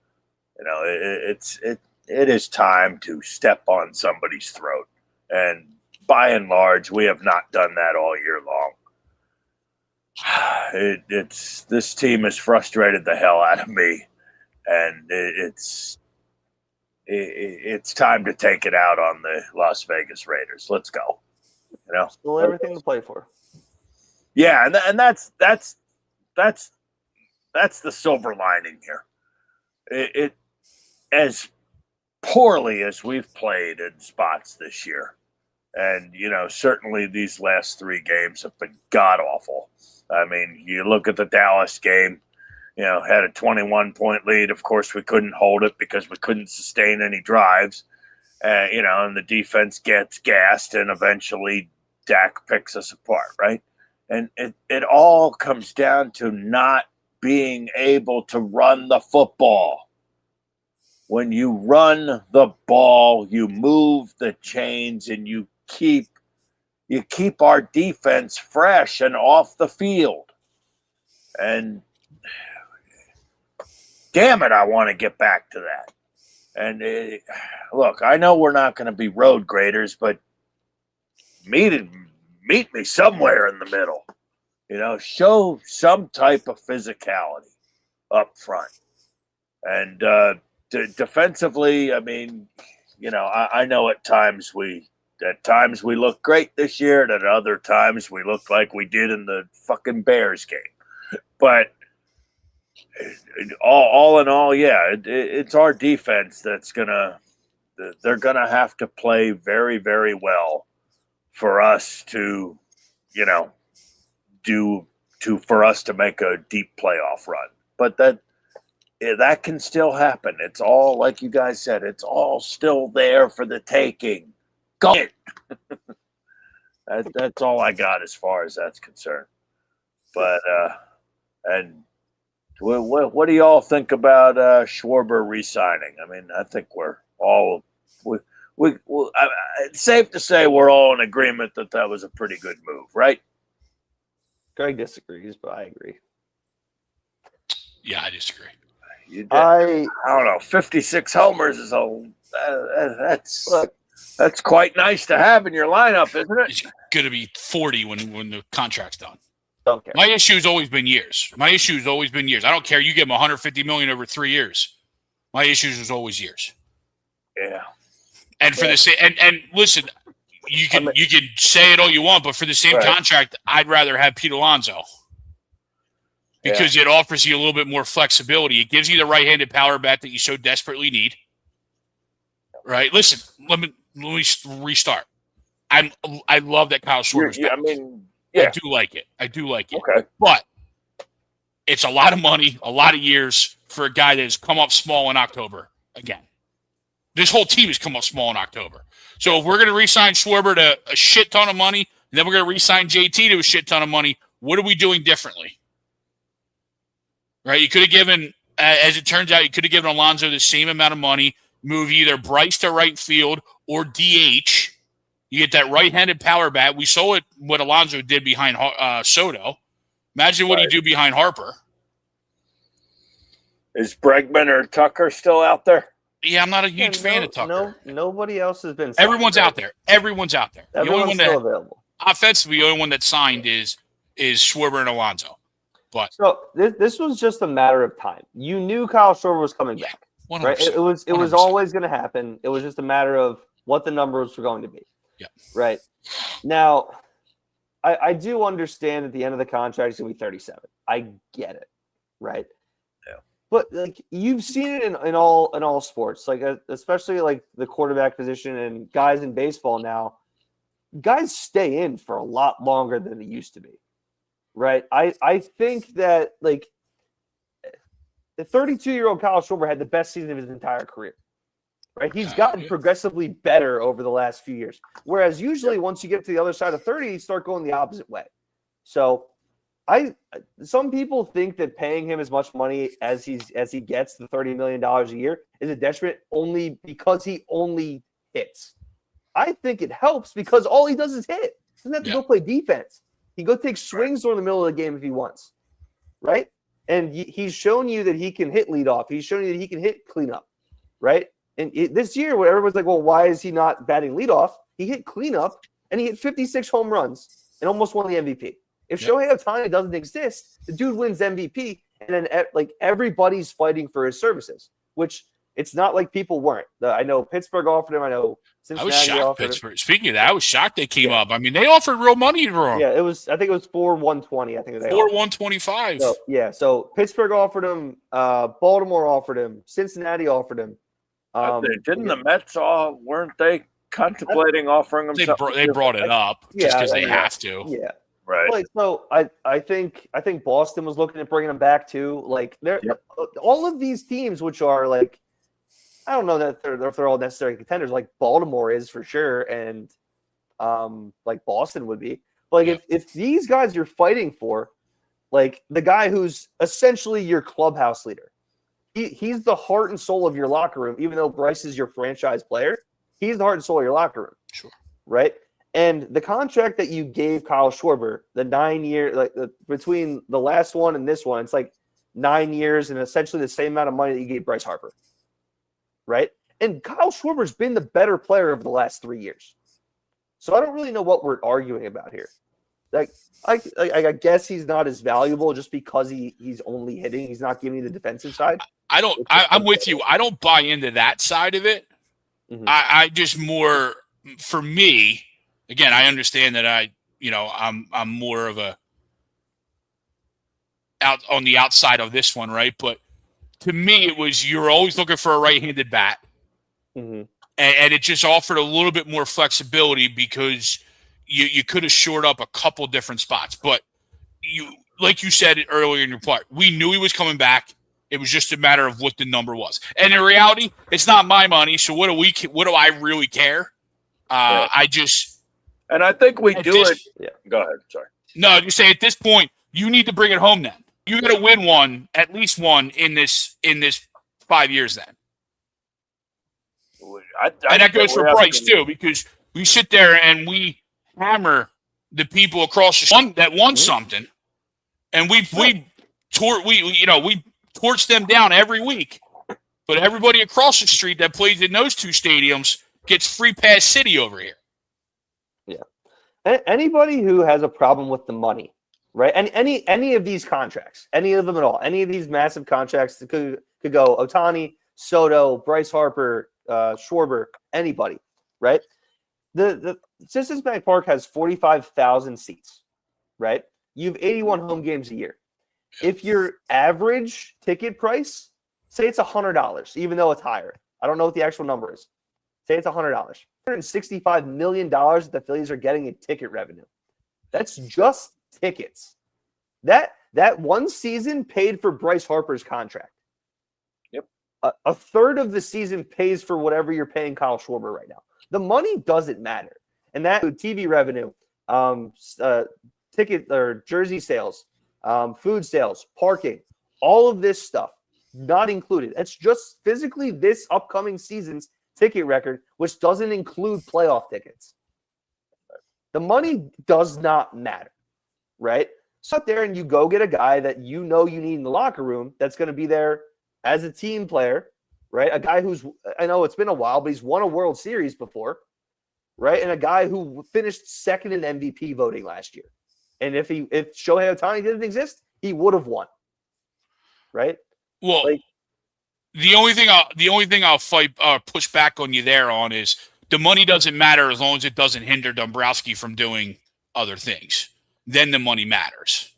It is time to step on somebody's throat. And by and large, we have not done that all year long. This team has frustrated the hell out of me, and it's time to take it out on the Las Vegas Raiders. Let's go. Still everything to play for. Yeah, and that's the silver lining here. It as poorly as we've played in spots this year, and certainly these last 3 games have been god awful. I mean, you look at the Dallas game, had a 21-point lead. Of course, we couldn't hold it because we couldn't sustain any drives. And the defense gets gassed, and eventually Dak picks us apart, right? And it all comes down to not being able to run the football. When you run the ball, you move the chains, and you keep our defense fresh and off the field. And damn it, I want to get back to that. And look, I know we're not going to be road graders, but meet me somewhere in the middle. Show some type of physicality up front. And defensively, I mean, I know at times we look great this year, and at other times we look like we did in the fucking Bears game. But all in all, yeah, it's our defense they're gonna have to play very, very well for us to, for us to make a deep playoff run. But that can still happen. It's all, like you guys said, it's all still there for the taking. Go it. That's all I got as far as that's concerned. But and What do y'all think about Schwarber re-signing? I mean, I think we're all it's safe to say we're all in agreement that was a pretty good move, right? Greg disagrees, but I agree. Yeah, I disagree. I don't know. 56 homers is that's quite nice to have in your lineup, isn't it? It's going to be 40 when the contract's done. Don't care. My issue has always been years. I don't care. You give him $150 million over 3 years. My issues was always years. Yeah. And for the same, and listen, you can say it all you want, but for the same contract, I'd rather have Pete Alonso because it offers you a little bit more flexibility. It gives you the right-handed power bat that you so desperately need. Right? Listen, let me restart. I love that Kyle Schwarber's back. I do like it. Okay. But it's a lot of money, a lot of years for a guy that has come up small in October again. This whole team has come up small in October. So if we're going to re-sign Schwarber to a shit ton of money, and then we're going to re-sign JT to a shit ton of money, what are we doing differently? Right? You could have given, as it turns out, you could have given Alonso the same amount of money, move either Bryce to right field or DH. You get that right-handed power bat. We saw what Alonso did behind Soto. Imagine what he'd do behind Harper. Is Bregman or Tucker still out there? Yeah, I'm not a huge fan of Tucker. Nobody else has been. Everyone's out there. Everyone's the only one still available. Offensively, the only one that signed is Schwarber and Alonso. But so this was just a matter of time. You knew Kyle Schwarber was coming back, 100%, right? It was always going to happen. It was just a matter of what the numbers were going to be. Yeah. Right. Now, I do understand at the end of the contract it's going to be 37. I get it. Right. Yeah. But like you've seen it in all sports, like especially like the quarterback position and guys in baseball now, guys stay in for a lot longer than they used to be. Right. I think that like the 32-year-old Kyle Schwarber had the best season of his entire career. Right. He's gotten progressively better over the last few years. Whereas usually once you get to the other side of 30, you start going the opposite way. So some people think that paying him as much money as he gets, the $30 million a year, is a detriment only because he only hits. I think it helps because all he does is hit. He doesn't have to go play defense. He go take swings during the middle of the game if he wants. Right? And he's shown you that he can hit leadoff. He's shown you that he can hit cleanup. Right? And this year, where everyone's like, well, why is he not batting leadoff? He hit cleanup, and he hit 56 home runs and almost won the MVP. If Shohei Ohtani doesn't exist, the dude wins MVP, and then like everybody's fighting for his services, which it's not like people weren't. I know Pittsburgh offered him. I know Cincinnati offered Pittsburgh. Speaking of that, I was shocked they came up. I mean, they offered real money for him. Yeah, I think it was 4-120. I think they 4-125. So, so Pittsburgh offered him. Baltimore offered him. Cincinnati offered him. Didn't the Mets weren't they contemplating offering him something? They brought it up just because they have to. Yeah. Right. Like, so I think Boston was looking at bringing him back too. Like all of these teams, which are like, I don't know that they're all necessary contenders. Like Baltimore is for sure, and like Boston would be. But like if these guys you're fighting for, like the guy who's essentially your clubhouse leader, he's the heart and soul of your locker room. Even though Bryce is your franchise player, he's the heart and soul of your locker room. Sure. Right. And the contract that you gave Kyle Schwarber, the 9 year, like between the last one and this one, it's like 9 years and essentially the same amount of money that you gave Bryce Harper. Right. And Kyle Schwarber's been the better player over the last 3 years. So I don't really know what we're arguing about here. Like, I guess he's not as valuable just because he's only hitting. He's not giving you the defensive side. I'm with you. I don't buy into that side of it. Mm-hmm. I just more, for me, again, I understand that I'm more of a out on the outside of this one, right? But to me, it was you're always looking for a right-handed bat, and it just offered a little bit more flexibility because you could have shored up a couple different spots. But like you said earlier in your part, we knew he was coming back. It was just a matter of what the number was, and in reality, it's not my money. So what do I really care? And I think we do it. Yeah. Go ahead. Sorry. No, you say at this point, you need to bring it home then. You got to win one, at least one in this 5 years. Then, and that goes for Bryce too, because we sit there and we hammer the people across the street that won something, and we torch them down every week. But everybody across the street that plays in those two stadiums gets free pass city over here. Yeah. Anybody who has a problem with the money, right? And any of these contracts, any of them at all, any of these massive contracts that could go Ohtani, Soto, Bryce Harper, Schwarber, anybody, right? The Citizens Bank Park has 45,000 seats, right? You have 81 home games a year. If your average ticket price, say it's $100, even though it's higher. I don't know what the actual number is. Say it's $100. $165 million that the Phillies are getting in ticket revenue. That's just tickets. That one season paid for Bryce Harper's contract. Yep. A third of the season pays for whatever you're paying Kyle Schwarber right now. The money doesn't matter. And that TV revenue, ticket or jersey sales, food sales, parking, all of this stuff, not included. That's just physically this upcoming season's ticket record, which doesn't include playoff tickets. The does not matter, right? So out there and you go get a guy that you know you need in the locker room that's going to be there as a team player, right? A guy who's, I know it's been a while, but he's won a World Series before, right? And a guy who finished second in MVP voting last year. And if Shohei Ohtani didn't exist, he would have won, right? Well, the only thing I'll push back on you there on is the money doesn't matter as long as it doesn't hinder Dombrowski from doing other things. Then the money matters.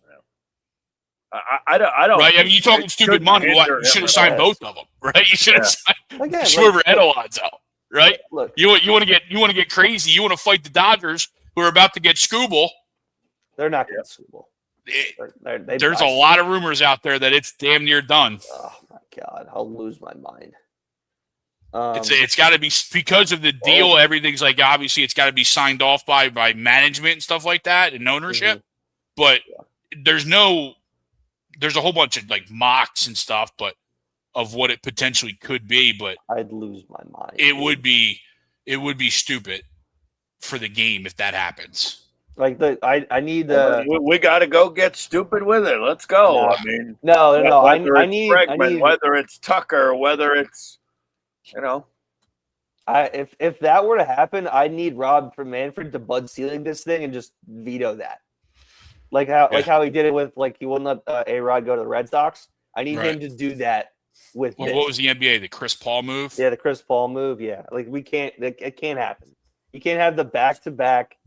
I don't. Right? I mean, you talking stupid money? You should have signed both of them, right? You should have signed Schwarber and Alonso, right? Look, you want to get crazy. You want to fight the Dodgers who are about to get Scooble. They're not going to Scooble. There's a lot of rumors out there that it's damn near done. Oh my God, I'll lose my mind. It's got to be because of the deal. Everything's like obviously it's got to be signed off by management and stuff like that and ownership. But there's a whole bunch of like mocks and stuff, but of what it potentially could be. But I'd lose my mind. It would be stupid for the game if that happens. Like I need we got to go get stupid with it. Let's go. No. I mean, no. I need whether it's Tucker, whether it's if that were to happen, I need Rob from Manfred to Bud Selig this thing and just veto that. Like how he did it with he wouldn't let A-Rod go to the Red Sox. I need him to do that with. What was the NBA? The Chris Paul move? Yeah, the Chris Paul move. Yeah, we can't. It can't happen. You can't have the back-to-back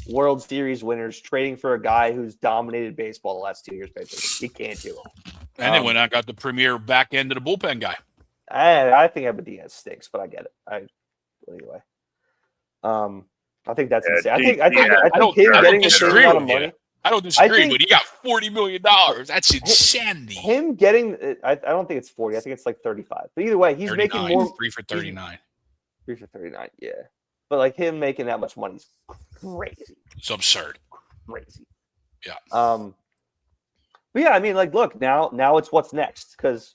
World Series winners trading for a guy who's dominated baseball the last 2 years. Basically, he can't do it. And they went out and got the premier back end of the bullpen guy. I think Evan Diaz stinks, but I get it. Anyway, I think that's insane. I think him getting the same amount of money. I don't disagree, but he got $40 million. That's insanity. Him getting, I don't think it's 40. I think it's like 35. But either way, he's making more. 3 for 39. 3 for 39. Yeah, but him making that much money is crazy. It's absurd. Crazy. Yeah. But yeah, I mean, look now it's what's next because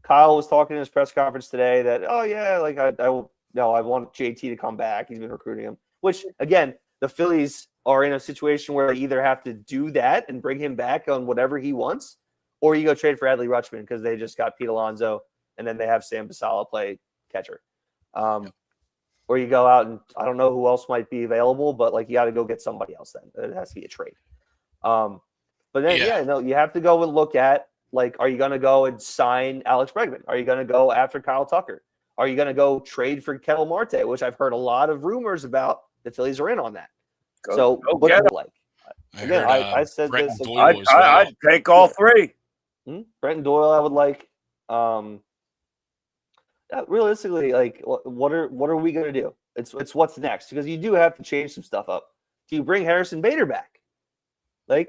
Kyle was talking in his press conference today that I want JT to come back. He's been recruiting him, which again, the Phillies are in a situation where they either have to do that and bring him back on whatever he wants, or you go trade for Adley Rutschman because they just got Pete Alonso and then they have Sam Basala play catcher. Or you go out and I don't know who else might be available, but you got to go get somebody else then. It has to be a trade. But then, you have to go and look at, are you going to go and sign Alex Bregman? Are you going to go after Kyle Tucker? Are you going to go trade for Ketel Marte, which I've heard a lot of rumors about? The Phillies are in on that. What do you like? Again, I said this. I'd take all three. Brenton Doyle, I would like. Realistically, what are we going to do? It's what's next because you do have to change some stuff up. Do you bring Harrison Bader back? What's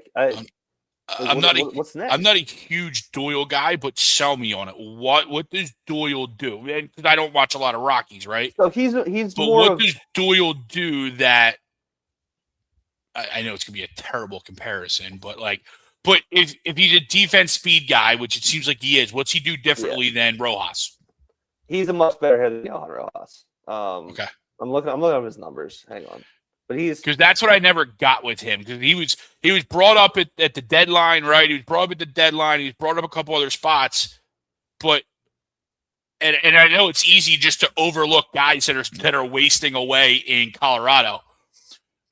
next? I'm not a huge Doyle guy, but sell me on it. What does Doyle do? Because I don't watch a lot of Rockies, right? So he's but more. What does Doyle do that? I know it's gonna be a terrible comparison, but But if he's a defense speed guy, which it seems like he is, what's he do differently than Rojas? He's a much better hitter than Johan Rojas. Okay. I'm looking at his numbers. Hang on. But because that's what I never got with him, because he was brought up at the deadline, right? He was brought up at the deadline. He was brought up a couple other spots, but and I know it's easy just to overlook guys that are wasting away in Colorado,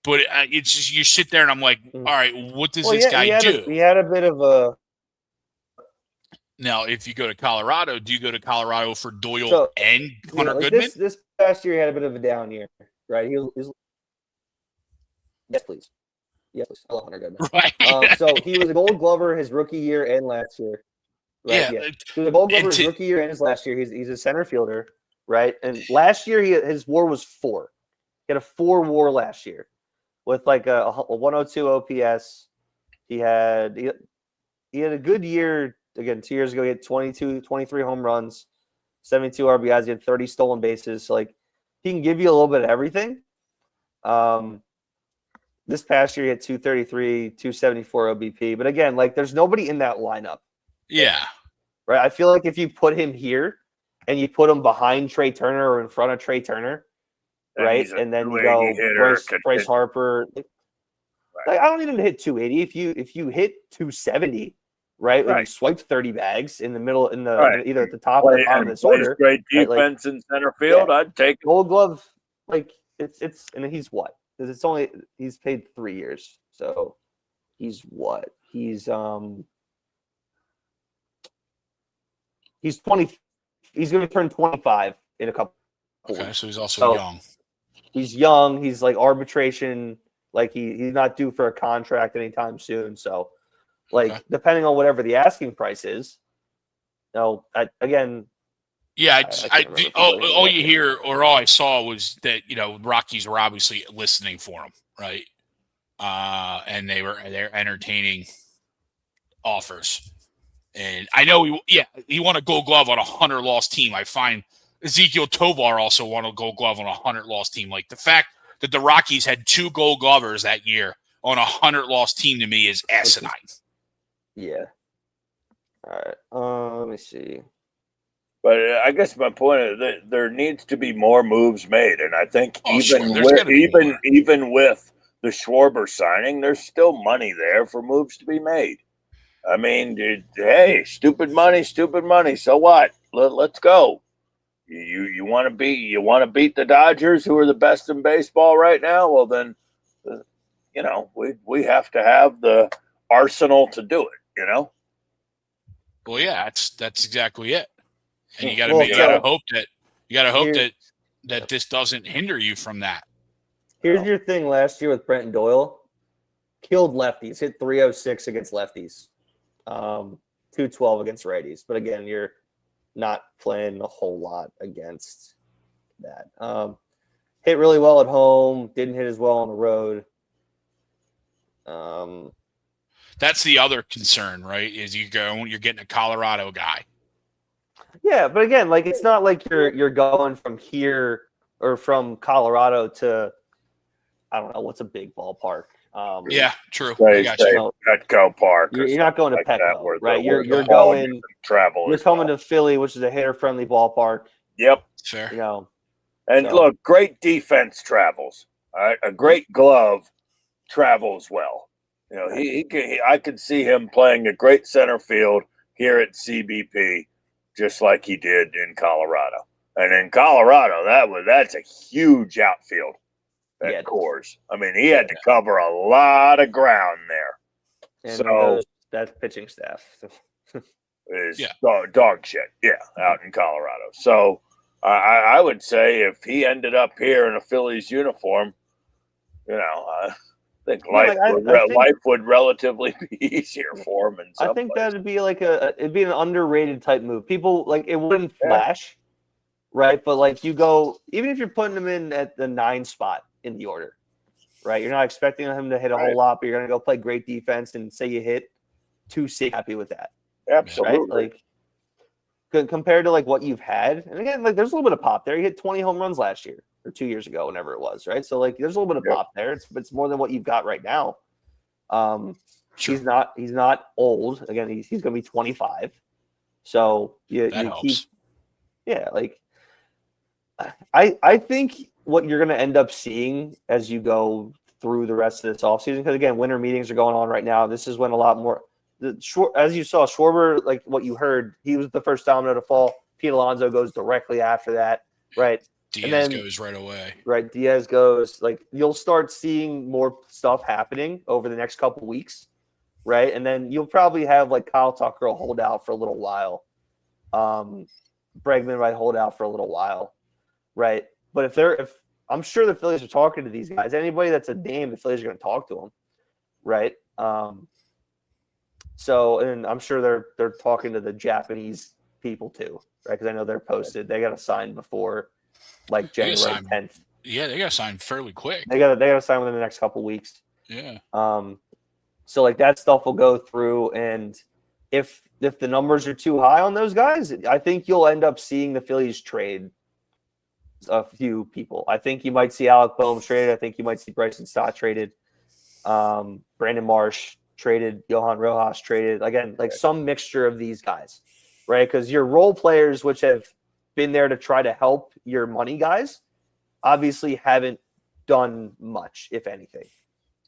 but it's just you sit there and I'm like, all right, what does this guy do? He had a bit of a. Now, if you go to Colorado, do you go to Colorado for Doyle and Hunter Goodman? This past year, he had a bit of a down year, right? Yes, please. Yes, please. I love Hunter Goodman. Right. So he was a Gold Glover his rookie year and last year. Right? Yeah. He was a Gold Glover his rookie year and his last year. He's a center fielder, right? And last year his WAR was 4. He had a 4 WAR last year with like a 102 OPS. He had a good year. Again, 2 years ago, he had 23 home runs, 72 RBIs. He had 30 stolen bases. So, like, he can give you a little bit of everything. This past year, he had 233, 274 OBP. But again, like, there's nobody in that lineup. Yeah. Right? I feel like if you put him here and you put him behind Trey Turner or in front of Trey Turner, right? And then you go Bryce Harper. Like, I don't need him to hit 280. If you hit 270, right? When you swiped 30 bags in the middle, either at the top or the bottom of this order. Great defense in center field. I'd take Gold Glove. Like it's and he's what? Because he's paid 3 years. So he's what? He's 20. He's going to turn 25 in a couple. Okay, so he's also young. He's young. He's like arbitration. Like he's not due for a contract anytime soon. So. Depending on whatever the asking price is, all you hear or all I saw was that Rockies were obviously listening for him, right? And they're entertaining offers, and I know he won a Gold Glove on a 100-loss team. I find Ezekiel Tovar also won a Gold Glove on a 100-loss team. Like the fact that the Rockies had 2 Gold Glovers that year on a 100-loss team to me is asinine. Yeah. All right. Let me see. But I guess my point is that there needs to be more moves made, and I think even with the Schwarber signing, there's still money there for moves to be made. I mean, hey, stupid money. So what? Let's go. You want to beat the Dodgers, who are the best in baseball right now? Well, then, we have to have the arsenal to do it. Well, yeah, that's exactly it. And you gotta hope that this doesn't hinder you from that. Here's your thing. Last year with Brenton Doyle, killed lefties, hit 306 against lefties, 212 against righties. But again, you're not playing a whole lot against that. Hit really well at home, didn't hit as well on the road. That's the other concern, right? Is you're getting a Colorado guy. Yeah, but again, like it's not like you're going from here or from Colorado to I don't know what's a big ballpark. Yeah, true. Petco Park. You're not going to Petco, right? You're going travel. You're coming to Philly, which is a hitter-friendly ballpark. Yep, fair. Look, great defense travels. All right, a great glove travels well. I could see him playing a great center field here at CBP, just like he did in Colorado. And in Colorado, that's a huge outfield at Coors. I mean, he had to cover a lot of ground there. And so that pitching staff is dog shit. Yeah, out in Colorado. So I would say if he ended up here in a Phillies uniform, I think life would relatively be easier for him. I think that'd be it'd be an underrated type move. People it wouldn't flash, right? But you go, even if you're putting him in at the 9 spot in the order, right? You're not expecting him to hit a whole lot, but you're gonna go play great defense and say you hit 260, happy with that. Absolutely. Right? Compared to what you've had, and again, there's a little bit of pop there. He hit 20 home runs last year. Or 2 years ago, whenever it was, right? So there's a little bit of pop there. It's more than what you've got right now. Sure. He's not old. Again, he's going to be 25. So you helps. like I think what you're going to end up seeing as you go through the rest of this offseason, because again, winter meetings are going on right now. This is when a lot more as you saw, Schwarber, like what you heard, he was the first domino to fall. Pete Alonso goes directly after that, right? Diaz goes right away. Right, Diaz goes. Like, you'll start seeing more stuff happening over the next couple weeks, right? And then you'll probably have, like, Kyle Tucker will hold out for a little while. Bregman might hold out for a little while, right? But if I'm sure the Phillies are talking to these guys, anybody that's a name, the Phillies are going to talk to them, right? So, and I'm sure they're talking to the Japanese people too, right? Because I know they're posted. They got to sign before like January 10th. Yeah, they got to sign fairly quick. They got to sign within the next couple weeks. Yeah. So like that stuff will go through, and if the numbers are too high on those guys, I think you'll end up seeing the Phillies trade a few people. I think you might see Alec Boehm traded. I think you might see Bryson Stott traded. Brandon Marsh traded. Johan Rojas traded. Again, like some mixture of these guys, right? Because your role players, which have been there to try to help your money guys, obviously haven't done much, if anything.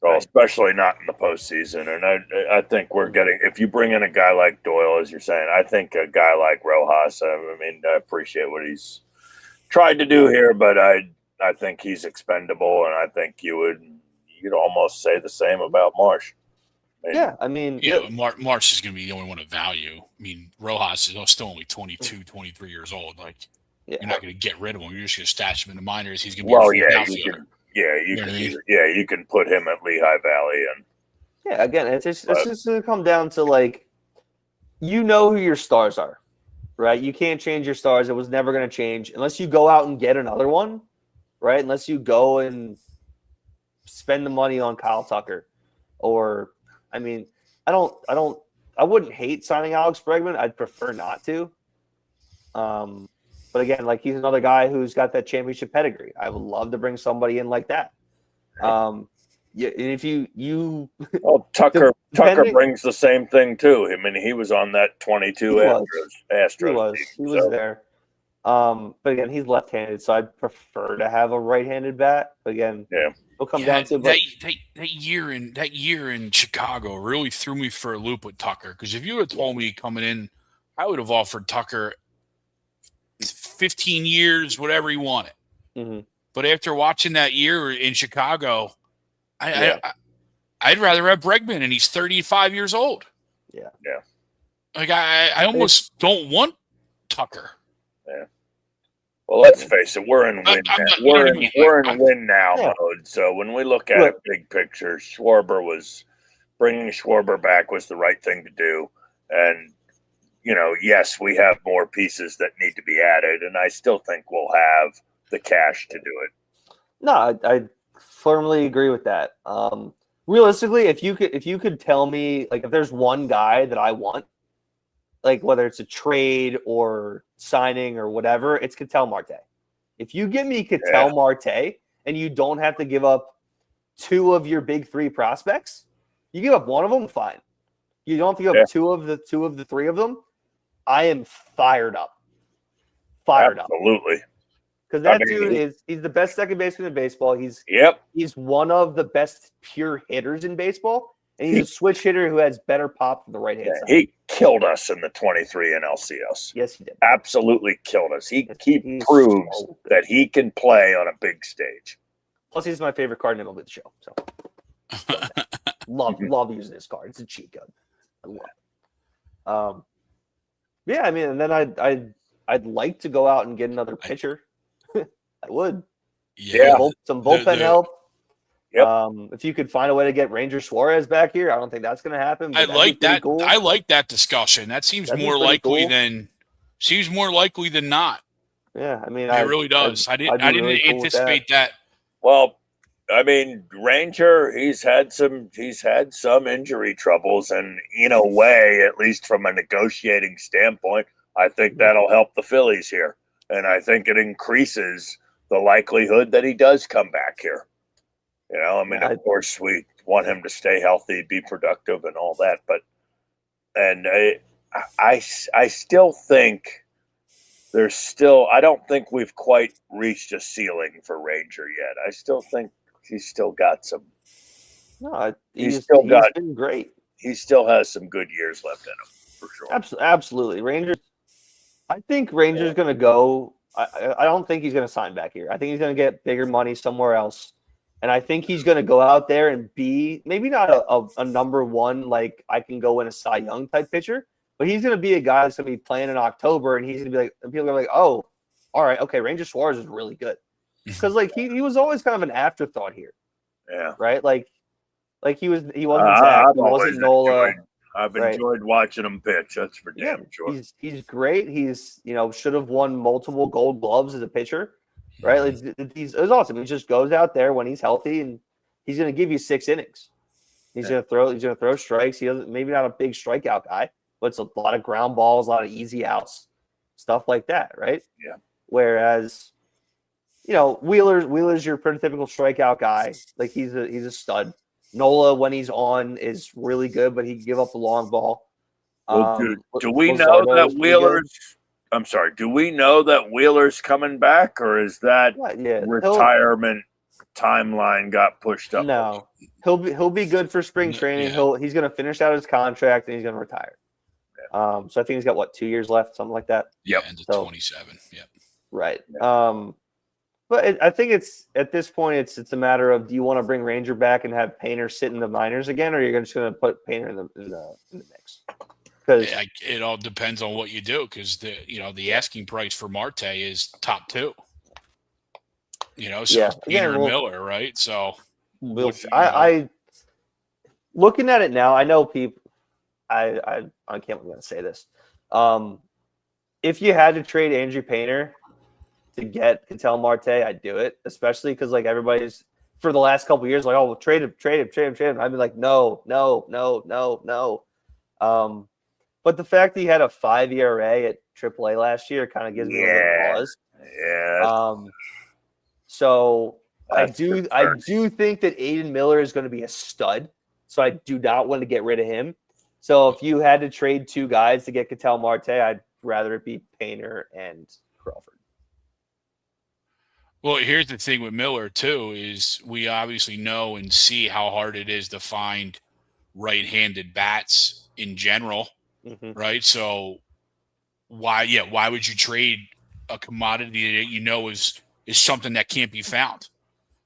Well, especially not in the postseason. And I think we're getting, if you bring in a guy like Doyle, as you're saying, I think a guy like Rojas, I mean, I appreciate what he's tried to do here, but I think he's expendable, and I think you'd almost say the same about Marsh. Yeah, I mean, Marsh is going to be the only one of value. I mean, Rojas is still only 22, 23 years old. Like, you're not going to get rid of him. You're just going to stash him in the minors. He's going to be a outfielder. You can put him at Lehigh Valley, and again, it's just going to come down to, like, you know who your stars are, right? You can't change your stars. It was never going to change unless you go out and get another one, right? Unless you go and spend the money on Kyle Tucker, or I mean, I wouldn't hate signing Alex Bregman. I'd prefer not to. But again, like, he's another guy who's got that championship pedigree. I would love to bring somebody in like that. And if you Tucker brings the same thing too. I mean, he was on that 22 Astros. He was there. But again, he's left-handed, so I'd prefer to have a right-handed bat. But again, it'll come down to that year in Chicago really threw me for a loop with Tucker, because if you had told me coming in, I would have offered Tucker 15 years, whatever he wanted. Mm-hmm. But after watching that year in Chicago, I'd rather have Bregman, and he's 35 years old. Yeah. Like, I almost don't want Tucker. Yeah. Well, let's face it, we're in win now. We're in win now mode. So when we look at it big picture, bringing Schwarber back was the right thing to do. And, yes, we have more pieces that need to be added, and I still think we'll have the cash to do it. No, I firmly agree with that. Realistically, if you could tell me, like, if there's one guy that I want, like, whether it's a trade or signing or whatever, it's Ketel Marte. If you give me Ketel Marte and you don't have to give up two of your big three prospects, you give up one of them, fine. You don't have to give up two of the three of them. I am fired up. Absolutely. Because that dude he's the best second baseman in baseball. He's one of the best pure hitters in baseball. And he's a switch hitter who has better pop from the right hand side. He killed us in the 23 NLCS. Yes, he did. Absolutely killed us. He proves that he can play on a big stage. Plus, he's my favorite card in MLB The Show. So love using this card. It's a cheat code. I love it. I mean, and then I'd like to go out and get another pitcher. I would. Yeah. Some bullpen help. Yep. If you could find a way to get Ranger Suarez back here, I don't think that's going to happen. I like that. Cool. I like that discussion. That seems more likely than not. Yeah, I mean, it really does. I didn't anticipate that. Well, I mean, Ranger, he's had some injury troubles, and in a way, at least from a negotiating standpoint, I think that'll help the Phillies here, and I think it increases the likelihood that he does come back here. I mean, of course, we want him to stay healthy, be productive, and all that. But I still think I don't think we've quite reached a ceiling for Ranger yet. I still think he's still got some. No, he's been great. He still has some good years left in him, for sure. Absolutely. Rangers. I think Rangers going to go. I don't think he's going to sign back here. I think he's going to get bigger money somewhere else. And I think he's going to go out there and be maybe not a number one, like I can go in a Cy Young type pitcher, but he's going to be a guy that's going to be playing in October, and he's going to be like, and people are like, oh, all right, okay, Ranger Suarez is really good. Because like he was always kind of an afterthought here. Yeah. Right? Like he wasn't Zach, he wasn't Nola. I've enjoyed watching him pitch. That's for damn sure. He's great. He's should have won multiple Gold Gloves as a pitcher, right? Like it's awesome. He just goes out there when he's healthy, and he's going to give you 6 innings. He's going to throw strikes. He doesn't, maybe not a big strikeout guy, but it's a lot of ground balls, a lot of easy outs, stuff like that, right? Yeah. Whereas, Wheeler's your prototypical strikeout guy. Like he's a stud. Nola, when he's on, is really good, but he can give up the long ball. Well, do we know that Wheeler's? I'm sorry. Do we know that Wheeler's coming back, or is that retirement timeline got pushed up? No, he'll be good for spring training. Yeah. He's going to finish out his contract and he's going to retire. Yeah. So I think he's got 2 years left, something like that. Yeah, into 27. Yeah. Right. Yeah. But I think it's at this point it's a matter of, do you want to bring Ranger back and have Painter sit in the minors again, or you're just going to put Painter in the mix? Because it all depends on what you do, because the asking price for Marte is top 2. So Peter and Miller, right? So I looking at it now, I know people. I can't believe I'm going to say this. If you had to trade Andrew Painter to get Ketel Marte, I'd do it, especially because like everybody's for the last couple of years like, oh, well, trade him. I'd be like, no. But the fact that he had a 5 ERA at AAA last year kind of gives me a little pause. Yeah. So I do think that Aiden Miller is going to be a stud. So I do not want to get rid of him. So if you had to trade 2 guys to get Ketel Marte, I'd rather it be Painter and Crawford. Well, here's the thing with Miller, too, is we obviously know and see how hard it is to find right-handed bats in general, right? So why would you trade a commodity that is something that can't be found?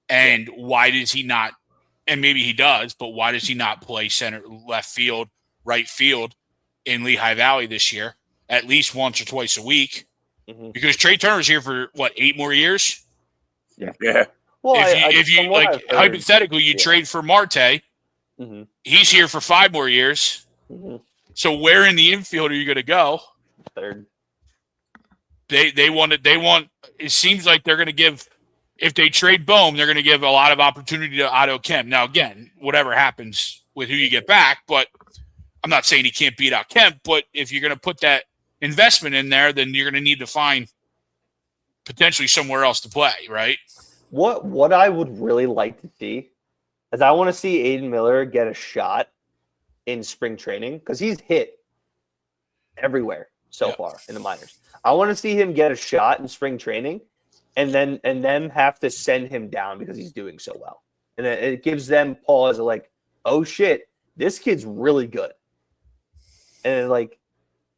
And why does he not – and maybe he does, but why does he not play center, left field, right field in Lehigh Valley this year at least once or twice a week? Because Trey Turner's here for, 8 more years? Yeah. Well, if you hypothetically, you trade for Marte, he's here for 5 more years. So where in the infield are you going to go? Third. They want. It seems like they're going to give. If they trade Bohm, they're going to give a lot of opportunity to Otto Kemp. Now, again, whatever happens with who you get back, but I'm not saying he can't beat out Kemp. But if you're going to put that investment in there, then you're going to need to find potentially somewhere else to play, right? What I would really like to see is I want to see Aiden Miller get a shot in spring training because he's hit everywhere so far in the minors. I want to see him get a shot in spring training and then have to send him down because he's doing so well. And then it gives them pause of like, oh shit, this kid's really good. And like,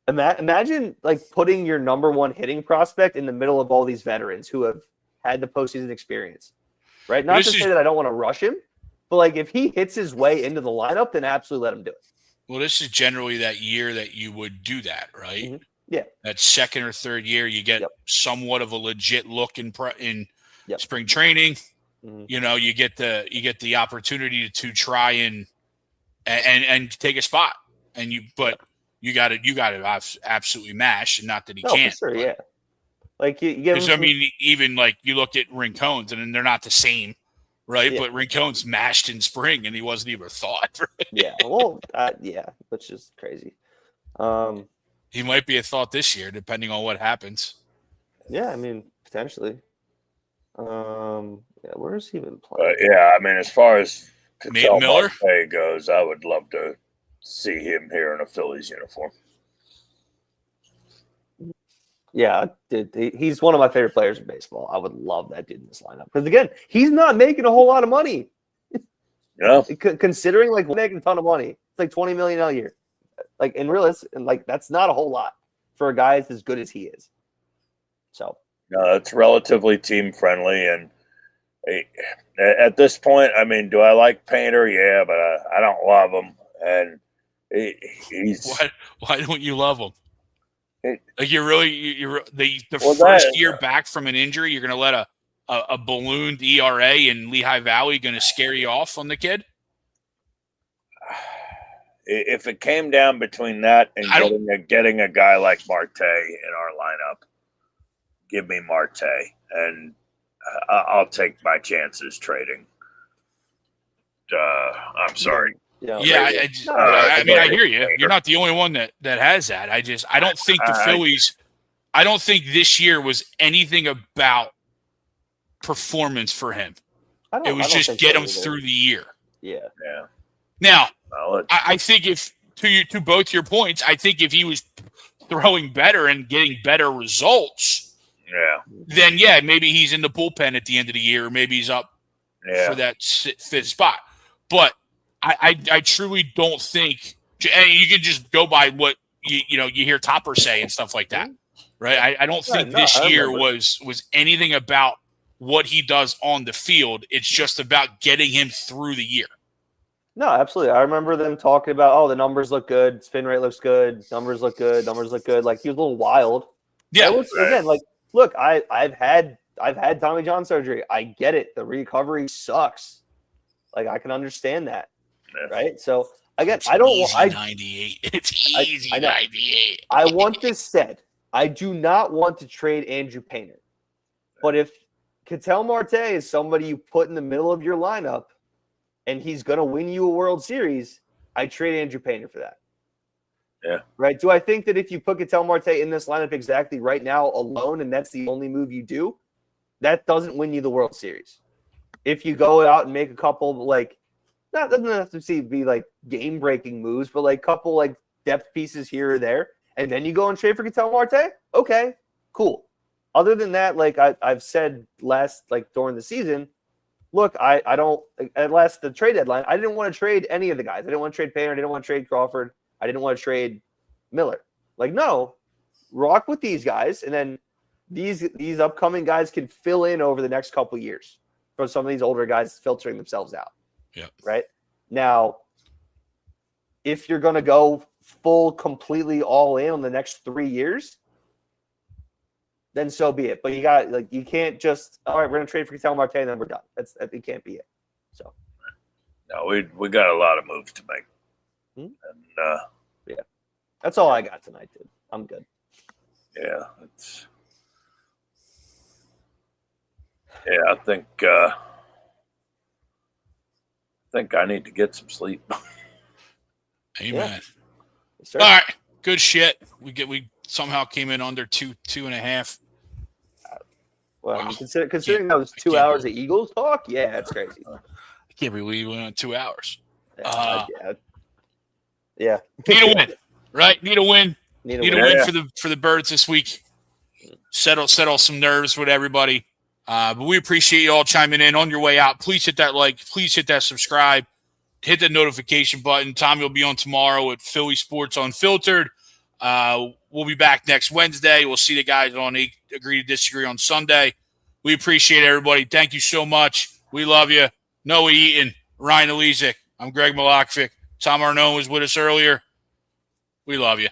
imagine like putting your number 1 hitting prospect in the middle of all these veterans who have had the postseason experience, right? Not to say that I don't want to rush him, but like if he hits his way into the lineup, then absolutely let him do it. Well, this is generally that year that you would do that, right? Yeah. That second or third year, you get somewhat of a legit look in spring training. You get the opportunity to try and take a spot, but you got to absolutely mash, and not that he can't. For sure, yeah. Like you get. I mean, even like you look at Rincones, and they're not the same, right? Yeah. But Rincones mashed in spring, and he wasn't even a thought. Right? Yeah, well, which is crazy. He might be a thought this year, depending on what happens. Yeah, I mean, potentially. Where has he been playing? I mean, as far as Ketel Miller? Marte goes, I would love to see him here in a Phillies uniform. Yeah, he's one of my favorite players in baseball. I would love that dude in this lineup because again, he's not making a whole lot of money. Yeah, Considering like making a ton of money, it's like $20 million a year. Like in realism, and like that's not a whole lot for a guy as good as he is. So no, it's relatively team friendly, and at this point, I mean, do I like Painter? Yeah, but I don't love him, and he's Why don't you love him? Like you're the Well, first that- year back from an injury, you're going to let a ballooned ERA in Lehigh Valley going to scare you off on the kid? if it came down between that and getting a guy like Marte in our lineup, give me Marte, and I'll take my chances trading. I'm sorry. yeah, I mean, I hear you. You're not the only one that has that. I don't think the Phillies. I don't think this year was anything about performance for him. It was just get him through the year. Yeah. Now, I think if to both your points, I think if he was throwing better and getting better results, then maybe he's in the bullpen at the end of the year, or maybe he's up for that fifth spot. But I truly don't think, and you can just go by what you hear Topper say and stuff like that, right? I don't think this year was anything about what he does on the field. It's just about getting him through the year. No, absolutely. I remember them talking about, the numbers look good, spin rate looks good, numbers look good. Like he was a little wild. Yeah. Again, like, look, I've had Tommy John surgery. I get it. The recovery sucks. Like I can understand that. Right. So again, It's I don't easy I 98. It's easy I know. 98. I want this said. I do not want to trade Andrew Painter. But if Ketel Marte is somebody you put in the middle of your lineup and he's going to win you a World Series, I trade Andrew Painter for that. Yeah. Right? Do I think that if you put Ketel Marte in this lineup exactly right now alone and that's the only move you do, that doesn't win you the World Series. If you go out and make a couple doesn't have to be like game-breaking moves, but like couple like depth pieces here or there, and then you go and trade for Ketel Marte, okay, cool. Other than that, like I've said during the season, look, I don't at the trade deadline, I didn't want to trade any of the guys. I didn't want to trade Painter, I didn't want to trade Crawford, I didn't want to trade Miller. Like, no, rock with these guys, and then these upcoming guys can fill in over the next couple of years for some of these older guys filtering themselves out. Yeah. Right. Now, if you're going to go completely all in on the next 3 years, then so be it. But you can't just, all right, we're going to trade for Ketel Marte and then we're done. It can't be it. So, no, we got a lot of moves to make. And that's all I got tonight, dude. I'm good. Yeah, I think I need to get some sleep. Amen. Yes, all right, good shit. We somehow came in under 2.5. Well, Wow. considering that was 2 hours of Eagles talk, yeah, that's crazy. I can't believe we went on 2 hours. Yeah. Need a win, right? Need a win. Need a win for the Birds this week. Settle some nerves with everybody. But we appreciate you all chiming in on your way out. Please hit that like. Please hit that subscribe. Hit that notification button. Tommy will be on tomorrow at Philly Sports Unfiltered. We'll be back next Wednesday. We'll see the guys on Agree to Disagree on Sunday. We appreciate everybody. Thank you so much. We love you. Noah Eaton, Ryan Elizik. I'm Greg Malakvik. Tom Arnone was with us earlier. We love you.